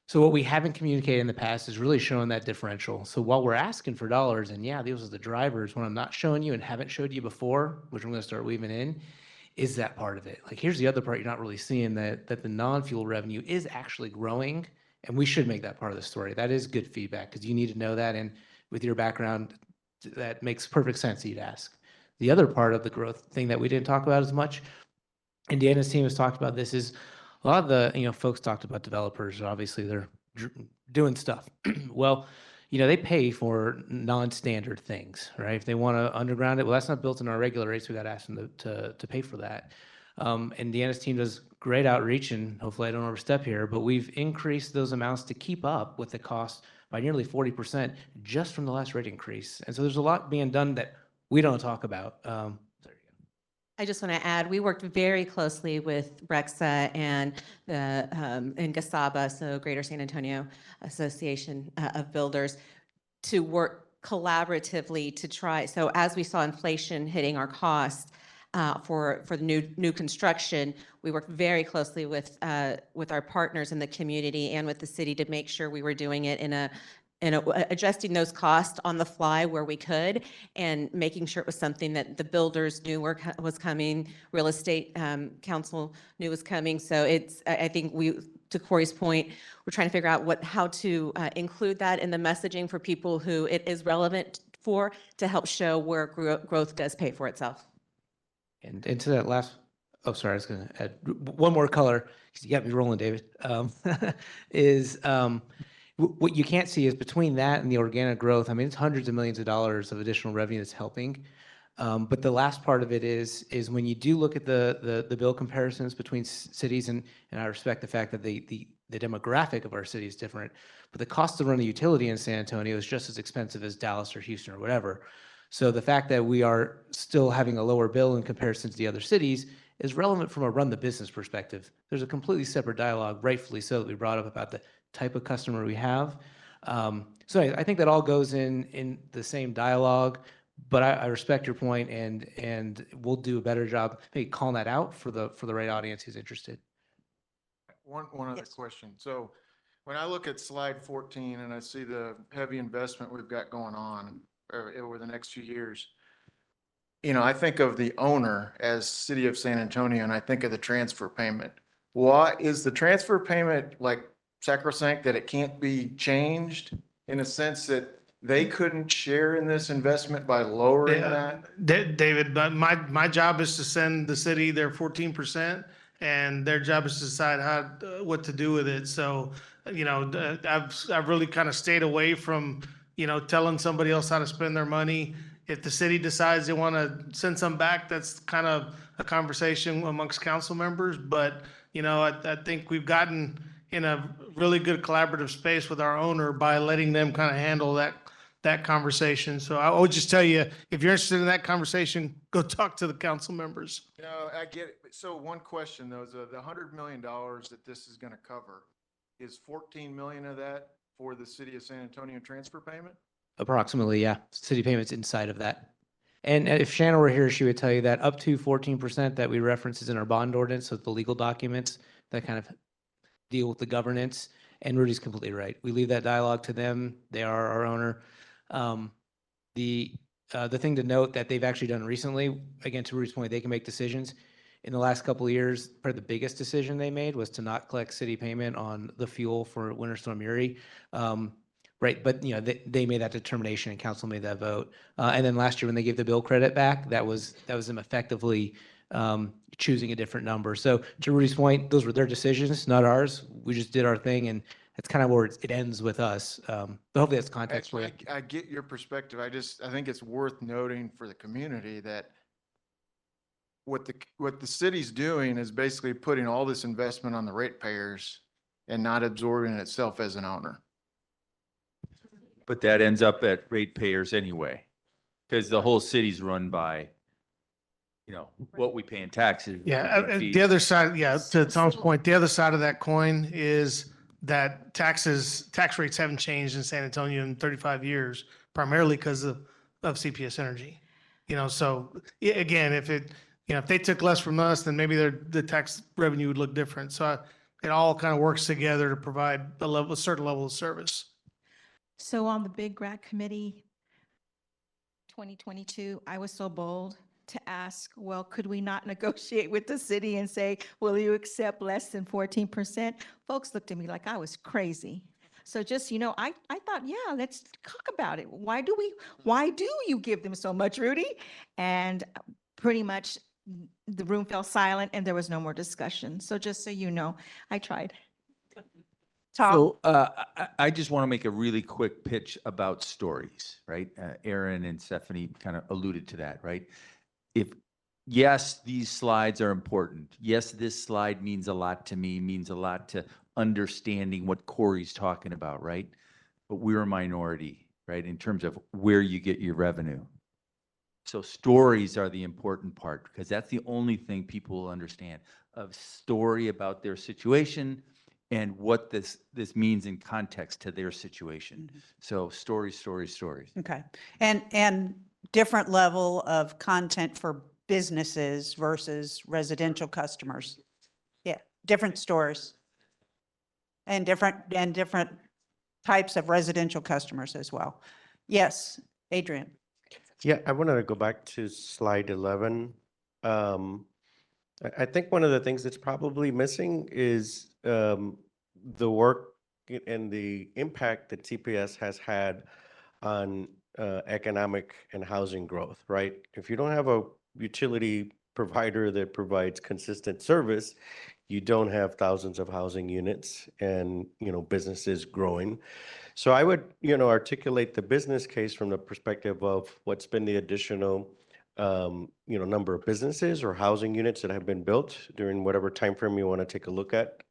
So what we haven't communicated in the past is really showing that differential. So while we're asking for dollars, and yeah, these are the drivers, when I'm not showing you and haven't showed you before, which I'm going to start weaving in, is that part of it. Like, here's the other part you're not really seeing, that the non-fuel revenue is actually growing, and we should make that part of the story. That is good feedback because you need to know that, and with your background, that makes perfect sense that you'd ask. The other part of the growth thing that we didn't talk about as much, and Deanna's team has talked about this, is a lot of the folks talked about developers. Obviously, they're doing stuff. Well, they pay for non-standard things, right? If they want to underground it, well, that's not built in our regular rates. We got to ask them to pay for that. And Deanna's team does great outreach, and hopefully I don't overstep here, but we've increased those amounts to keep up with the cost by nearly 40% just from the last rate increase. And so there's a lot being done that we don't talk about. I just want to add, we worked very closely with REXA and the and GASABA, so Greater San Antonio Association of Builders, to work collaboratively to try. So as we saw inflation hitting our costs for the new construction, we worked very closely with our partners in the community and with the city to make sure we were doing it in adjusting those costs on the fly where we could, and making sure it was something that the builders knew was coming, real estate council knew was coming. So I think to Corey's point, we're trying to figure out how to include that in the messaging for people who it is relevant for, to help show where growth does pay for itself. And to that last, sorry, I was going to add one more color, because you got me rolling, David, what you can't see is between that and the organic growth. I mean, it's hundreds of millions of dollars of additional revenue that's helping. But the last part of it is when you do look at the bill comparisons between cities, and I respect the fact that the demographic of our city is different, but the cost to run a utility in San Antonio is just as expensive as Dallas or Houston or whatever. So the fact that we are still having a lower bill in comparison to the other cities is relevant from a run the business perspective. There's a completely separate dialogue, rightfully so, that we brought up about the type of customer we have. So I think that all goes in the same dialogue, but I respect your point, and we'll do a better job maybe calling that out for the right audience who's interested. One other question. So when I look at slide 14 and I see the heavy investment we've got going on over the next few years, I think of the owner as City of San Antonio, and I think of the transfer payment. Why is the transfer payment like sacrosanct, that it can't be changed, in a sense that they couldn't share in this investment by lowering that? David, but my job is to send the city their 14%, and their job is to decide what to do with it. So, I've really kind of stayed away from, telling somebody else how to spend their money. If the city decides they want to send some back, that's kind of a conversation amongst council members. But, I think we've gotten in a really good collaborative space with our owner by letting them kind of handle that conversation. So I would just tell you, if you're interested in that conversation, go talk to the council members. No, I get it. So one question though, is the $100 million that this is going to cover, is 14 million of that for the city of San Antonio transfer payment? Approximately, yeah. City payments inside of that. And if Shannon were here, she would tell you that up to 14% that we reference is in our bond ordinance, so the legal documents that kind of deal with the governance. And Rudy's completely right. We leave that dialogue to them. They are our owner. The thing to note that they've actually done recently, again, to Rudy's point, they can make decisions. In the last couple of years, probably the biggest decision they made was to not collect city payment on the fuel for Winter Storm Uri. Right, but you know, they made that determination and council made that vote. And then last year when they gave the bill credit back, that was them effectively choosing a different number. So to Rudy's point, those were their decisions, not ours. We just did our thing, and that's kind of where it ends with us. But hopefully that's context for you. I get your perspective. I think it's worth noting for the community that what the city's doing is basically putting all this investment on the ratepayers and not absorbing it itself as an owner. But that ends up at ratepayers anyway, because the whole city's run by, you know, what we pay in taxes. Yeah, the other side, yeah, to Tom's point, the other side of that coin is that tax rates haven't changed in San Antonio in 35 years, primarily because of CPS Energy. You know, so again, if they took less from us, then maybe the tax revenue would look different. So it all kind of works together to provide a certain level of service. So on the Big RAC Committee 2022, I was so bold to ask, well, could we not negotiate with the city and say, will you accept less than 14%? Folks looked at me like I was crazy. So just, I thought, yeah, let's talk about it. Why do you give them so much, Rudy? And pretty much the room fell silent and there was no more discussion. So just so you know, I tried. Tom? So I just want to make a really quick pitch about stories, right? Aaron and Stephanie kind of alluded to that, right? Yes, these slides are important. Yes, this slide means a lot to me, means a lot to understanding what Corey's talking about, right? But we're a minority, right, in terms of where you get your revenue. So stories are the important part, because that's the only thing people will understand, a story about their situation and what this means in context to their situation. So stories. Okay. And different level of content for businesses versus residential customers. Yeah, different stores. And different types of residential customers as well. Yes, Adrian. Yeah, I wanted to go back to slide 11. I think one of the things that's probably missing is the work and the impact that CPS has had on economic and housing growth, right? If you don't have a utility provider that provides consistent service, you don't have thousands of housing units and, businesses growing. So I would, articulate the business case from the perspective of what's been the additional, number of businesses or housing units that have been built during whatever time frame you want to take a look at.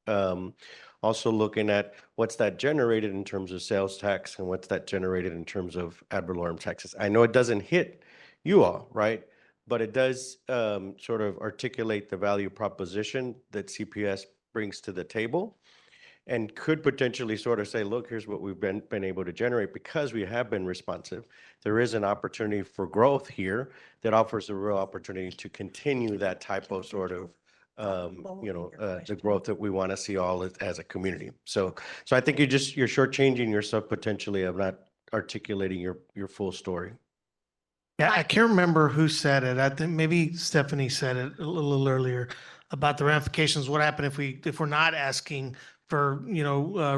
Also looking at what's that generated in terms of sales tax and what's that generated in terms of ad valorem taxes. I know it doesn't hit you all, right? But it does sort of articulate the value proposition that CPS brings to the table, and could potentially sort of say, look, here's what we've been able to generate because we have been responsive. There is an opportunity for growth here that offers a real opportunity to continue that type of sort of, the growth that we want to see all as a community. So I think you're shortchanging yourself potentially of not articulating your full story. Yeah, I can't remember who said it. I think maybe Stephanie said it a little earlier about the ramifications. What happened if we're not asking for,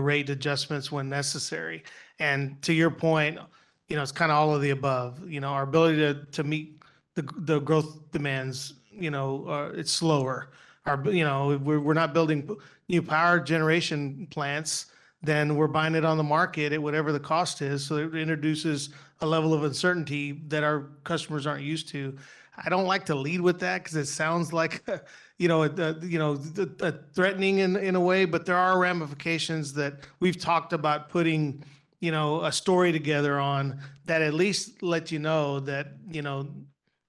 rate adjustments when necessary? And to your point, it's kind of all of the above. Our ability to meet the growth demands, it's slower. We're not building new power generation plants, then we're buying it on the market at whatever the cost is. So it introduces a level of uncertainty that our customers aren't used to. I don't like to lead with that because it sounds like, threatening in a way, but there are ramifications that we've talked about putting a story together on that at least let you know that,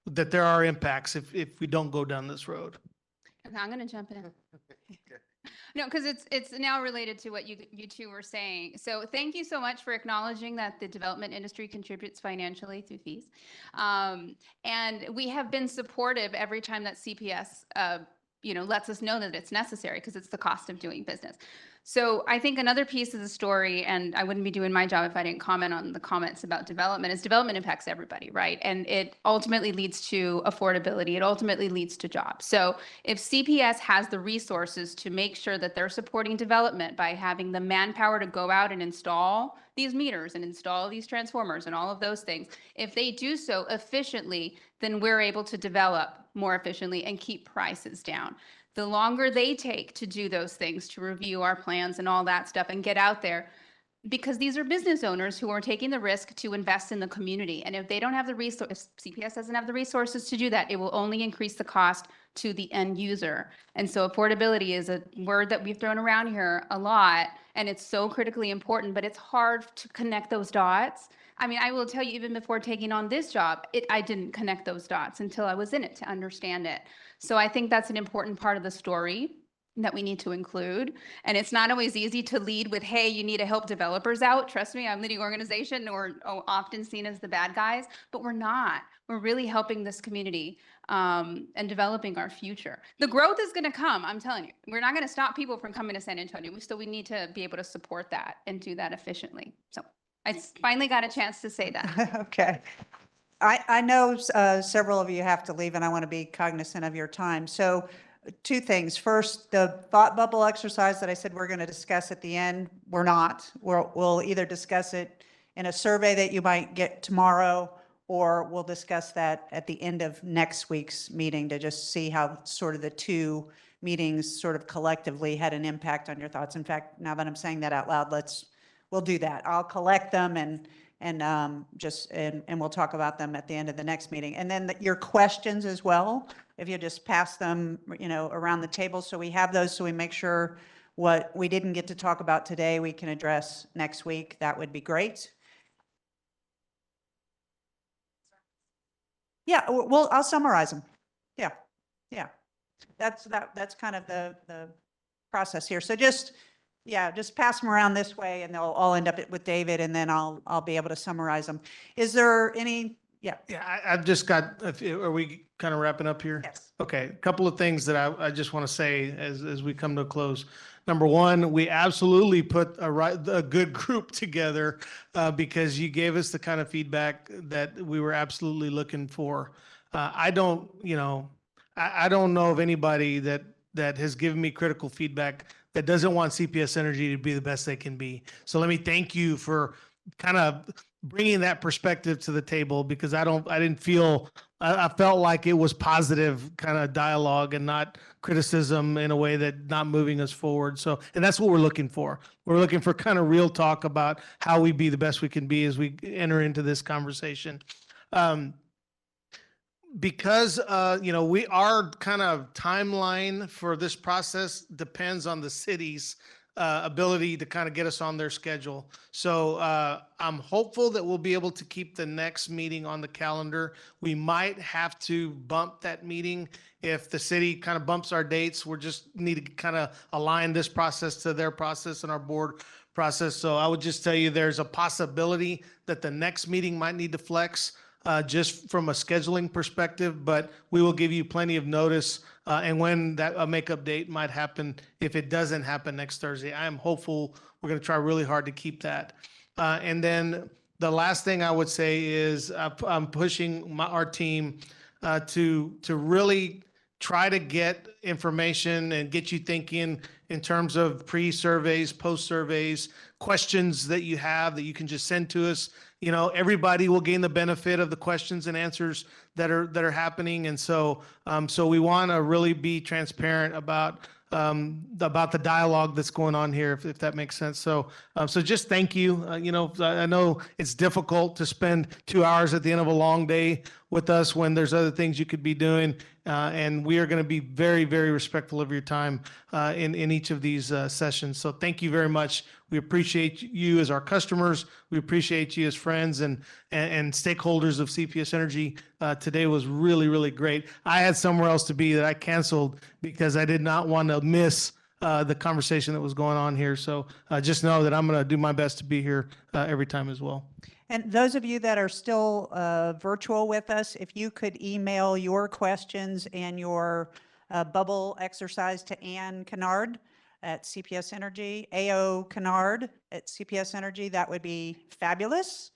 that there are impacts if we don't go down this road. Okay, I'm going to jump in. No, because it's now related to what you two were saying. So thank you so much for acknowledging that the development industry contributes financially through fees. And we have been supportive every time that CPS, lets us know that it's necessary because it's the cost of doing business. So I think another piece of the story, and I wouldn't be doing my job if I didn't comment on the comments about development, is development impacts everybody, right? And it ultimately leads to affordability. It ultimately leads to jobs. So if CPS has the resources to make sure that they're supporting development by having the manpower to go out and install these meters and install these transformers and all of those things, if they do so efficiently, then we're able to develop more efficiently and keep prices down. The longer they take to do those things, to review our plans and all that stuff and get out there, because these are business owners who are taking the risk to invest in the community. And if they don't have the resources, CPS doesn't have the resources to do that, it will only increase the cost to the end user. And so affordability is a word that we've thrown around here a lot, and it's so critically important, but it's hard to connect those dots. I mean, I will tell you, even before taking on this job, I didn't connect those dots until I was in it to understand it. So I think that's an important part of the story that we need to include. And it's not always easy to lead with, hey, you need to help developers out. Trust me, I'm leading organization, or often seen as the bad guys, but we're not. We're really helping this community and developing our future. The growth is going to come, I'm telling you. We're not going to stop people from coming to San Antonio. We need to be able to support that and do that efficiently. So I finally got a chance to say that. Okay. I know several of you have to leave, and I want to be cognizant of your time. So two things. First, the thought bubble exercise that I said we're going to discuss at the end, we're not. We'll either discuss it in a survey that you might get tomorrow, or we'll discuss that at the end of next week's meeting to just see how sort of the two meetings sort of collectively had an impact on your thoughts. In fact, now that I'm saying that out loud, we'll do that. I'll collect them and we'll talk about them at the end of the next meeting. And then your questions as well, if you just pass them, around the table, so we have those, so we make sure what we didn't get to talk about today, we can address next week. That would be great. Yeah, well, I'll summarize them. Yeah. That's kind of the process here. So just pass them around this way, and they'll all end up with David, and then I'll be able to summarize them. Is there any? Yeah. Yeah, I've just got, are we kind of wrapping up here? Yes. Okay, a couple of things that I just want to say as we come to a close. Number one, we absolutely put a good group together because you gave us the kind of feedback that we were absolutely looking for. I don't know of anybody that has given me critical feedback that doesn't want CPS Energy to be the best they can be. So let me thank you for kind of bringing that perspective to the table, because I felt like it was positive kind of dialogue and not criticism in a way that not moving us forward. So, and that's what we're looking for. We're looking for kind of real talk about how we be the best we can be as we enter into this conversation. Because, our kind of timeline for this process depends on the city's ability to kind of get us on their schedule. So I'm hopeful that we'll be able to keep the next meeting on the calendar. We might have to bump that meeting if the city kind of bumps our dates. We just need to kind of align this process to their process and our board process. So I would just tell you there's a possibility that the next meeting might need to flex just from a scheduling perspective, but we will give you plenty of notice and when that makeup date might happen. If it doesn't happen next Thursday, I am hopeful. We're going to try really hard to keep that. And then the last thing I would say is I'm pushing our team to really try to get information and get you thinking in terms of pre-surveys, post-surveys, questions that you have that you can just send to us. Everybody will gain the benefit of the questions and answers that are happening. And so we want to really be transparent about the dialogue that's going on here, if that makes sense. So just thank you. I know it's difficult to spend 2 hours at the end of a long day with us when there's other things you could be doing. And we are going to be very, very respectful of your time in each of these sessions. So thank you very much. We appreciate you as our customers. We appreciate you as friends and stakeholders of CPS Energy. Today was really, really great. I had somewhere else to be that I canceled because I did not want to miss the conversation that was going on here. So just know that I'm going to do my best to be here every time as well. And those of you that are still virtual with us, if you could email your questions and your bubble exercise to Ann Kennard at CPS Energy, AO Kennard at CPS Energy, that would be fabulous.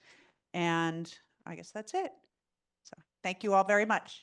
And I guess that's it. So thank you all very much.